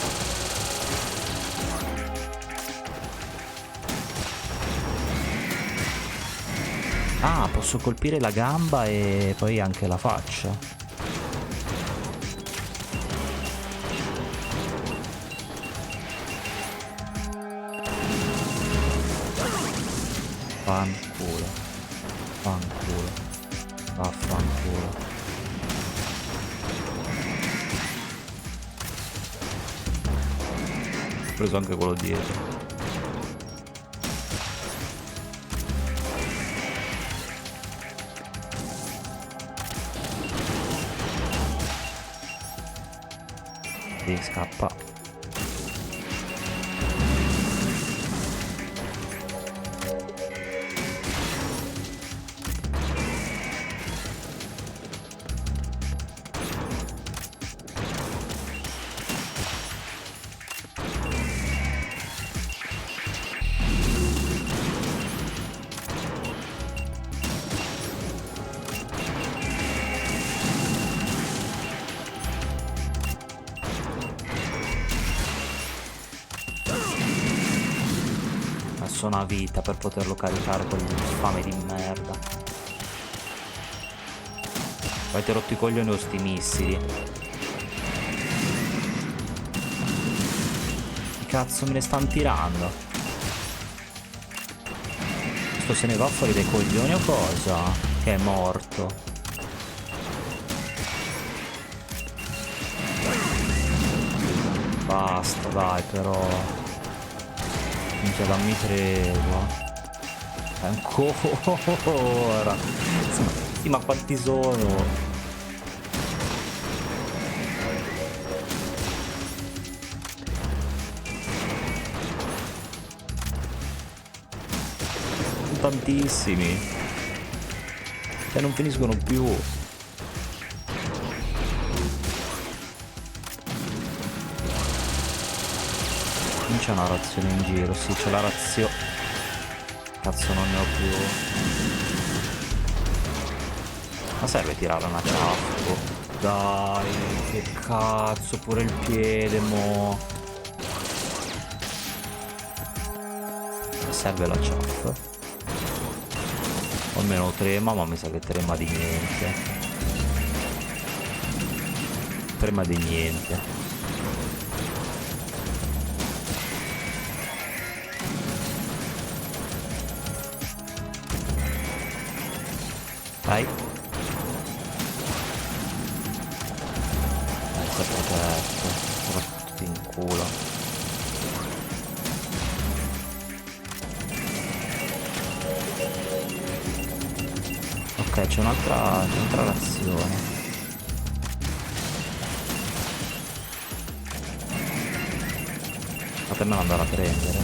Ah, posso colpire la gamba e poi anche la faccia. Fanculo, vaffanculo. Ho preso anche quello dietro. Sì, scappa. Una vita per poterlo caricare quell'infame di merda. Poi ti ho rotto i coglioni con sti missili. Che cazzo me ne stanno tirando? questo se ne va fuori dai coglioni o cosa? Che è morto. Basta, dai, però. Minchia, dammi tregua. Ancora. Sì, ma quanti sono? Tantissimi, e non finiscono più. Non c'è una razione in giro. Sì, c'è la razione. Cazzo, non ne ho più. Ma serve tirare una ciaffo? Dai, che cazzo, pure il piede, mo. Serve la ciaffa. O almeno trema, ma mi sa che trema di niente. Trema di niente. Dai. Si è protetto. Tutti in culo. Ok, c'è un'altra razione. Fatemela andare a prendere.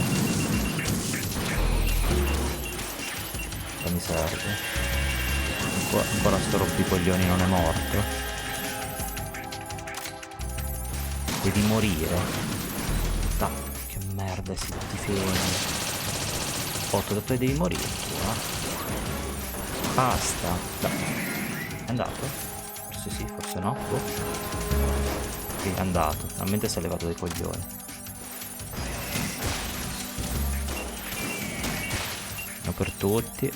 Che mi serve? Ancora sto rompicoglioni non è morto. Devi morire. Dai, che merda, si tutti fermi. 8, dopo devi morire tu, Basta. Dai. È andato? Forse sì, forse no. Oh. Sì, è andato. Finalmente si è levato dai coglioni. Uno per tutti.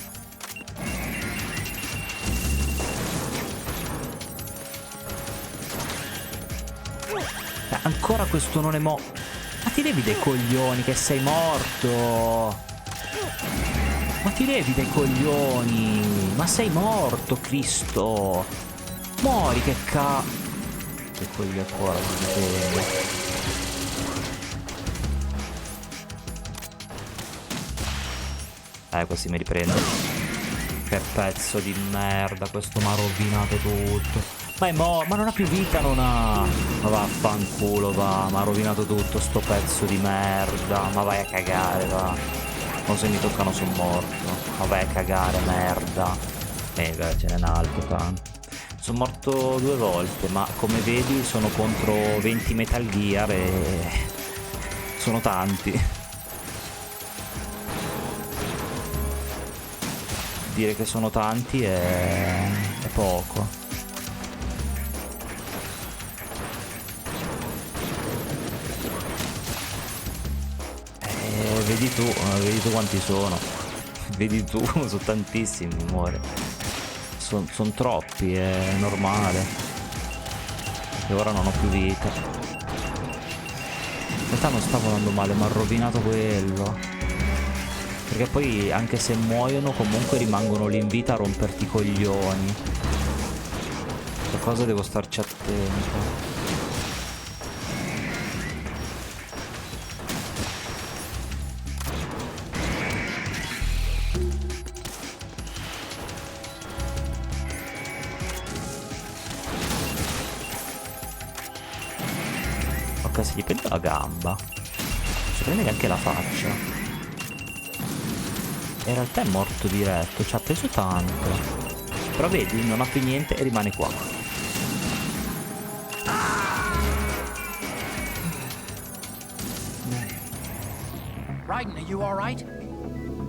Ancora questo non è Ma ti levi dai coglioni che sei morto. Ma ti levi dai coglioni. Ma sei morto, Cristo. Muori, che Che coglioni ancora di così mi riprendo. Che pezzo di merda. Questo mi ha rovinato tutto. Ma è morto. Ma non ha più vita, non ha. Ma vaffanculo, va. Mi ha rovinato tutto sto pezzo di merda. Ma vai a cagare, va. Non se mi toccano sono morto. Ma vai a cagare, merda. Beh, ce n'è un altro tanto. Sono morto 2 volte, ma come vedi sono contro 20 Metal Gear e sono tanti. Dire che sono tanti è poco. Vedi tu quanti sono. Vedi tu, sono tantissimi, amore. Sono troppi, è normale. E ora non ho più vita. In realtà non stavo andando male, mi ha rovinato quello. Perché poi anche se muoiono comunque rimangono lì in vita a romperti i coglioni. Questa cosa devo starci attento. Ok, se gli prendo la gamba ci prende anche la faccia. In realtà è morto diretto, ci ha preso tanto. Però vedi, non ha più niente e rimane qua. Raiden, are you alright?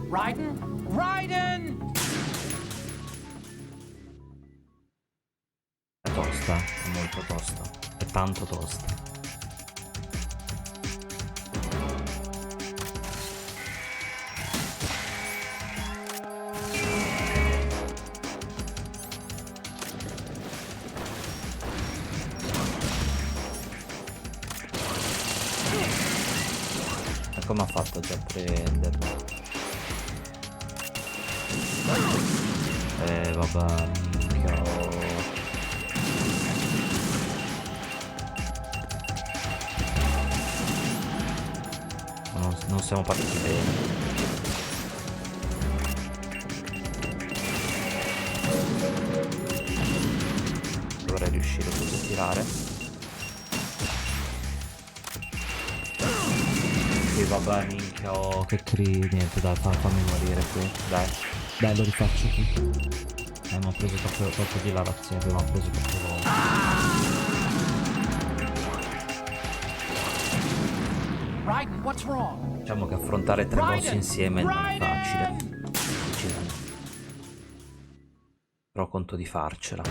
Raiden? Raiden! È tosta, è molto tosta. È tanto tosta. Come ha fatto già a prenderlo? Vabbè, minchia. Non siamo partiti bene. Dovrei riuscire così a tirare. Sì, vabbè, minchia, oh, che niente, dai, fammi morire qui. Dai, lo rifaccio qui. Mi ho preso troppo dilatazione, mi ho preso troppo volte. Raiden, what's wrong? Diciamo che affrontare 3 boss insieme non è facile. Però conto di farcela.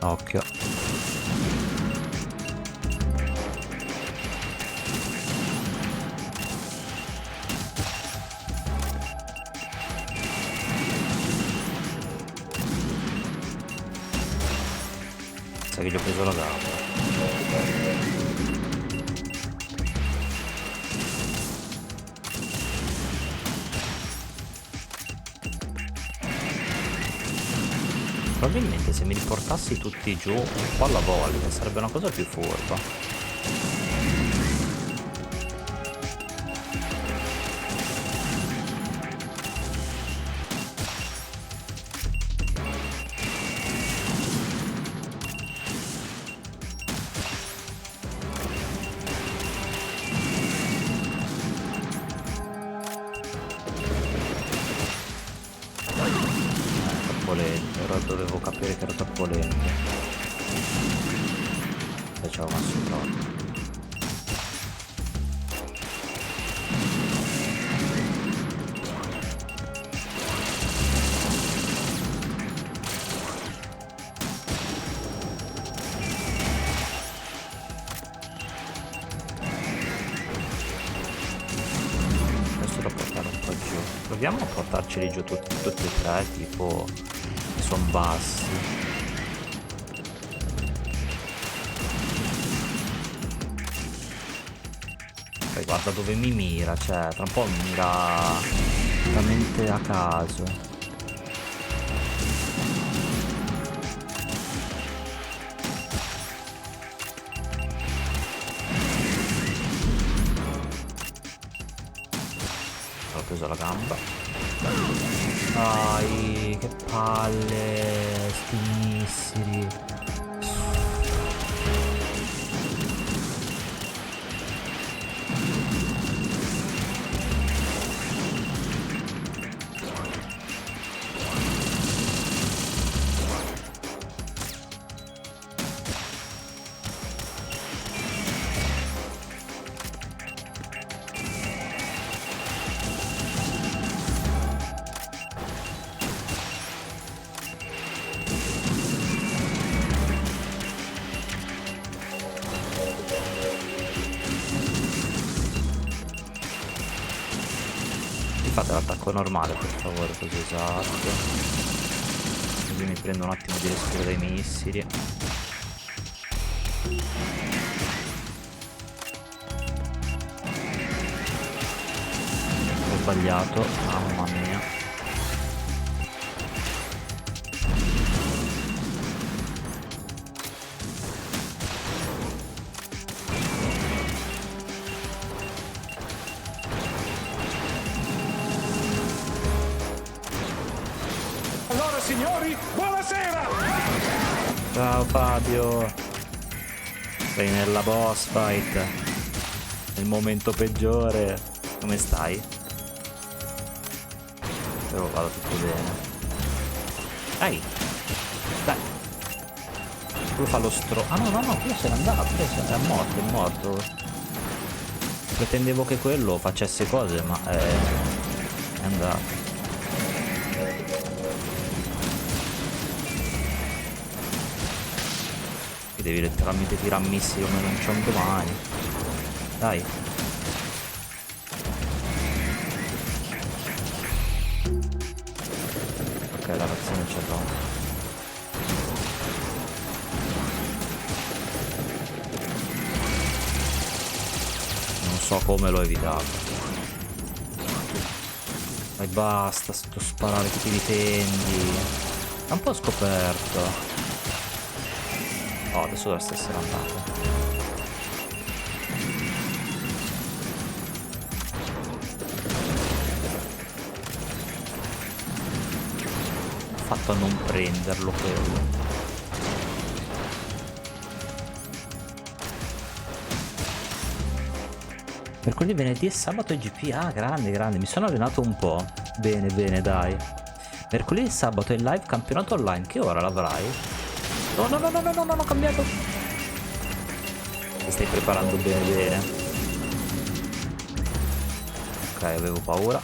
Occhio. Sai che gli ho preso la gamba. Probabilmente se mi riportassi tutti giù un po' alla volta sarebbe una cosa più furba. Dovevo capire che era troppo lento. E ci avevo messo troppo. Questo da portare un po' giù. Proviamo a portarceli giù tutti e tre, tipo sono bassi. Poi guarda dove mi mira, cioè tra un po' mi mira veramente a caso. Ho preso la gamba. Dai, che palle, sti missili. Fate l'attacco normale per favore, così esatto. Così mi prendo un attimo di respiro dai missili. Ho sbagliato, mamma mia. Signori, buonasera! Ciao Fabio! Sei nella boss fight. Nel momento peggiore. Come stai? Però vado tutto bene. Dai! Dai! Quello fa lo Ah no, quello se n'è andato, è morto. Pretendevo che quello facesse cose, ma è andato. Che devi letteralmente tirare missili come non c'è un domani. Dai. Ok, la razione ce l'ho. Non so come l'ho evitato. Dai, basta sto sparare che ti difendi. È un po' scoperto. Oh, adesso dovreste essere andato. Ho fatto a non prenderlo quello. Mercoledì, venerdì e sabato GP. Ah, grande, grande. Mi sono allenato un po'. Bene, bene, dai. Mercoledì e sabato è in live campionato online. Che ora l'avrai? No, no, no, no, no, no, non ho cambiato. Ti stai preparando bene, bene. Ok, avevo paura.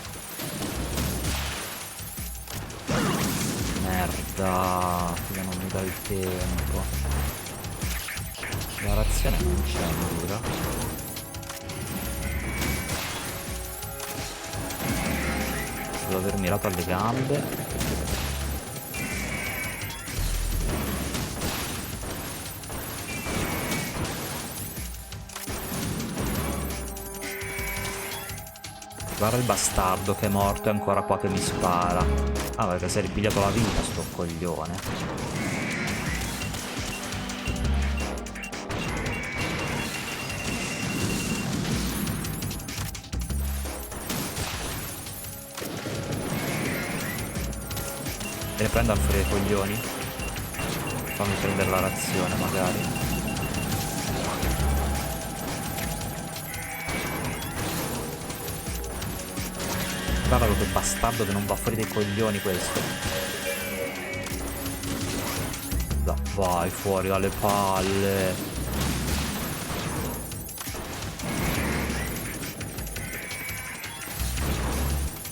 Merda. Figa, non mi dà il tempo. La razione non c'è ancora. Devo aver mirato alle gambe. Guarda il bastardo che è morto e ancora qua che mi spara. Ah, perché si è ripigliato la vita sto coglione. Me ne prendo al fuori dei coglioni. Fammi prendere la razione magari. Guarda che bastardo che non va fuori dei coglioni questo. Vai fuori dalle palle.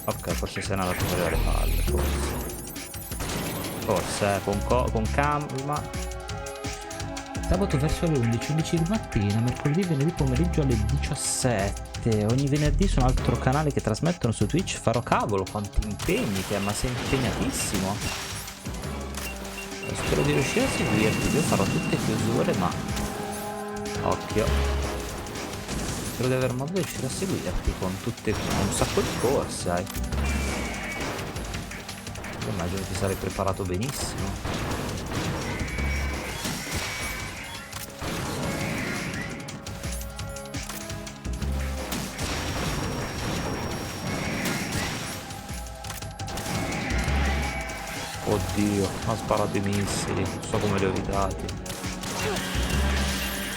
Ok, forse se n'è andato fuori dalle palle, forse con calma. Sabato verso le 11 di mattina, mercoledì, venerdì pomeriggio alle 17. Ogni venerdì su un altro canale che trasmettono su Twitch. Farò cavolo, quanti impegni che è, ma sei impegnatissimo. Spero di riuscire a seguirti. Io farò tutte chiusure, ma occhio. Spero di aver modo di riuscire a seguirti con un sacco di corse, Immagino ti sarei preparato benissimo. Oddio, ha sparato i missili, non so come li ho evitati.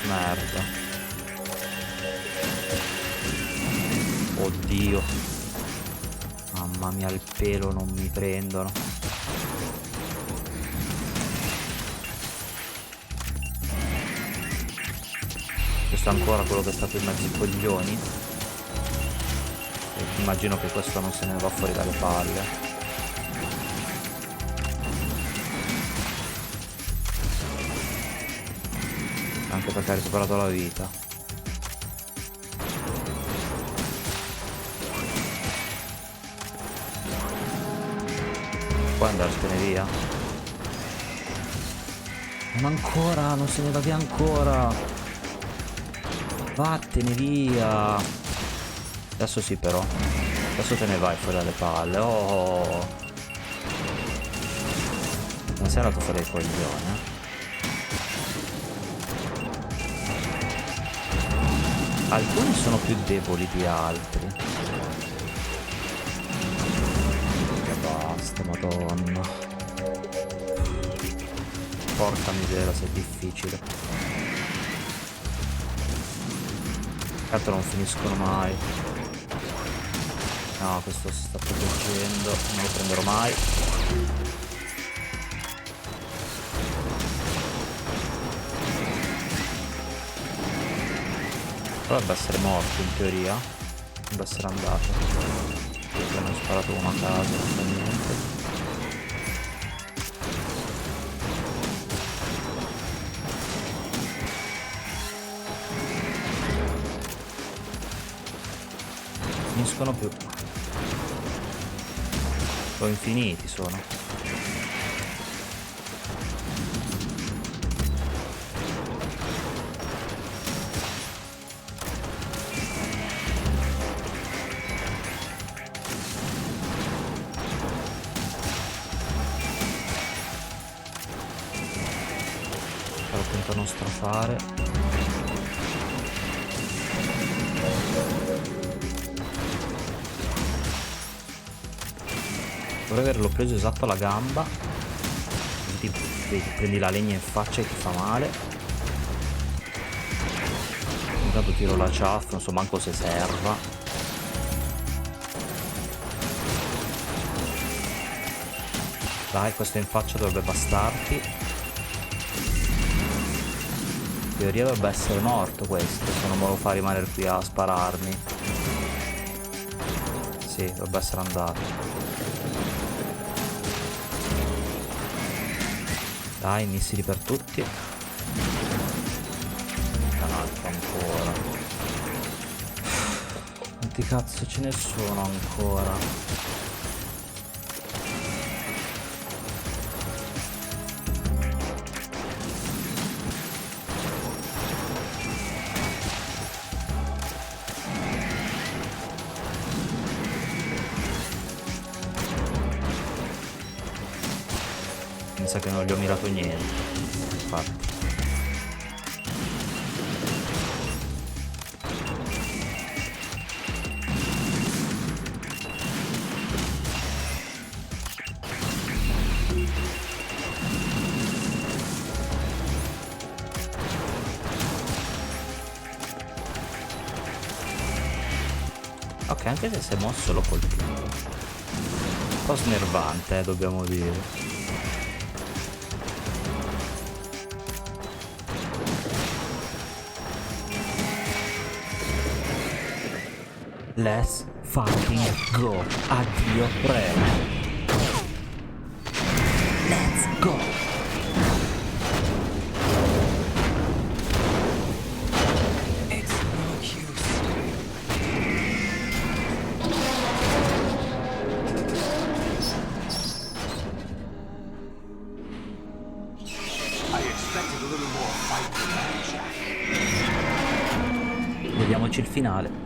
Merda. Oddio. Mamma mia, il pelo non mi prendono. Questo è ancora quello che è stato in mezzo ai coglioni. E immagino che questo non se ne va fuori dalle palle. Anche perché ha recuperato la vita. Puoi andartene via? Non ancora, non se ne va via ancora. Vattene via. Adesso sì però. Adesso te ne vai fuori dalle palle. Oh. Non sei andato fuori dai coglioni, Alcuni sono più deboli di altri. Che basta, madonna. Porca miseria, se è difficile. Certo non finiscono mai. No, questo si sta proteggendo. Non lo prenderò mai. Dovrebbe essere morto in teoria. Dovrebbe essere andato. Perché ne ho sparato uno a caso, non fa niente. finiscono più. Sono infiniti, sono. Sto attento a non strafare. Dovrei averlo preso esatto alla gamba. Vedi, prendi la legna in faccia e ti fa male. Intanto tiro la ciaffa, non so manco se serva. Dai, questo in faccia dovrebbe bastarti. In teoria dovrebbe essere morto questo, se non me lo fa rimanere qui a spararmi. Sì, dovrebbe essere andato. Dai, missili per tutti. Un altro ancora. Quanti cazzo ce ne sono ancora? Mi sa che non gli ho mirato niente, infatti. Ok, anche se si è mosso l'ho colpito. Un po' snervante, dobbiamo dire. Let's fucking go. Addio, prego. Let's go. It's no use. I expected a little more fight than that, Jack. Vediamoci il finale.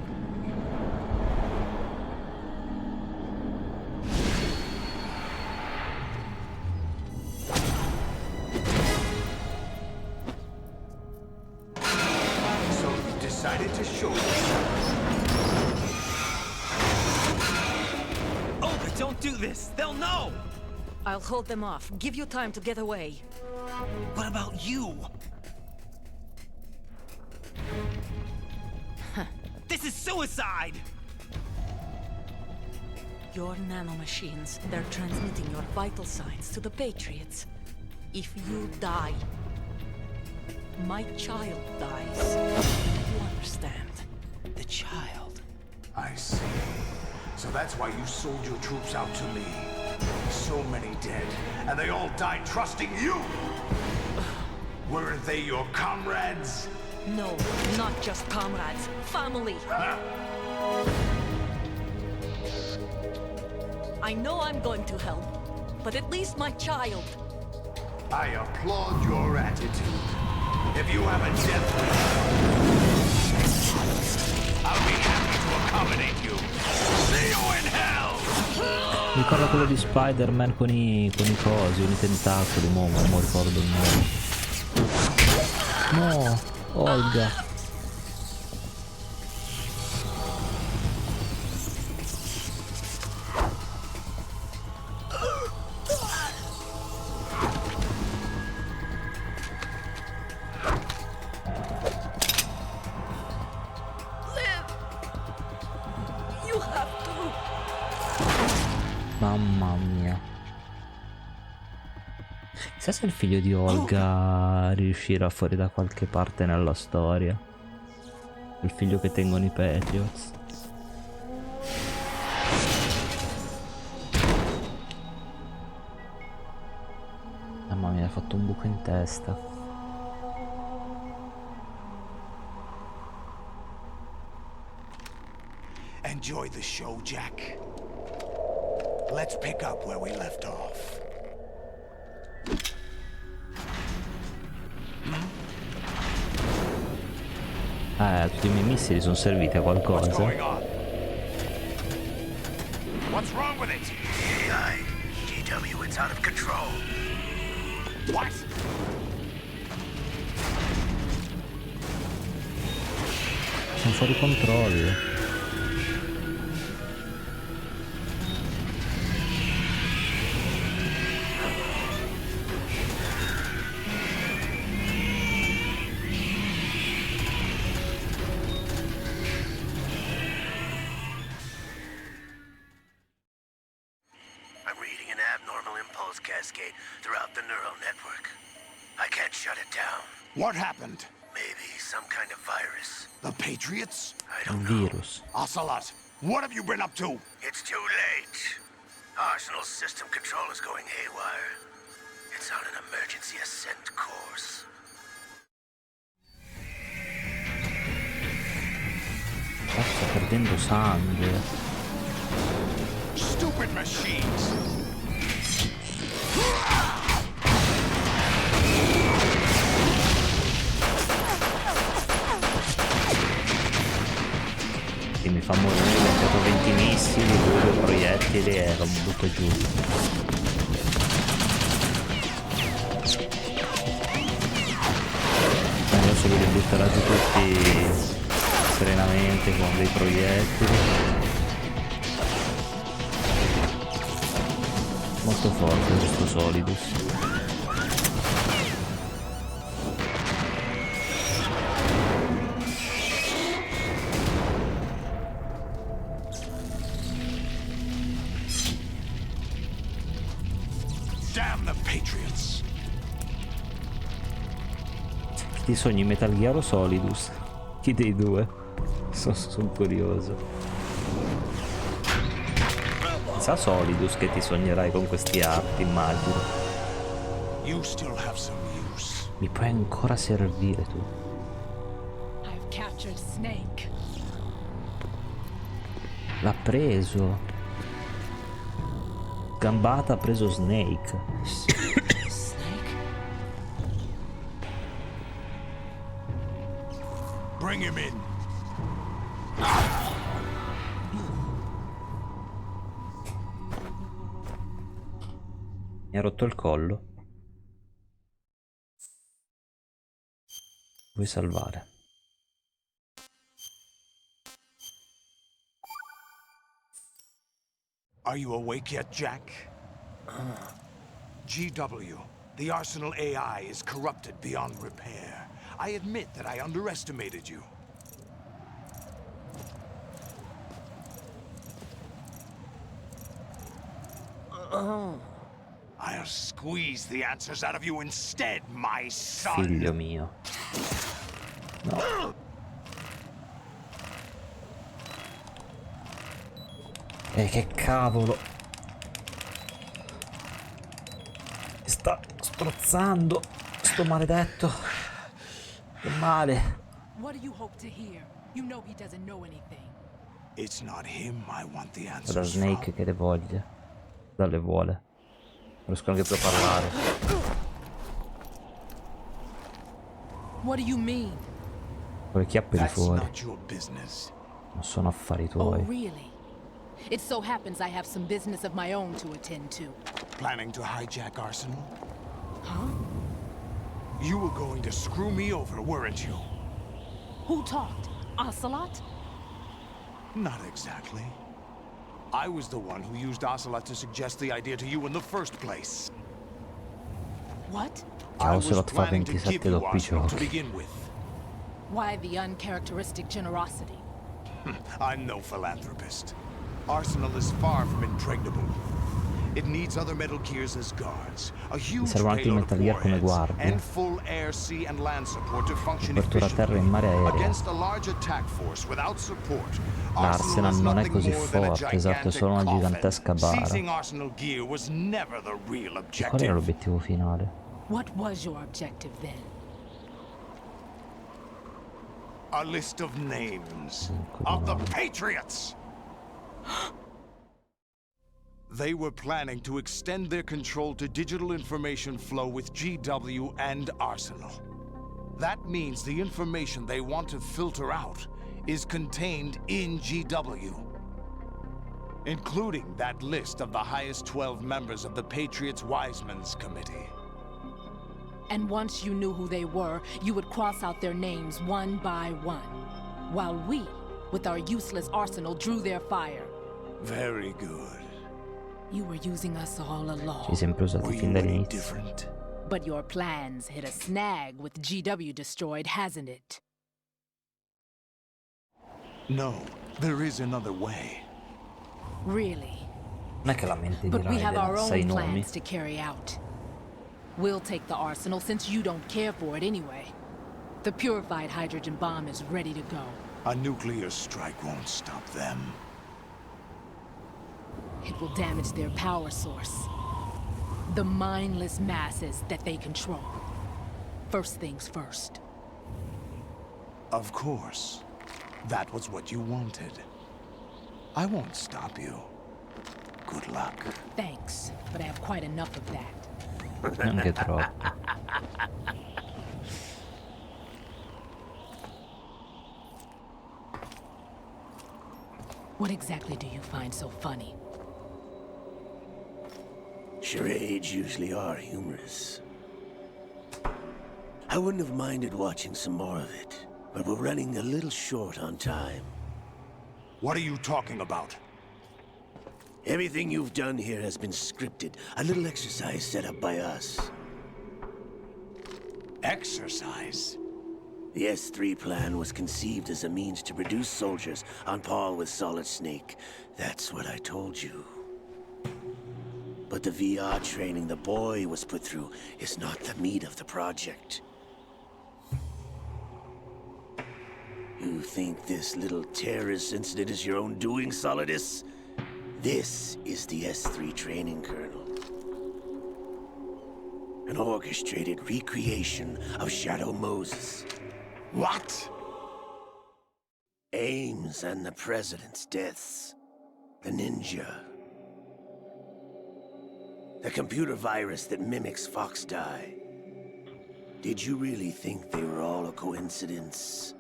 They'll know! I'll hold them off. Give you time to get away. What about you? This is suicide! Your nanomachines, they're transmitting your vital signs to the Patriots. If you die, my child dies. You understand? The child. I see. So that's why you sold your troops out to me. So many dead, and they all died trusting you! Weren't they your comrades? No, not just comrades. Family! Huh? I know I'm going to hell, but at least my child. I applaud your attitude. If you have a death wish, I'll be happy to accommodate you. See you in hell! Mi ricorda quello di Spider-Man con i cosi, con i tentacoli, mo ricordo il nome. No, Olga. Mamma mia. Chissà se il figlio di Olga riuscirà fuori da qualche parte nella storia. Il figlio che tengono i Patriots. Mamma mia, ha fatto un buco in testa. Enjoy the show, Jack. Let's pick up where we left off. Tutti i miei missili sono serviti a qualcosa. What's wrong with it? AI, GW, it's out of control. What? Sono fuori controllo. What happened? Maybe some kind of virus. The Patriots? I don't know. Virus. Ocelot, what have you been up to? It's too late. Arsenal's system control is going haywire. It's on an emergency ascent course. Sta perdendo sangue. Stupid machines. Che mi fa morire, ho lanciato 20 missili, 2 proiettili e lo butto giù. Adesso li butterà giù tutti serenamente con dei proiettili. Molto forte questo Solidus. Ti sogni Metal Gear o Solidus? Chi dei due? Sono curioso. Sa Solidus che ti sognerai con questi arti, immagino. Mi puoi ancora servire tu. L'ha preso. Gambata ha preso Snake. Bring him in. Mi ha rotto il collo. Vuoi salvare? Are you awake yet, Jack? GW, the Arsenal AI is corrupted beyond repair. I admit that I underestimated you. I'll squeeze the answers out of you instead, my son. Figlio mio. No. Che cavolo. Mi sta strozzando sto maledetto. Che male. What do you hope to hear? You know he doesn't know anything. It's not him I want the answers Da Snake che le voglie. Dalle vuole. Non riesco anche più a parlare. What do you mean? Con le chiappe di fuori. Non sono affari tuoi. Oh, really? It so happens I have some business of my own to attend to. Planning to hijack Arsenal? Huh? You were going to screw me over, weren't you? Who talked? Ocelot? Not exactly. I was the one who used Ocelot to suggest the idea to you in the first place. What? Ocelot fa 27 doppi giochi. Why the uncharacteristic generosity? I'm no philanthropist. Arsenal is far from impregnable. It needs other Metal Gears as guards, a huge payload of warheads, and full air, sea, and land support to function efficiently. Against a large attack force without support, l'Arsenal non è così forte, esatto, è solo una gigantesca bara. Seizing Arsenal gear was never the real objective. Qual era l'obiettivo finale? What was your objective then? A list of names of the Patriots. They were planning to extend their control to digital information flow with GW and Arsenal. That means the information they want to filter out is contained in GW, including that list of the highest 12 members of the Patriots' Wiseman's Committee. And once you knew who they were, you would cross out their names one by one, while we, with our useless arsenal, drew their fire. Very good. You were using us all along. Ci sempre usati fin dall'inizio. But your plans hit a snag with GW destroyed, hasn't it? No, there is another way. Really? Non è che la mente But we have our sei own nomi. plans to carry out. We'll take the arsenal since you don't care for it anyway. The purified hydrogen bomb is ready to go. A nuclear strike won't stop them. It will damage their power source. The mindless masses that they control. First things first. Of course. That was what you wanted. I won't stop you. Good luck. Thanks, but I have quite enough of that. Anche troppo. What exactly do you find so funny? Charades usually are humorous. I wouldn't have minded watching some more of it, but we're running a little short on time. What are you talking about? Everything you've done here has been scripted. A little exercise set up by us. Exercise? The S3 plan was conceived as a means to produce soldiers on par with Solid Snake. That's what I told you. But the VR training the boy was put through is not the meat of the project. You think this little terrorist incident is your own doing, Solidus? This is the S3 training kernel. An orchestrated recreation of Shadow Moses. What? Ames and the President's deaths. The ninja. The computer virus that mimics Fox Die. Did you really think they were all a coincidence?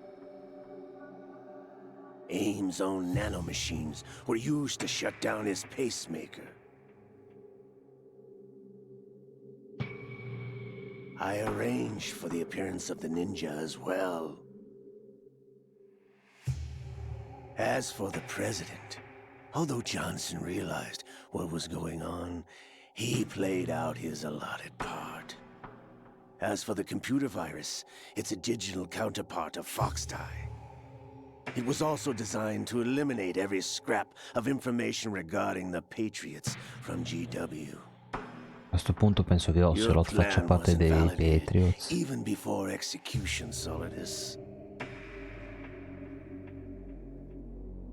Ames' own nanomachines were used to shut down his pacemaker. I arranged for the appearance of the ninja as well. As for the President, although Johnson realized what was going on, he played out his allotted part. As for the computer virus, it's a digital counterpart of Fox Die. It was also designed to eliminate every scrap of information regarding the Patriots from GW. A questo punto penso che Ocelot faccia parte dei Patriots. Even before execution, Solidus.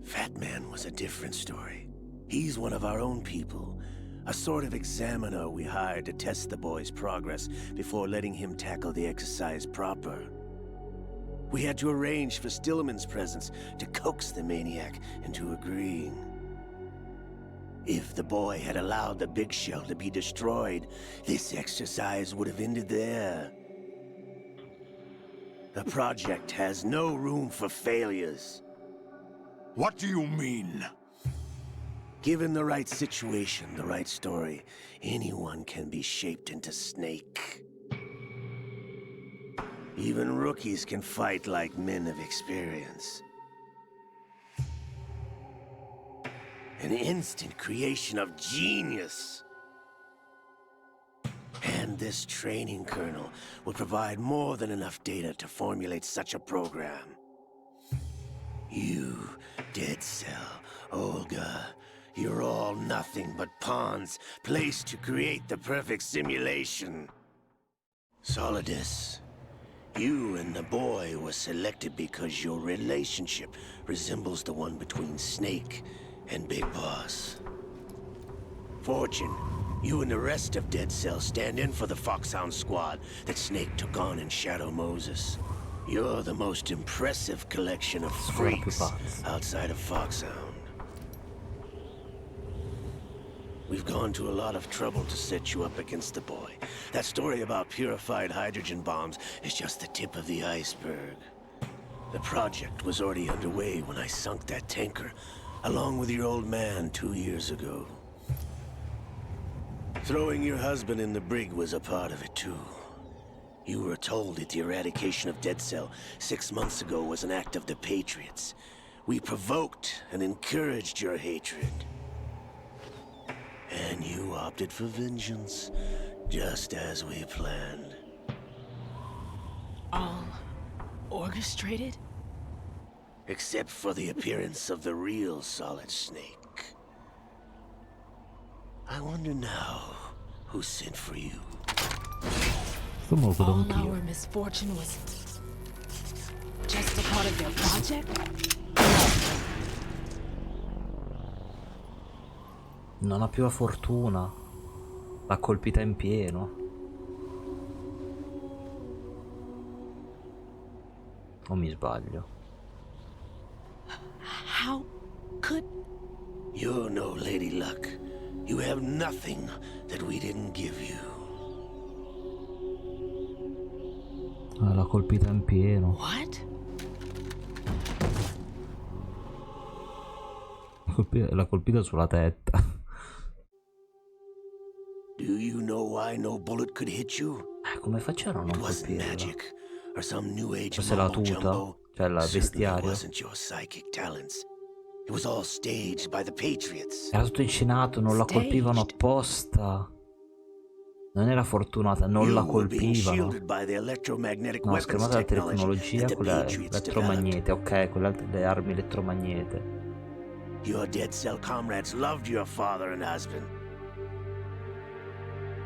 Fat Man was a different story. He's one of our own people. A sort of examiner we hired to test the boy's progress before letting him tackle the exercise proper. We had to arrange for Stillman's presence to coax the maniac into agreeing. If the boy had allowed the big shell to be destroyed, this exercise would have ended there. The project has no room for failures. What do you mean? Given the right situation, the right story, anyone can be shaped into Snake. Even rookies can fight like men of experience. An instant creation of genius. And this training kernel would provide more than enough data to formulate such a program. You, Dead Cell, Olga, you're all nothing but pawns placed to create the perfect simulation. Solidus, you and the boy were selected because your relationship resembles the one between Snake and Big Boss. Fortune, you and the rest of Dead Cell stand in for the Foxhound squad that Snake took on in Shadow Moses. You're the most impressive collection of freaks outside of Foxhound. We've gone to a lot of trouble to set you up against the boy. That story about purified hydrogen bombs is just the tip of the iceberg. The project was already underway when I sunk that tanker, along with your old man 2 years ago. Throwing your husband in the brig was a part of it too. You were told that the eradication of Dead Cell 6 months ago was an act of the Patriots. We provoked and encouraged your hatred. And you opted for vengeance, just as we planned. All orchestrated? Except for the appearance of the real Solid Snake. I wonder now who sent for you. All our misfortune was just a part of their project? Non ha più la fortuna. L'ha colpita in pieno. O mi sbaglio? How could... You're no Lady Luck. You have nothing that we didn't give you. L'ha colpita in pieno. What? L'ha colpita sulla testa. Do you know why no bullet could hit you? Come facevano a non colpirla? Magic or some new age Forse la tuta, cioè il vestiario. Wasn't your psychic talents. It was all staged by the Patriots. Era tutto inscenato, non la colpivano apposta. Non era fortunata, non la colpivano. No, schermata la tecnologia, quella elettromagnete, ok, quella delle armi elettromagnete. Your Dead Cell comrades loved your father and husband.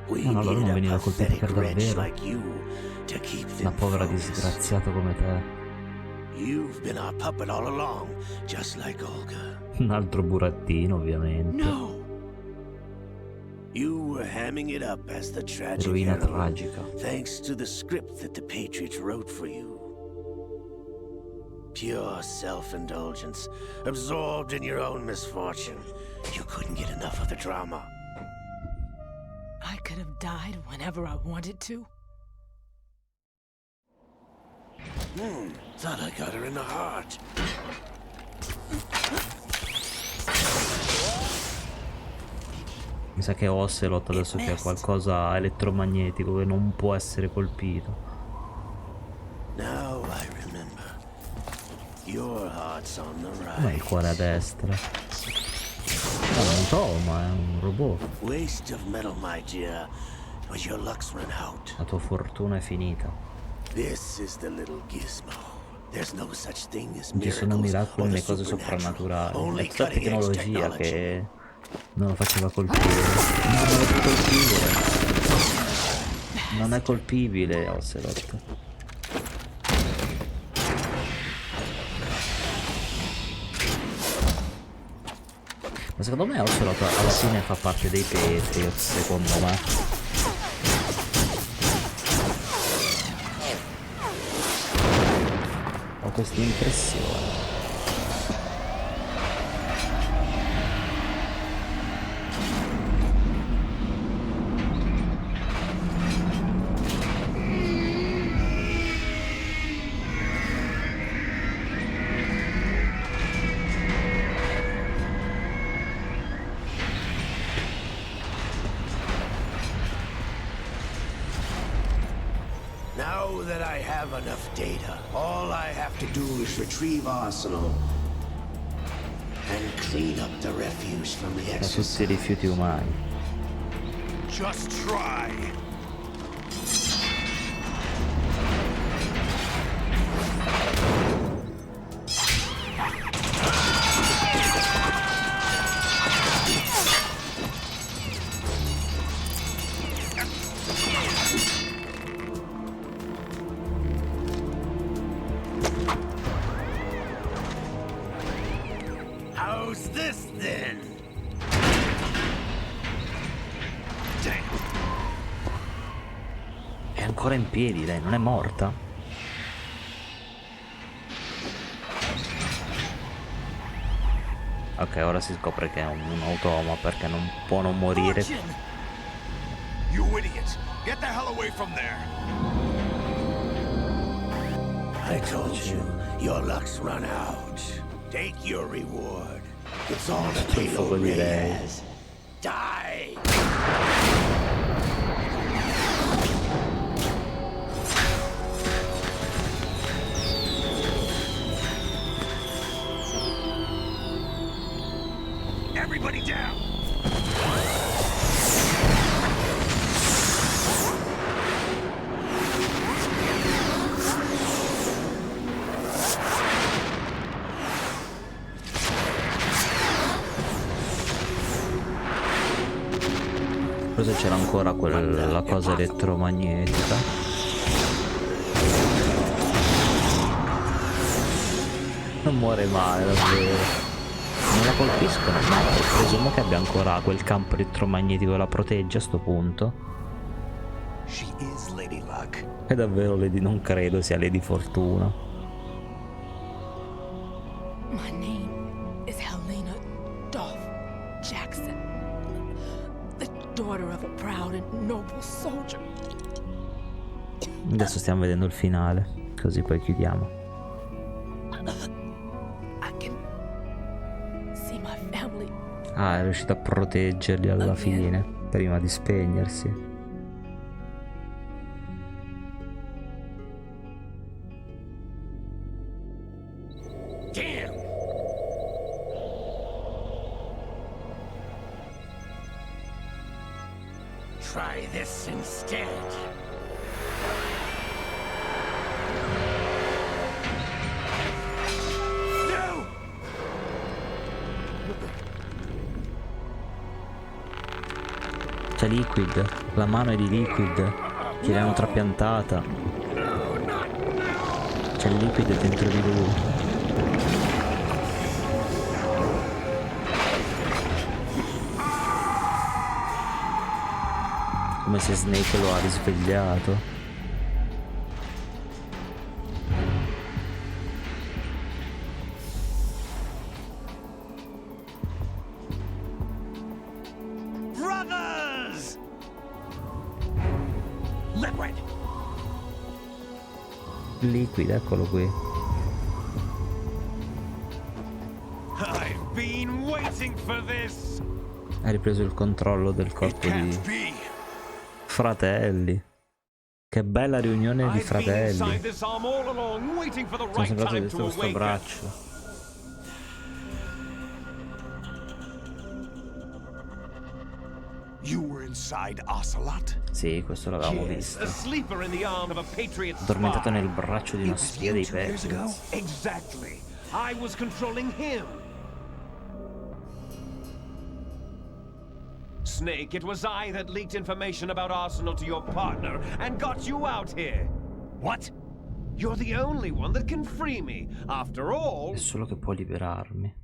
No, allora non veniva colpita per davvero. Una povera disgraziata come te. You've been our puppet all along, just like Olga. Un altro burattino, ovviamente. No. You were hamming it up as the tragic Eroina hero, tragica. thanks to the script that the Patriots wrote for you. Pure self-indulgence, absorbed in your own misfortune. You couldn't get enough of the drama. I could have died whenever I wanted to. Thought I got her in the heart. Mi sa che Ocelot adesso che ha qualcosa elettromagnetico che non può essere colpito. Now I remember. Your heart's on the right. Ma il cuore a destra. No, non un tomo, è un robot. Waste of metal, my dear. But your luck's run out. La tua fortuna è finita. This is the little gizmo. There's no such thing as Non ci sono miracles miracoli or né the cose supernatural. soprannaturali. Only È tutta cutting edge tecnologia technology. che non lo faceva colpire. No, non lo può colpire. Non è colpibile, Ocelot. Ma secondo me Ocelot alla fine fa parte dei Patriots, secondo me. Ho questa impressione. Now that I have enough data, all I have to do is retrieve Arsenal and clean up the refuse from the Da tutti i exercise. rifiuti umani. Just try. How's this then? È ancora in piedi, lei non è morta? Ok, ora si scopre che è un automa perché non può non morire. You idiot! Get the hell away from there! I told you, your luck's run out. Take your reward. It's all the Palo has. Die! Everybody down! Forse c'era ancora quella cosa elettromagnetica. Non muore mai, davvero. Non la colpiscono, ma presumo che abbia ancora quel campo elettromagnetico che la protegge a sto punto. È davvero Lady, non credo sia Lady Fortuna. My name is Helena Dolph Jackson, the daughter of a proud and noble soldier. Adesso stiamo vedendo il finale, così poi chiudiamo. Ah, è riuscito a proteggerli alla fine, prima di spegnersi. Damn! Try this instead. C'è Liquid, la mano è di Liquid, che l'hanno trapiantata. C'è il Liquid dentro di lui. Come se Snake lo ha risvegliato. Liquid, eccolo qui. I've been waiting for this. Ha ripreso il controllo del corpo di fratelli. Che bella riunione di fratelli. Sono sembrato di questo braccio. You were inside Ocelot? Sì, questo l'avevamo visto. Addormentato nel braccio di una spia dei Patriots. Exactly. I was controlling him. Snake, it was I that leaked information about Arsenal to your partner and got you out here. What? You're the only one that can free me. After all... È solo che può liberarmi.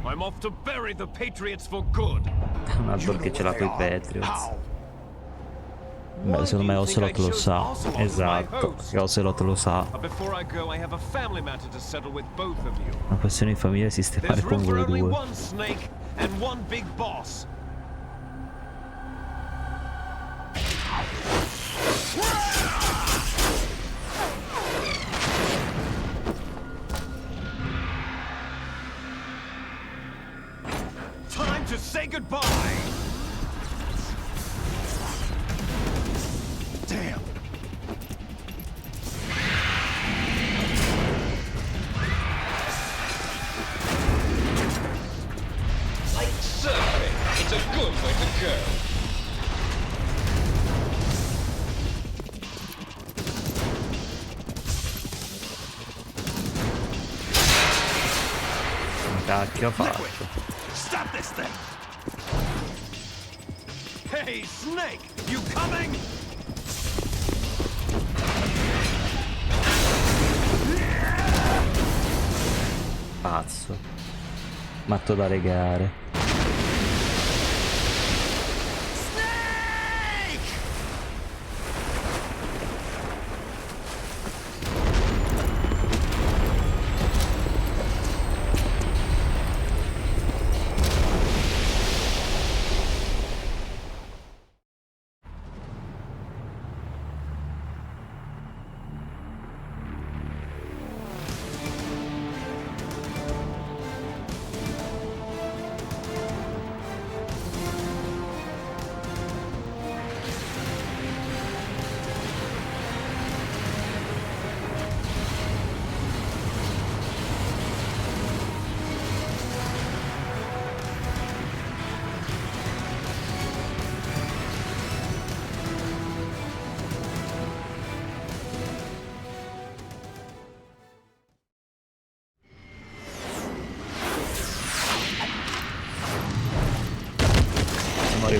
I'm off to bury the Patriots for good. Un altro che ce l'ha coi Patriots. Beh, secondo me Ocelot lo sa. Esatto, che Ocelot lo sa. Una questione di famiglia e sistemare con voi due. Time to say goodbye. Damn. Like surfing, it's a good way to go. Cacchio ha fatto. Stop this thing! Hey, Snake! You coming? Pazzo. Matto da legare.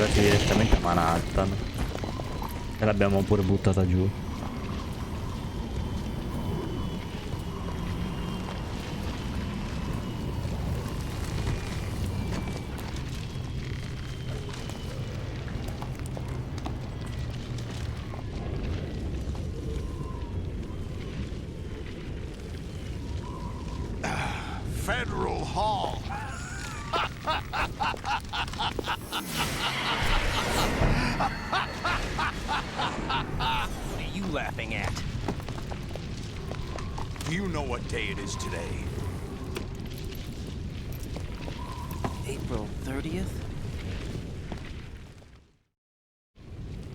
arrivati direttamente a Manhattan e l'abbiamo pure buttata giù. Federal Hall. What are you laughing at? Do you know what day it is today? April 30th?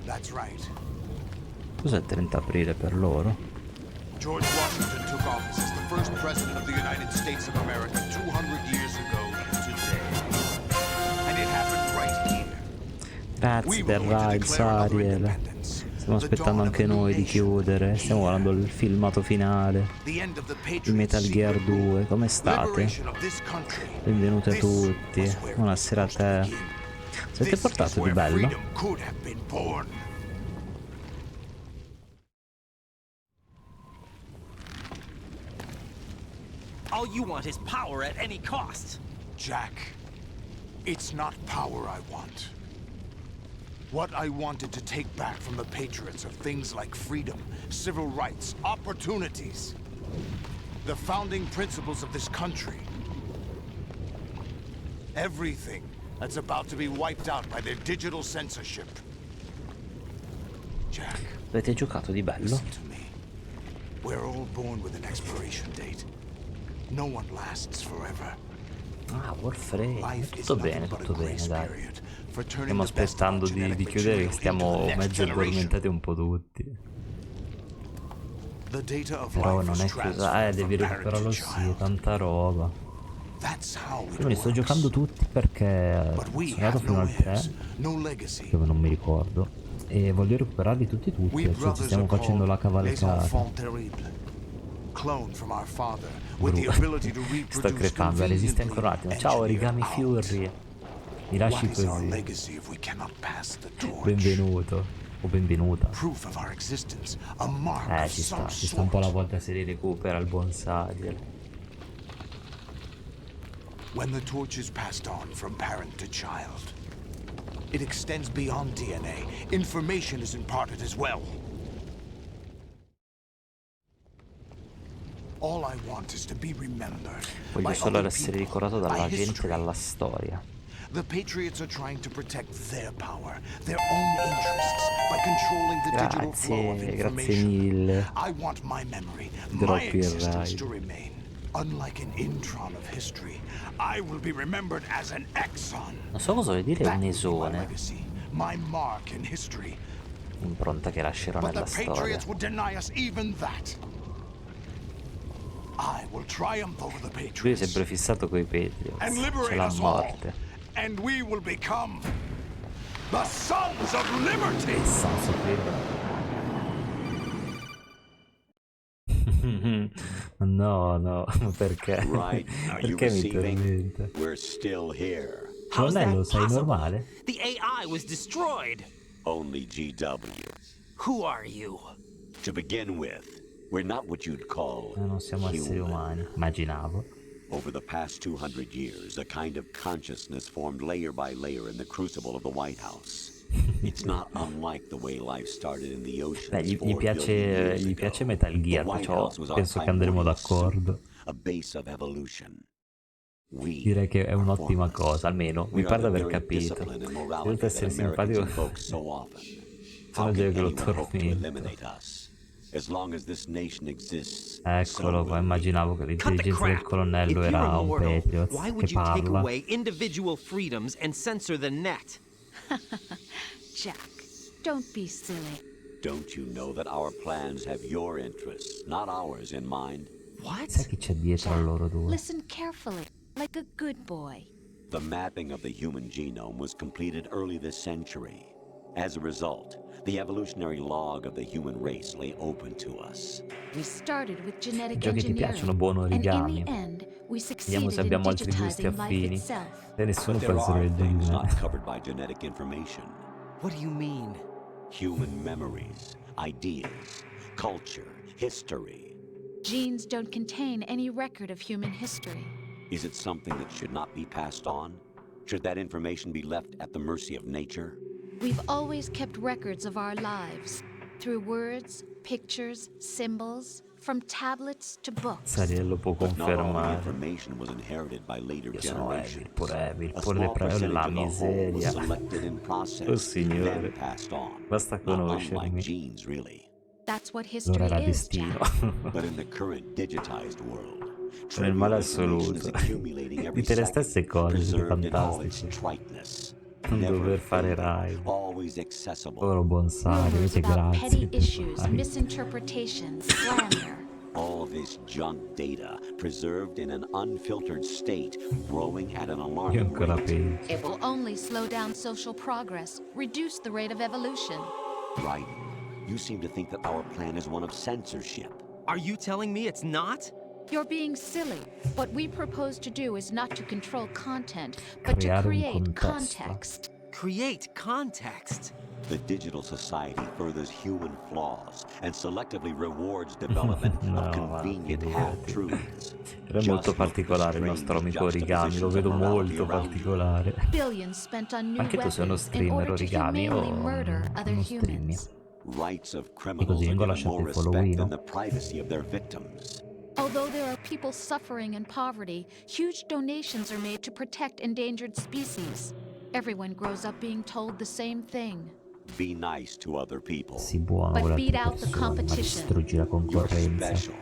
That's right. Cos'è il 30 aprile per loro? George Washington took office as the first president of the United States of America 200 years ago today. And it happened right here. Grazie del ride, Ariel. Stiamo aspettando anche noi di chiudere. Stiamo guardando il filmato finale di Metal Gear 2. Come state? Benvenuti a tutti. Buonasera a te. Cosa avete portato di bello? All you want is power at any cost. Jack, it's not power I want. What I wanted to take back from the Patriots are things like freedom, civil rights, opportunities. The founding principles of this country. Everything that's about to be wiped out by their digital censorship. Jack, avete giocato di bello? listen to me. We're all born with an expiration date. No one lasts forever. Ah, Warframe, tutto bene, dai. Stiamo aspettando di chiudere, che stiamo mezzo addormentati un po' tutti. Però non è chiusa, devi recuperarlo, sì, tanta roba. Io me li sto giocando tutti perché sono arrivato fino al 3, dove non mi ricordo, e voglio recuperarli tutti, cioè ci stiamo facendo la cavalcata. Sto crepando, resiste ancora un attimo. Ciao Origami Fury, mi lasci così. Benvenuto o benvenuta. Ci sta un po' la volta se li recupera il buon Sadiel. When the torch is passed on from parent to child, it extends beyond DNA. Information is imparted as well. All I want is to be remembered. Voglio solo essere ricordato dalla gente e dalla storia. The Patriots are trying to protect their power, their own interests, by controlling the digital flow of information. Grazie mille. I want my memory, my existence to remain. Unlike an intron of history, I will be remembered as an exon. Non so cosa vuol dire un esone. My mark in history. Impronta che lascerò nella storia. But the Patriots would deny us even that. I will triumph over the Patriots. Lui è sempre fissato coi Patriots. Ce l'ha a morte. And we will become the Sons of Liberty. Sons of Liberty. No, perché? Perché mi tormenta? Non è, lo sai, normale? The AI was destroyed. Only GW. Who are you? To begin with, we're not what you'd call non siamo esseri umani, immaginavo. Over the past 200 years, a kind of consciousness formed layer by layer in the crucible of the White House. It's not unlike the way life started in the ocean. Beh, gli piace Metal Gear, perciò penso che andremo d'accordo. Direi che è un'ottima cosa, almeno mi pare di aver capito. Devo essere simpatico, sono già che lo tormento. Eccolo qua, immaginavo che l'intelligenza del colonnello era un Patriot che parla. Jack, don't be silly. Don't you know that our plans have your interests, not ours, in mind? What? Sai chi c'è dietro a loro due? Listen carefully, like a good boy. The mapping of the human genome was completed early this century. As a result, The evolutionary log of the human race lay open to us. We started with I genetic giochi ti piacciono, engineering, buon and in origami. the end, we Vediamo succeeded se in abbiamo altri gusti digitizing life affini. itself. E nessuno But fa there il are sorriso things di not covered by genetic information. What do you mean? Human memories, ideas, culture, history. Genes don't contain any record of human history. Is it something that should not be passed on? Should that information be left at the mercy of nature? We've always kept records of our lives, through words, pictures, symbols, from tablets to books. Sariello può But not all the confermare. information was inherited by later Io sono generations. Evil, A pure le small percentage la of the whole was miseria. selected and Oh processed, signore, then passed on. basta Not unlike conoscermi. genes, really. That's what Allora history era is, destino. Jack. But in the current digitized world, Sono il male trivial information is assoluto. accumulating every Dite le second, stesse cose, siete preserved in all its fantastici. triteness. Non Never dover fare fading, live. always accessible. Oro Bonsai, Rumors invece about petty grazie. issues, Vai. misinterpretations, slander. All this junk data preserved in an unfiltered state, growing at an Io alarming ancora rate. peggio. It will only slow down social progress, reduce the rate of evolution. Right. You seem to think that our plan is one of censorship. Are you telling me it's not? You're being silly. What we propose to do is not to control content, but to Creare un create contesto. context. Create context. The digital society furthers human flaws and selectively rewards development of convenient half-truths. Era molto particolare il nostro amico Origami, lo vedo molto particolare. Billions spent on new Anche tu sei uno weapons in streamer order to Origami o humanely murder other non streami? humans. Rights of E criminals così are vengo given lasciato more il respect followino. than the privacy of their victims. Although there are people suffering in poverty, huge donations are made to protect endangered species. Everyone grows up being told the same thing. Be nice to other people. Sii buono But con le beat altre out the persone, ma competition. distruggi la You're concorrenza. special.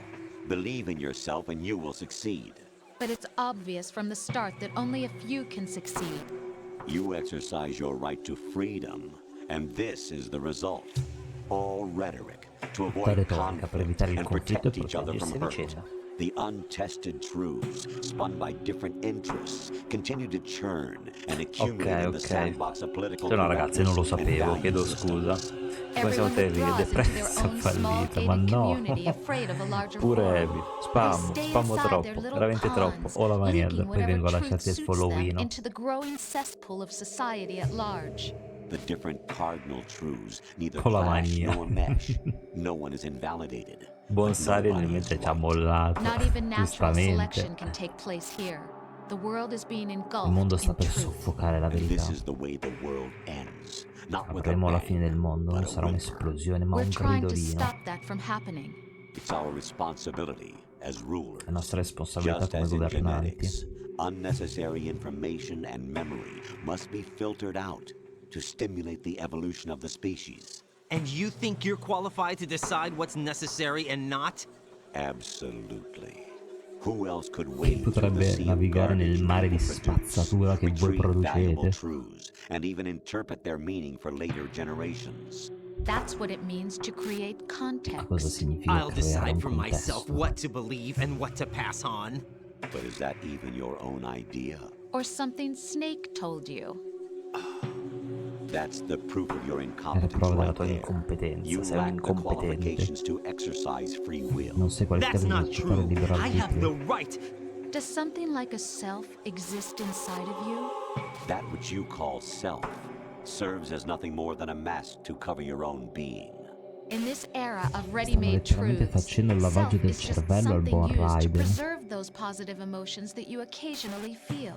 Believe in yourself and you will succeed. But it's obvious from the start that only a few can succeed. You exercise your right to freedom, and this is the result. All rhetoric to Tutta avoid retorica per conflict evitare il and conflitto e protect each other from proteggersi a hurt. vicenda. The untested truths, spun by different interests, continue to churn and accumulate in the sandbox of political No ragazzi, non lo correctness and sapevo, value chiedo systems. scusa. Come siamo terribili, depressa, fallita, ma no. Pure Evi, spammo troppo, veramente troppo. Ho la maniera, poi vengo lasciati il followino. Into the growing cesspool of society at large. The different cardinal truths neither Con la clash mania. nor mesh. No one is invalidated. Bonsai invece ci ha mollato, Not even natural giustamente. selection can take place here. The world is being Il engulfed mondo sta in per truth. soffocare la And verità. this is the way the world ends. Not with a Avremo la bang, fine del mondo, non but a sarà whimper. un'esplosione, ma We're un trying to gridolino. stop that from happening. It's our responsibility as rulers. È nostra responsabilità Just come as in governanti. genetics, unnecessary information and memory must be filtered out to stimulate the evolution of the species. And you think you're qualified to decide what's necessary and not? Absolutely. Who else could wade through the Potrebbe sea of navigare nel garbage mare di people produce, spazzatura che voi retrieve valuable producete. truths, and even interpret their meaning for later generations? That's what it means to create Cosa context. significa I'll creare decide un for myself contesto? what to believe and what to pass on. But is that even your own idea? Or something Snake told you. That's the proof of your È la incompetence prova della right tua there. incompetenza, You sei un lack the incompetente. qualifications to exercise free will. Non sei That's qualificato di not esercitare il true. libero I have the arbitrio. right. Does something like a self exist inside of you? That which you call self serves as nothing more than a mask to cover your own being. In this era of Stanno ready-made letteralmente truths, facendo il lavaggio self del is just cervello al something buon used to Raiden. preserve those positive emotions that you occasionally feel.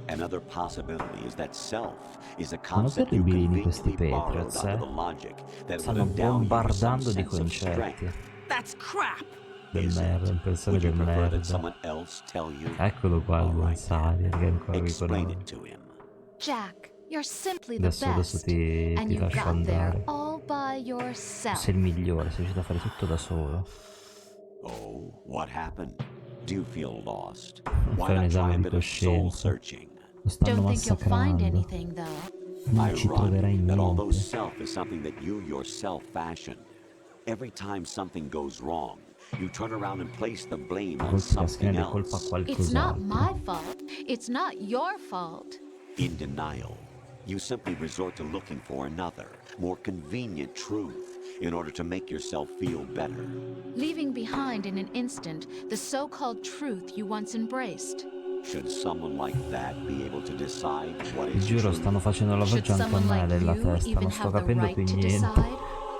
Another possibility is that self is a Sono concept you terribilini questi conveniently borrowed Patriots, out of the logic that would Stanno endow you with some bombardando di sense of strength. concetti. That's crap. Del Is it? merda, in persone Would you del prefer that merda. someone else tell you? Eccolo qua il All right, Bonsai, che ancora vi explain conosco. it to him. Jack, you're simply the Adesso best. ti And you lascio got there andare. all by yourself. Sei il migliore, sei riuscito a fare tutto da solo. Oh, what happened? Do you feel lost? Fai Why un not try esame a di bit of soul coscienza. searching? Lo stanno Don't think you'll find massacrando. anything, though. Non ci troverai Ironic that although niente. self is something that you yourself fashioned, every time something goes wrong, you turn around and place the blame on Colpi la something schiena di colpa a else. It's not qualcos'altro. my fault. It's not your fault. In denial, You simply resort to looking for another, more convenient truth in order to make yourself feel better. Leaving behind in an instant the so-called truth you once embraced. Should someone like that be able to decide what Ti is giuro, truth? stanno facendo lavaggio anche a me della testa, non sto capendo più niente.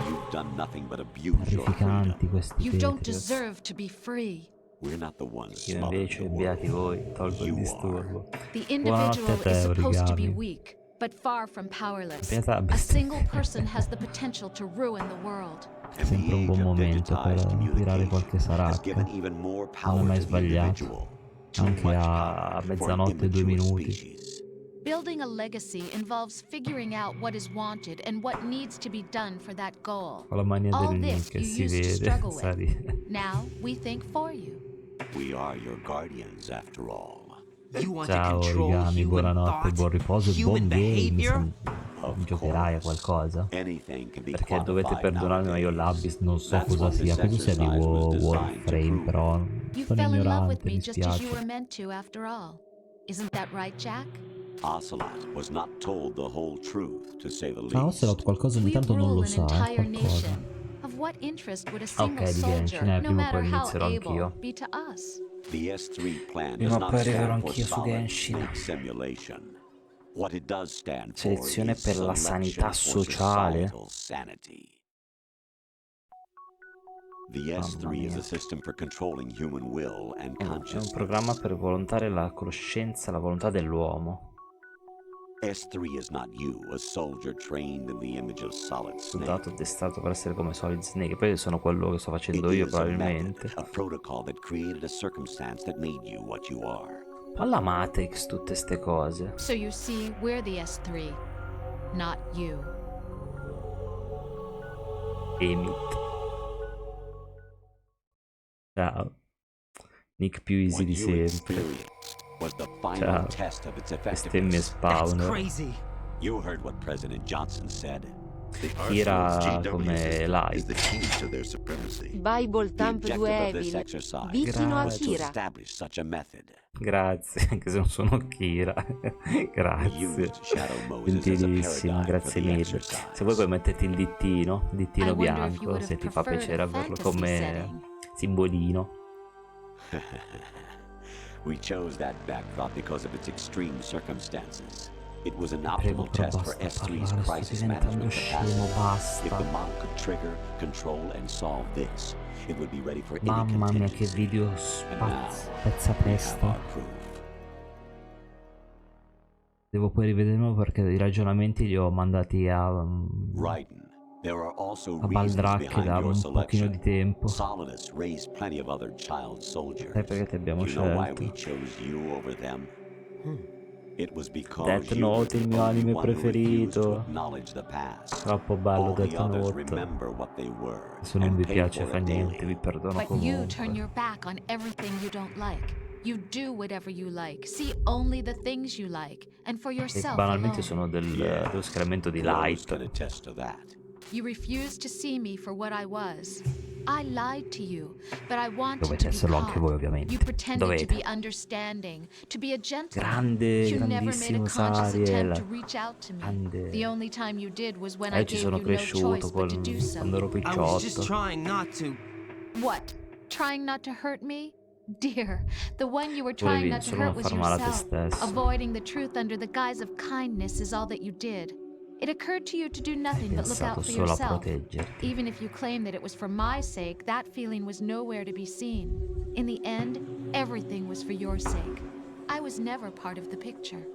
You've done nothing but abuse your freedom. Terrificanti questi You don't Patriots. deserve to be free. We're not the ones Io smothering invece, the beati world. voi, tolgo il disturbo. The Buonanotte a individual te, is supposed to be origami. weak, but far from powerless. Pietà, A bestia. single person has the potential to ruin the world. Sempre un buon momento per tirare qualche saracca. Non è mai sbagliato. Anche a mezzanotte e 2 minuti. Building a legacy involves figuring out what is wanted and what needs to be done for that goal. Con la mania All del this che you si used to vede, struggle sa with. dire. Now we think for you. We are your guardians after all. You want to Ciao control origami, human buonanotte, thought, buon riposo e buon human game. behavior? Giocherai a qualcosa? Anything can be Perché dovete perdonarmi, ma io l'Abyss non so That's cosa what sia. this Credo sia di exercise was designed to Warframe, prove. però You sono fell in love with ignorante, me mi just as you spiace. were meant to after all. Isn't that right, Jack? Ocelot was not told the whole truth, to say the Ma least. Ocelot qualcosa ogni We tanto non rule lo an sa, entire qualcosa. nation. Of what interest would a single Ok, di Genshin, soldier, no prima o matter poi how inizierò able, anch'io. be to us? The S3 plan Prima does o not poi arriverò stand for anch'io su solid Genshin. snake simulation. What it does stand for Selezione is per la selection sanità for sociale. societal sanity. The Mamma S3 is mia. a system for controlling human will and È un consciousness. programma per volontare la coscienza e la volontà dell'uomo. S3 is not you, a soldier trained in the image of Solid Snake. Soldato addestato per essere come Solid Snake. Poi sono quello che sto facendo io, It is a probabilmente. method, a protocol that created a circumstance that made you what you are. Alla Matrix tutte ste cose. So you see, we're the S3, not you. Emit. Ciao. Nick più easy di sempre. Was the final Ciao. test of its Bestemmie effectiveness. spawner. You heard what President Johnson said. Tira come live. Bible The Thump 2 objective of this Evil. exercise Vicino a was to Kira. establish such a method. Grazie, anche se non sono Kira. Grazie. Gentilissimo, grazie mille. Se vuoi puoi metterti il dittino bianco, se ti fa piacere averlo come simbolino. We chose that backdrop because of its extreme circumstances. It was an Prego, optimal però test for basta S3's parlare, sto crisis diventando management scemo, capacity. basta. If the model could trigger, control, and solve this, it would be ready for any Mamma mia, che contingency. video And now, spezza we have testa. our proof. Devo poi rivederlo perché i ragionamenti li ho mandati a Raiden, there are also a reasons Baldracche da behind your un pochino di selection. tempo. Solidus raised plenty of other child soldiers. Sai perché ti abbiamo You know why we scelto? chose you over them? It was because Death you were Note, il the mio only anime one who refused to preferito. acknowledge the past. Troppo bello All the Death others Note. remember what they were Se non and vi pay piace for fa it niente, daily. vi perdono But you comunque. turn your back on everything you don't like. You do whatever you like. See only the things you like. And for E yourself banalmente alone. sono dello schermento di light. Can attest to that. You refused to see me for what I was. I lied to you, but I wanted Dovete to be esserlo anche calm. voi, ovviamente. You pretended to Dovete. be understanding, to be a gentleman. Grande, You never made a grandissimo conscious attempt Sariel. to reach out to me. Grande. The only time you did was when I Io ci gave sono you no cresciuto choice but to do so. quando ero I was just picciotto. trying not to. What? Trying not to hurt me? Dear, the one you were Volevi trying not to solo hurt non was far male a te yourself. stesso. Avoiding the truth under the guise of kindness is all that you did. It occurred to you to do nothing but look pensato out for solo a yourself. proteggerti. Even if you claim that it was for my sake, that feeling was nowhere to be seen. In the end, everything was for your sake. I was never part of the picture.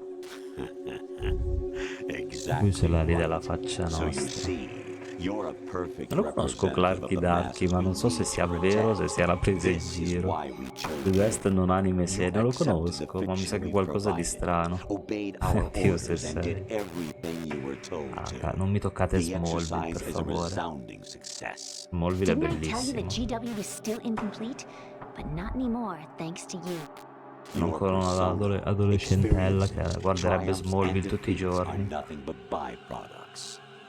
Exactly. Lui se la ride alla faccia So you nostra. see, you're a perfect Non lo conosco representative of Clarky the Darky, ma non so se sia vero o se sia una presa in giro. The West non anime serie, non lo conosco, ma mi sa che qualcosa di strano. Dio se sei. Non mi toccate Smallville, per favore. Smallville è Didn't I tell you bellissimo. that GW was still incomplete? But not anymore, thanks to you. Sono ancora una adolescentella che guarderebbe Smallville tutti i giorni.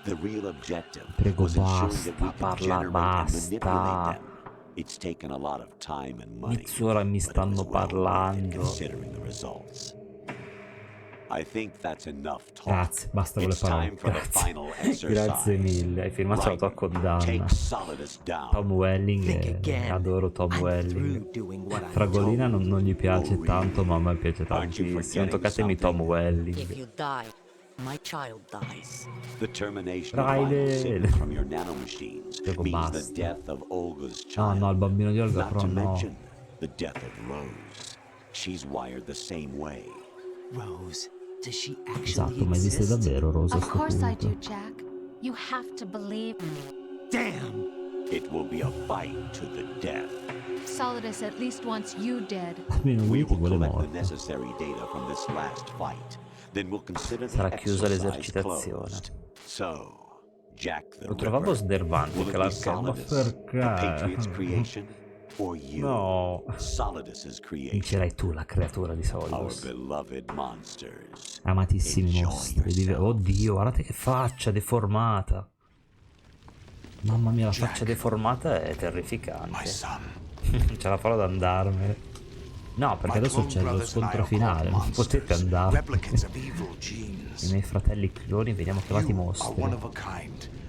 The real objective Prego, was ensure that we basta, could parla, generate and manipulate basta. them. It's taken a lot of time and money. Mezz'ora mi but it stanno was well worth it parlando. considering the results. I think that's enough talk. Grazie, basta con le It's parole. time for the Grazie. final exercise. Grazie mille, hai firmato la tua condanna. Take Solidus down. Tom Welling, adoro Tom Welling. Fragolina non gli piace tanto, ma a me piace tantissimo. Toccatemi Tom Welling. If you die, my child dies. The termination of vital signal from your nanomachines means the death of Olga's child. No, il bambino di Olga Not però to no. mention the death of Rose. She's wired the same way. Rose, does she actually Esatto, ma esiste davvero Rosa a Of sto course I punto? do, Jack. You have to believe. Damn! It will be a fight to the death. Solidus at least wants you dead. Almeno We lui ti will vuole collect the morto. necessary data from this last fight. Then we'll consider the Sarà chiusa exercise l'esercitazione. closed. So, Jack the Lo trovavo Ripper, snervante will it che be l'arcano, ma Solidus, the Patriot's perché? creation, or you, No. Solidus's creation? Vincerai tu la creatura di Our Solidus. beloved monsters. Amatissimi Enjoy mostri. yourself. Oddio, guardate che faccia deformata. Mamma mia, la faccia deformata è terrificante. Non ce la farò ad andarmene. No, perché adesso c'è lo scontro finale, non potete andare. I miei fratelli cloni veniamo chiamati mostri.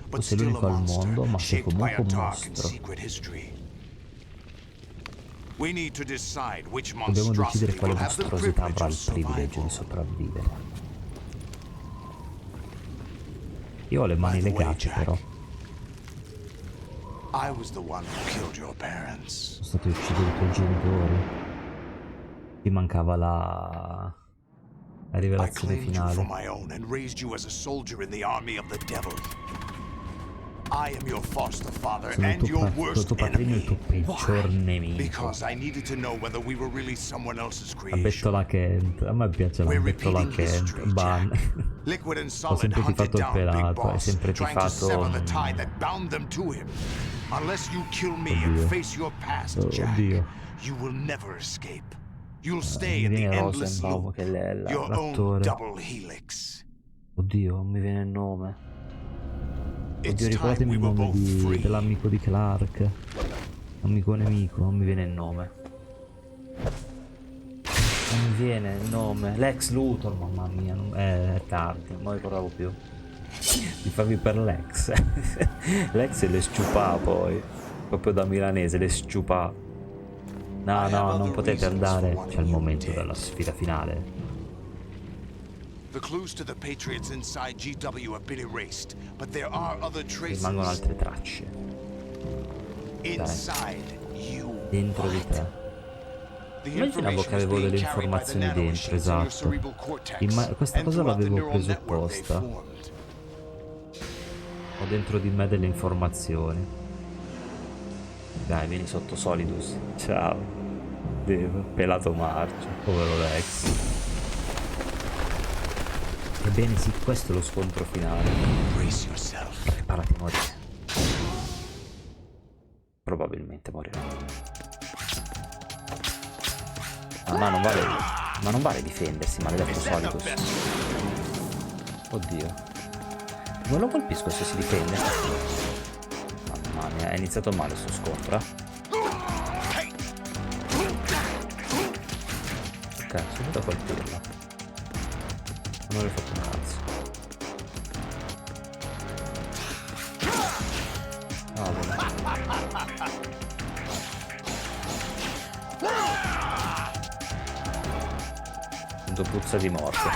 Tu sei l'unico al mondo, ma sei comunque un mostro. Dobbiamo decidere quale mostruosità avrà il privilegio di sopravvivere. Io ho le mani legate, però. Sono stati uccidere i tuoi genitori. Ti mancava la rivelazione finale. Sono il tuo patrigno e il tuo peggior nemico. La bettola Kent. A me piace la bettola Kent. Ban. Ho sempre tifato il pelato. Hai sempre tifato. Oddio. Mi viene Rosenbaum che è l'attore. Oddio, non mi viene il nome. Oddio, ricordatemi il nome dell'amico di Clark. Amico nemico, non mi viene il nome. Non mi viene il nome. Lex Luthor, mamma mia, è tardi, non lo ricordavo più. Ti favi per Lex. Lex le sciupà poi. Proprio da milanese, le sciupà. No, non potete andare. C'è il momento della sfida finale. Rimangono altre tracce. Dai. Dentro di te. Immaginavo che avevo delle informazioni dentro, esatto. Questa cosa l'avevo presupposta. Ho dentro di me delle informazioni. Dai, vieni sotto Solidus. Ciao. Pelato marcio. Povero Lex. Ebbene sì, questo è lo scontro finale. Preparati a morire. Probabilmente morirò. Ma non vale difendersi, maledetto Solidus. Oddio. Non lo colpisco se si difende. Mamma mia, è iniziato male sto scontro. Ok, sono venuto a colpirla. Non ho fatto un cazzo. Sento puzza di morte.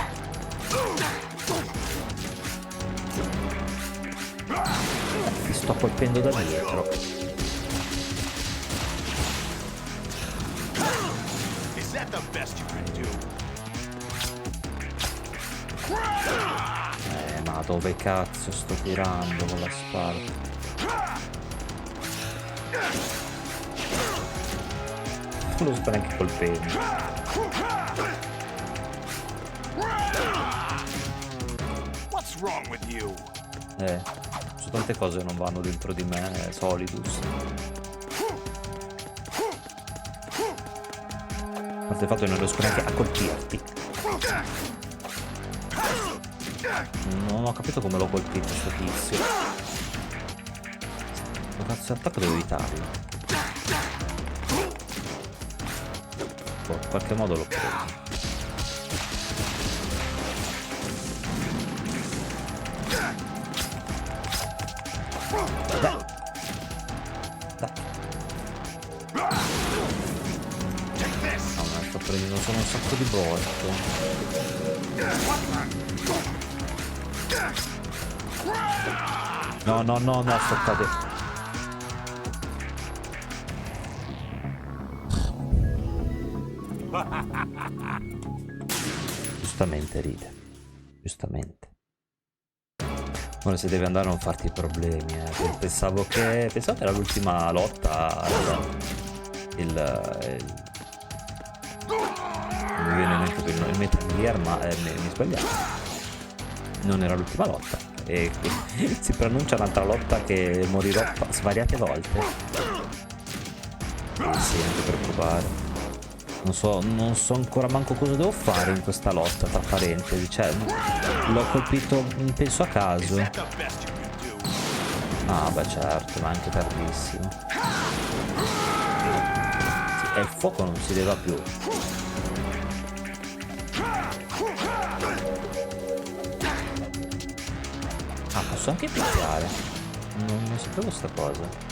Ti sto colpendo da dietro. Ma dove cazzo sto tirando con la spada? Non lo sto neanche colpendo. Su tante cose che non vanno dentro di me, Solidus. A parte il fatto che non riesco neanche a colpirti. Non ho capito come l'ho colpito sto tizio. Lo cazzo attacco devo evitarlo. In qualche modo l'ho preso. prendendo solo un sacco di botte. No, no, no, no, sto cadendo. Giustamente ride. Giustamente. Ora se devi andare a non farti problemi, Pensavo che era l'ultima lotta. Mi viene in mente il Metal Gear, ma mi sbagliavo. Non era l'ultima lotta. E si preannuncia un'altra lotta che morirò svariate volte. Sì, non ti preoccupare. Non so ancora manco cosa devo fare in questa lotta, tra parentesi. Cioè, l'ho colpito, penso a caso. Ah, beh, certo, ma anche tardissimo. Sì, e il fuoco non si leva più. Ah, posso anche picchiare. Non sapevo sta cosa.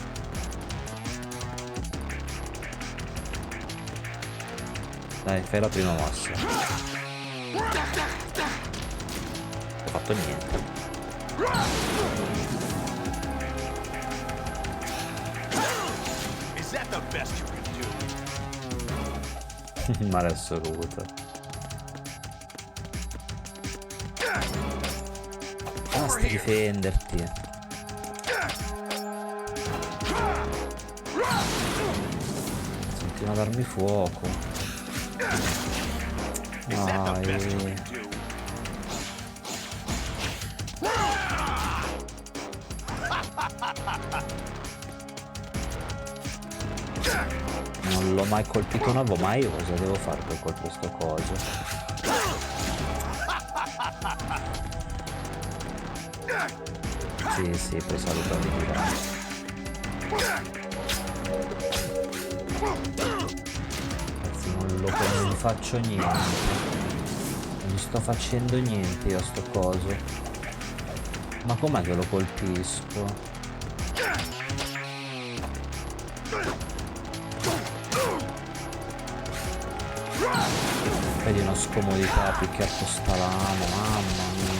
Dai, fai la prima mossa. Non ho fatto niente. Male assoluto. Basta difenderti. Continua a darmi fuoco. Dai. Non l'ho mai colpito, non avevo mai. Cosa devo fare per colpire sto coso? Sì, poi salutami di là. Non faccio niente. Non sto facendo niente io a sto coso. Ma com'è che lo colpisco? Vedi una scomodità picchiare questa lama, mamma mia.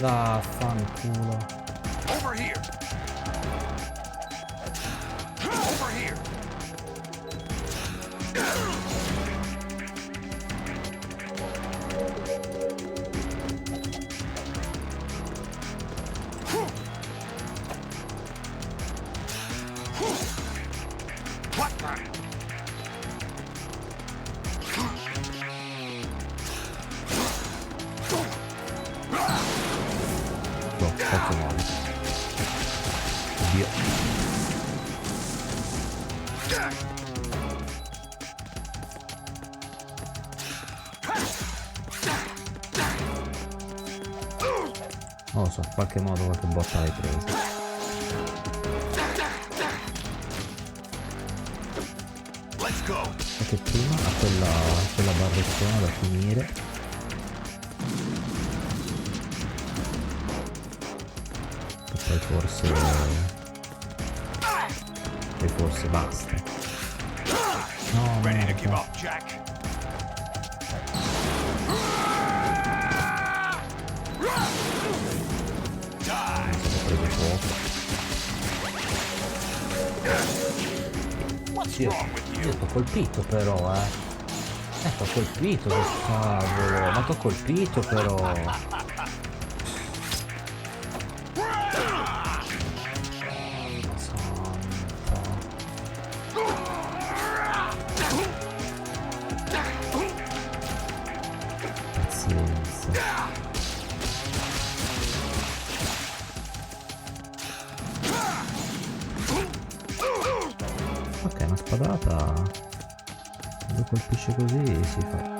Ah, fanculo. Over here. Over here. Oddio. Non lo so, in qualche modo qualche botta l'hai presa. Perché prima ha quella barrettona da finire. E poi forse basta. No, no. Io t'ho colpito però, t'ho colpito, che cavolo, ma t'ho colpito però. Ok, una spadata Lo colpisce così si fa.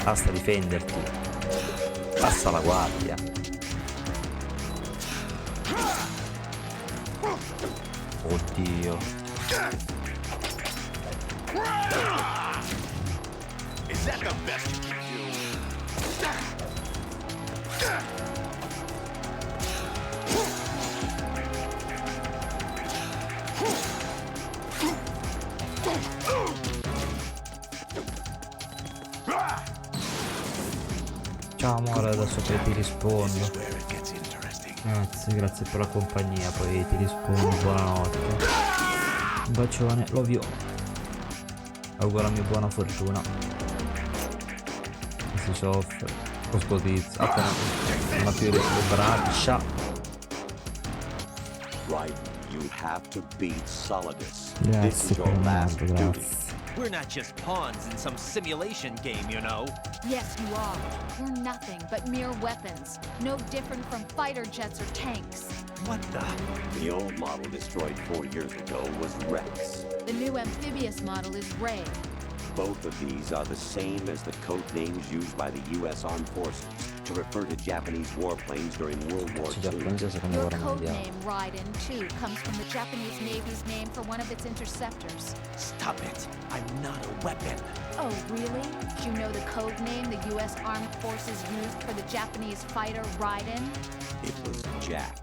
Basta difenderti. Passa la guardia. Oddio. Is that the best you can do? Ciao amore, adesso poi ti rispondo. Grazie per la compagnia, poi ti rispondo, buonanotte. Un bacione, love you. Augurami buona fortuna. Si soffre. Questo tizio. Appena non ha più le braccia. Right, you have to beat Solidus. Grazie This is per your il last mondo, duty. grazie. We're not just pawns in some simulation game, you know. Yes, you are. You're nothing but mere weapons. No different from fighter jets or tanks. What the? The old model destroyed 4 years ago was Rex. The new amphibious model is Ray. Both of these are the same as the code names used by the U.S. Armed Forces to refer to Japanese warplanes during World War II. Your code name, Raiden, too, comes from the Japanese Navy's name for one of its interceptors. Stop it. I'm not a weapon. Oh, really? Do you know the code name the U.S. Armed Forces used for the Japanese fighter Raiden? It was Jack.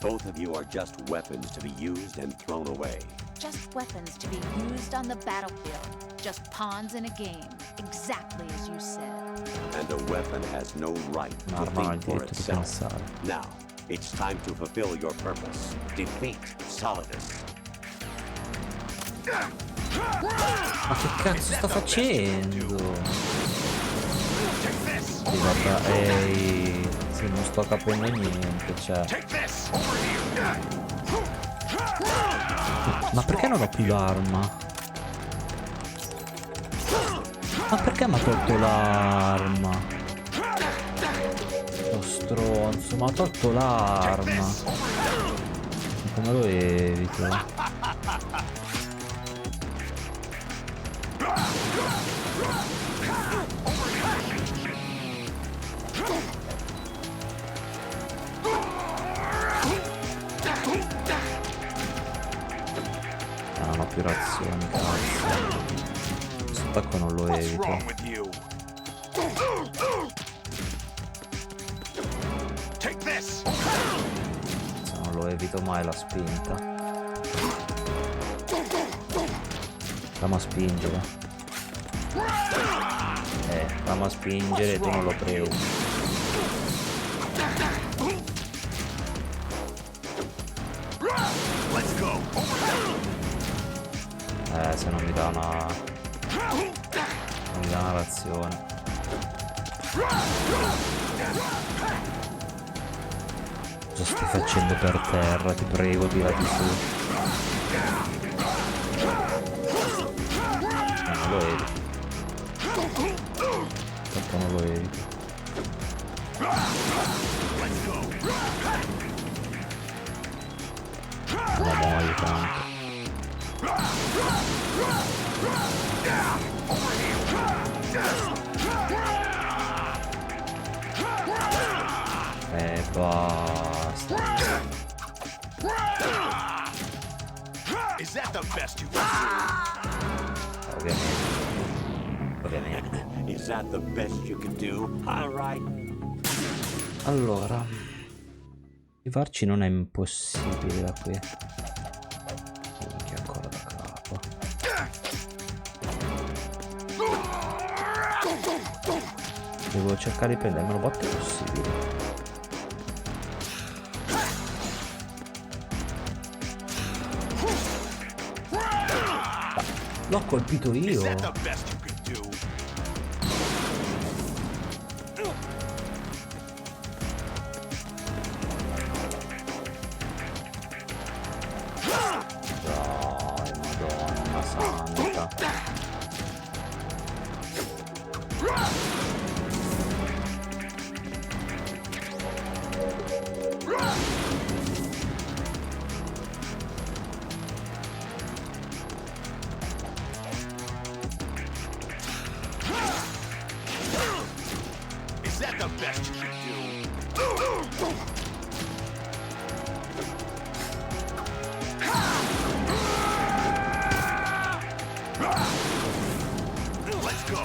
Both of you are just weapons to be used and thrown away. Just weapons to be used on the battlefield. Just pawns in a game. Exactly as you said. And a weapon has no right to think for itself. Now, it's time to fulfill your purpose. Defeat Solidus. Ma che cazzo sta facendo? Sì, vabbè, ehi. Sì, non sto capendo niente, cioè. Ma perché non ho più l'arma? Ma perché mi ha tolto l'arma? Lo stronzo, mi ha tolto l'arma. Come lo evito? Non ho più razioni, cazzo. Questo attacco non lo evito. Non lo evito mai la spinta. Fammi spingere. Fammi spingere e tu non lo prendi. Se non mi dà una... non mi dà una razione. Cosa stai facendo per terra? Ti prego, tirati su. Non lo evito. Tanto non lo evito. Non muoio tanto. Basta. Is that the best you can do? Ovviamente. Is that the best you can do? All right. Allora, arrivarci non è impossibile da qui. Minchia, ancora da capo. Devo cercare di prendermelo botte possibile. L'ho colpito io. Dai, Madonna santa. Is that the best you can do? Let's go.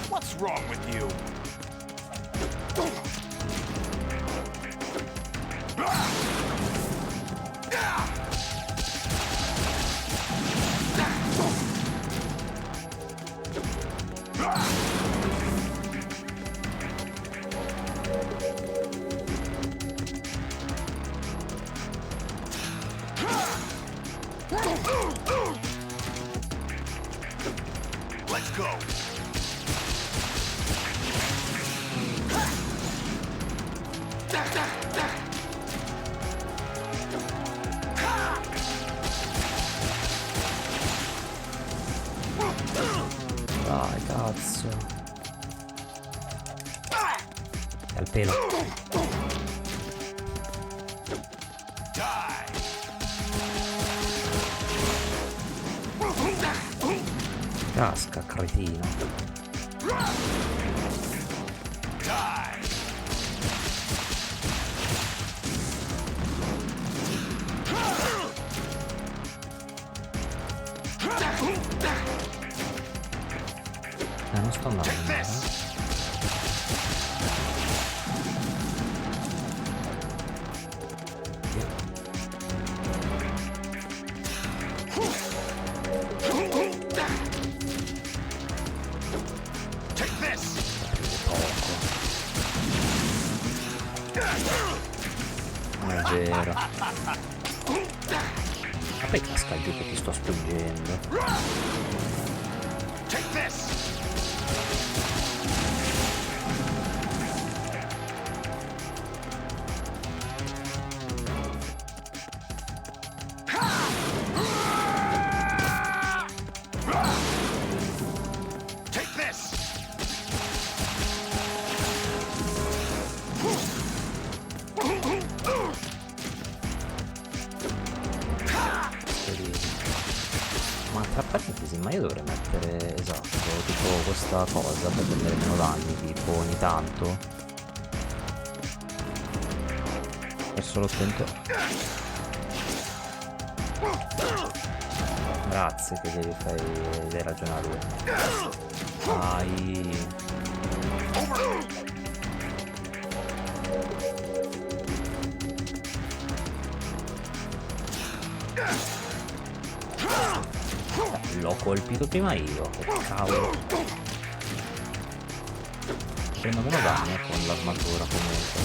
What's wrong with you? Let's go. Dai, cazzo. È al pelo. Casca, cretino. Non sto andando. Non è vero. Ma poi casca giù che ti sto spingendo. Ma tra parentesi, ma io dovrei mettere, esatto, tipo questa cosa per prendere meno danni, tipo ogni tanto. Per solo attento. Grazie che devi fare, dai ragione a lui. Ai. L'ho colpito prima io, che cavolo. Prendo meno danni con l'armatura comunque.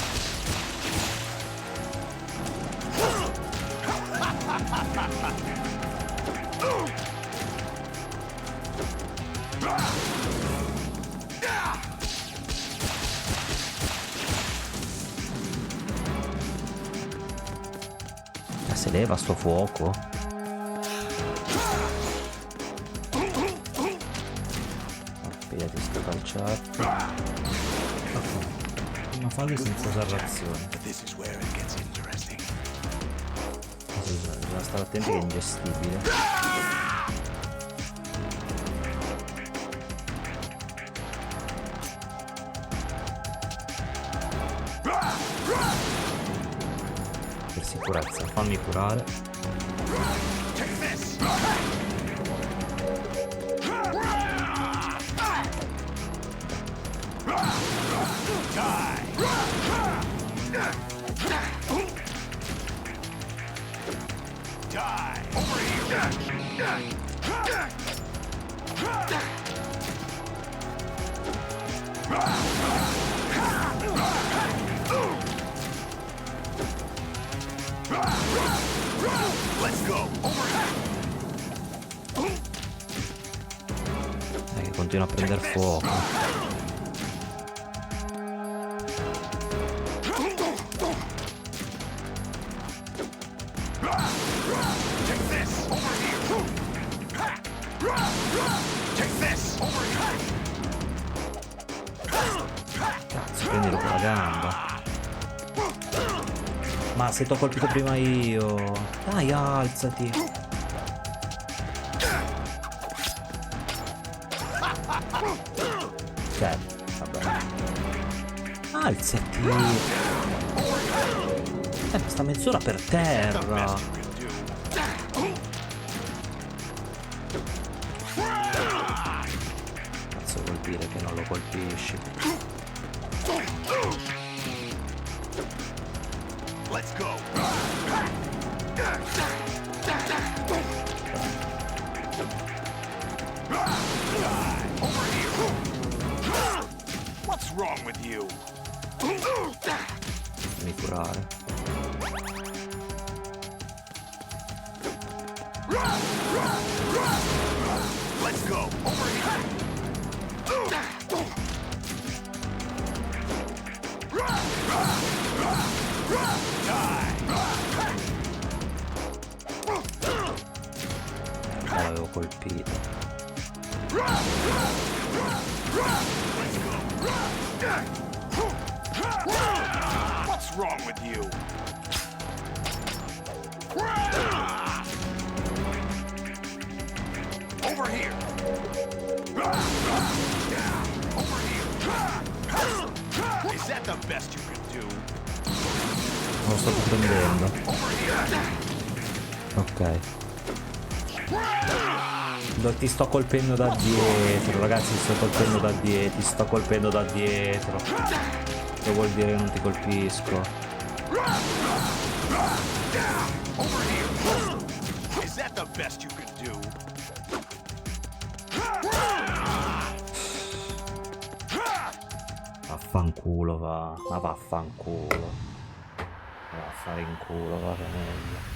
Se leva sto fuoco. Appena sto calciato. Una fase senza usare l'azione. Bisogna stare attenti che è ingestibile. Per sicurezza, fammi curare. Che continua a prendere fuoco. Cazzo, prendilo con la gamba. Ma se t'ho colpito prima io. Dai, alzati. Cioè, vabbè. Alzati. Sta mezz'ora per terra. Cazzo vuol dire che non lo colpisci? Let's go. What's wrong with you? Fammi curare. Let's go. Over here. L'avevo colpito. What's wrong with you? Over here. Over here. Is that the best you can do? Non lo sto più prendendo. Ok. Ti sto colpendo da dietro, ragazzi, ti sto colpendo da dietro, ti sto colpendo da dietro. Che vuol dire che non ti colpisco? Is that the best you can do? Vaffanculo va, ma vaffanculo. Va a fare in culo, va meglio.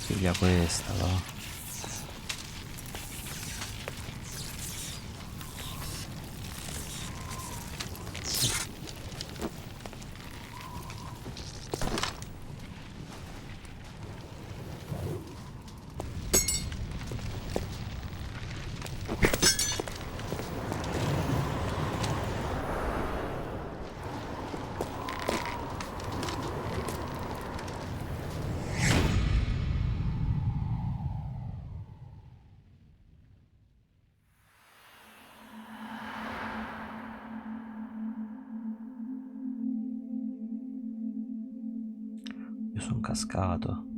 Figlia questa, va. Io sono cascato.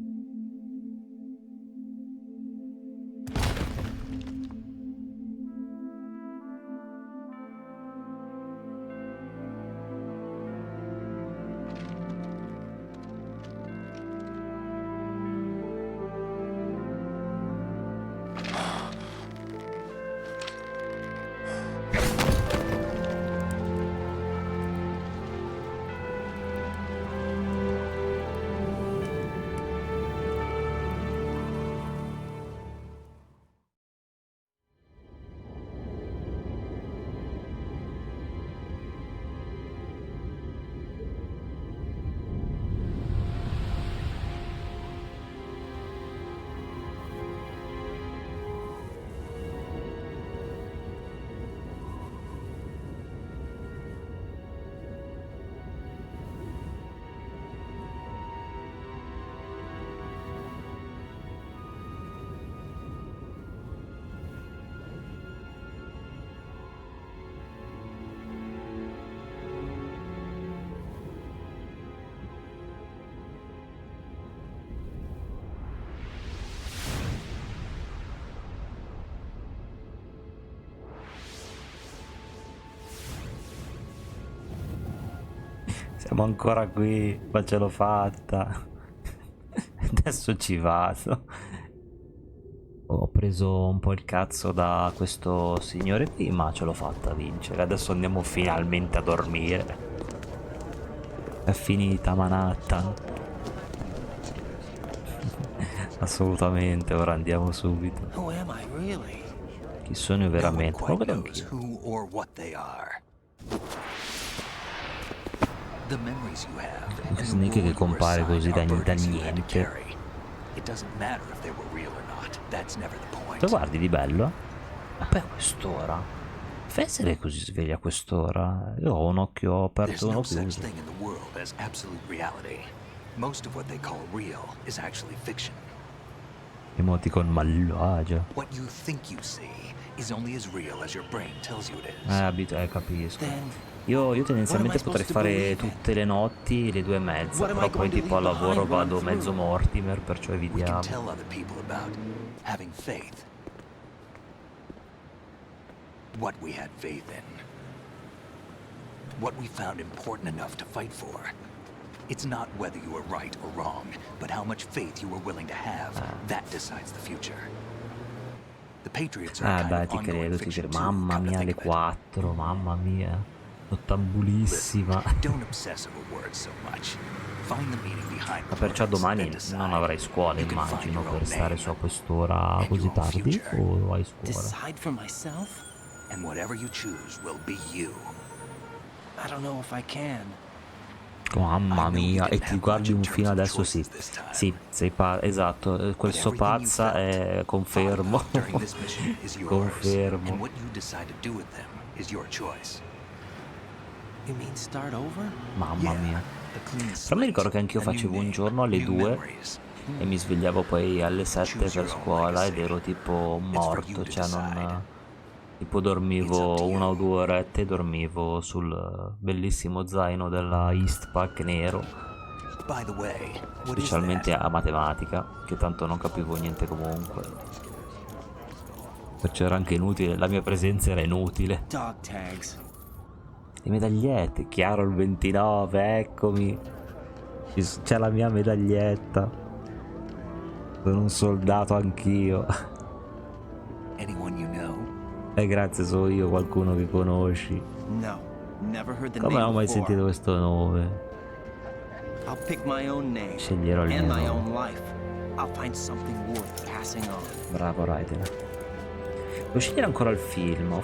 Siamo ancora qui, ma ce l'ho fatta. Adesso ci vado. Ho preso un po' il cazzo da questo signore qui, ma ce l'ho fatta vincere. Adesso andiamo finalmente a dormire. È finita Manhattan. Assolutamente, ora andiamo subito. Chi sono io veramente? Non lo vedo anch'io. Snake che compare così da niente. Lo guardi di bello? Ma poi a quest'ora? Fa essere così sveglia a quest'ora? Io ho un occhio aperto e uno chiuso. Emoticon malvagia. Capisco. Io tendenzialmente potrei fare tutte le notti le 2:30, però poi tipo al lavoro vado mezzo Mortimer, perciò evitiamo. What we had faith in. What we found important enough to fight for. It's not whether you were right or wrong, but how much faith you were willing to have. That decides the future. The Patriots are beh, ti credo, ti credo. Mamma mia, le 4, mamma mia. Nottambulissima. Ma perciò domani non avrai scuola, immagino, per stare su a quest'ora così tardi, o hai scuola? And whatever you choose will be you. I don't know if I can. Mamma mia, e ti guardi un film adesso? Sì, sì, sei esatto, questo pazza è confermo. Confermo. Mamma mia. Però mi ricordo che anch'io facevo un giorno alle 2 e mi svegliavo poi alle 7 per scuola ed ero tipo morto, cioè non... Tipo dormivo 1 o 2 orette e dormivo sul bellissimo zaino della Eastpak nero, specialmente a matematica, che tanto non capivo niente comunque. Perciò era anche inutile, la mia presenza era inutile. Le medagliette, chiaro il 29, eccomi. C'è la mia medaglietta. Sono un soldato anch'io. Grazie, sono io, qualcuno che conosci. Come non ho mai sentito questo nome? Sceglierò il mio nome. Bravo Raiden. Devo scegliere ancora il film,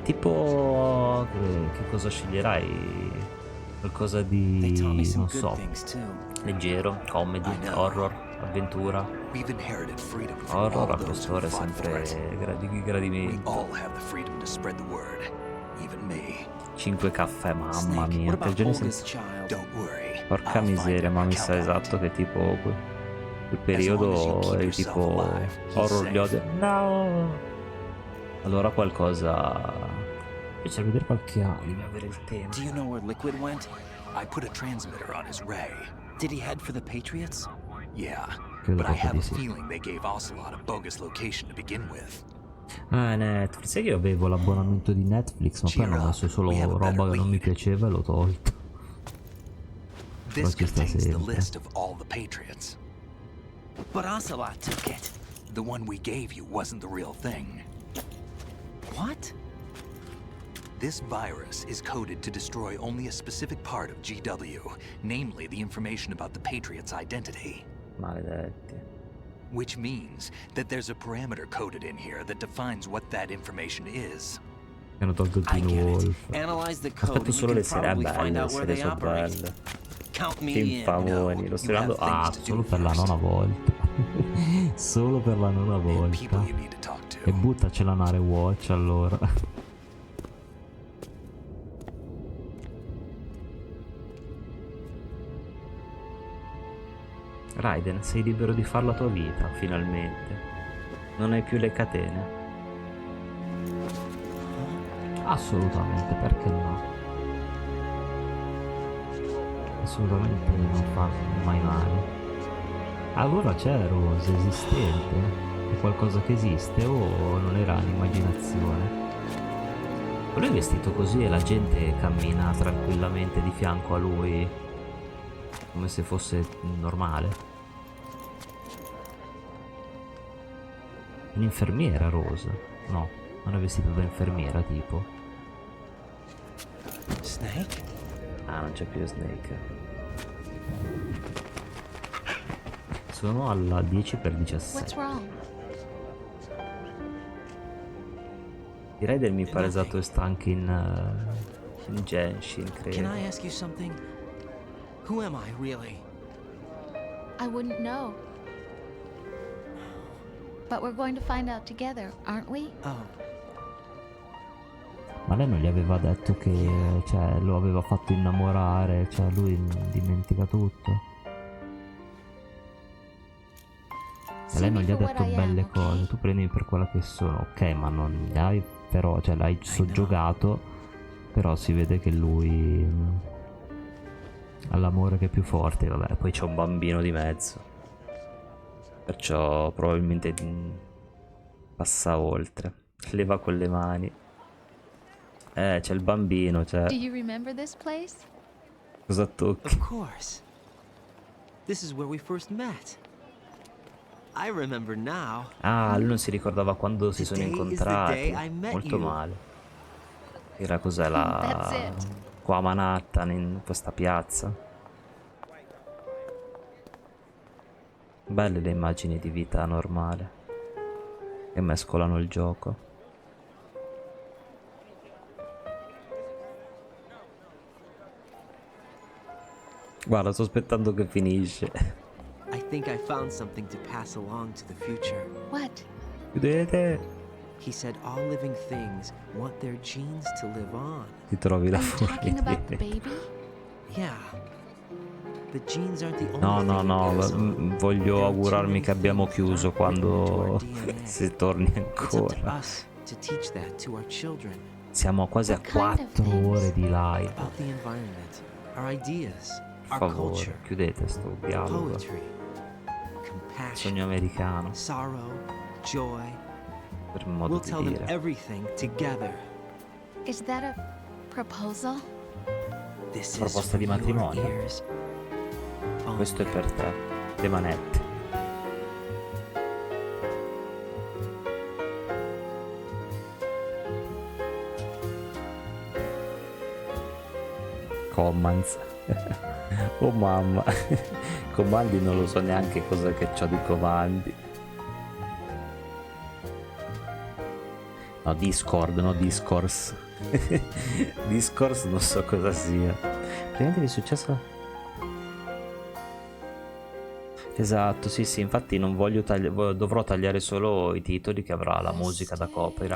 tipo... Che cosa sceglierai? Qualcosa di... non so, leggero, comedy, horror, avventura. Horror a quest'ora è sempre gradimento. 5 caffè, mamma mia, che giorni porca miseria, ma mi sa esatto che tipo quel periodo è tipo horror gli odio. No! Allora qualcosa... Piace vedere qualche anime, avere il tempo. Do you know where Liquid went? I put a transmitter on his ray. Did he head for the Patriots? Yeah, but I have a feeling they gave Ocelot a bogus location to begin with. Netflix, sai che io avevo l'abbonamento di Netflix, ma poi hanno messo solo roba che non mi piaceva e l'ho tolto. This contains the list of all the Patriots. But Ocelot took it. The one we gave you wasn't the real thing. What? This virus is coded to destroy only a specific part of GW, namely the information about the Patriots' identity. Maledetti. Which means that there's a parameter coded in here that defines what that information is. Hanno tolto il Teen Wolf. Aspetto solo le serie belle, le serie sono belle. Film famoni, lo sto guardando solo per la nona volta. Solo per la nona volta. E buttacela a rewatch allora. Raiden, sei libero di fare la tua vita, finalmente. Non hai più le catene. Assolutamente, perché no? Assolutamente non fa mai male. Allora c'è Rose, esistente? È qualcosa che esiste o non era un'immaginazione? Lui è vestito così e la gente cammina tranquillamente di fianco a lui come se fosse normale. Un'infermiera Rose? No, non è vestito da infermiera tipo. Snake? Ah, non c'è più Snake. Sono alla 10/17. What's wrong? Direi del mi pare esatto sta anche in Genshin, credo. Can I ask you something? Who am I, really? I wouldn't know. But we're going to find out together, aren't we? Oh, Ma lei non gli aveva detto che, cioè, lo aveva fatto innamorare, cioè lui dimentica tutto. E lei non gli ha detto belle cose, tu prendi per quella che sono, ok, ma non gli hai, però, cioè l'hai soggiogato, però si vede che lui ha l'amore che è più forte, vabbè, poi c'è un bambino di mezzo, perciò probabilmente passa oltre, leva con le mani. C'è il bambino, cioè. Do you remember this place? Cosa tocchi? of course. This is where we first met. I remember now. Ah, lui non si ricordava quando si sono Today is the incontrati. day I met Molto you. male. Era cos'è That's la... it. qua a Manhattan, in questa piazza. Belle le immagini di vita normale che mescolano il gioco. Guarda, sto aspettando che finisce. I think I found something to pass along to the future. What? Vedete? He said all living things want their genes to live on. Ti trovi la Are you talking about the baby? Yeah. The genes aren't the only No, no, thing no, that goes on. voglio There are too augurarmi many che abbiamo things chiuso not written into quando our DNA. si torni It's up to ancora. us to teach that to our children. Siamo quasi a What kind of 4 things? ore di live. About the environment, our ideas, Per our favore, culture, chiudete sto dialogo. poetry, compassion, Sogno americano, sorrow, joy. per modo We'll di tell them dire. everything together. Is that a proposal? This is Proposta for di your matrimonio. ears. Questo è per te. Le manette. Commands. Oh mamma. Comandi non lo so neanche cosa che c'ho di comandi. No, Discord, no Discourse. Discourse non so cosa sia. Praticamente che è successo? Esatto, sì, sì, infatti non voglio dovrò tagliare solo i titoli che avrà la musica da copyright.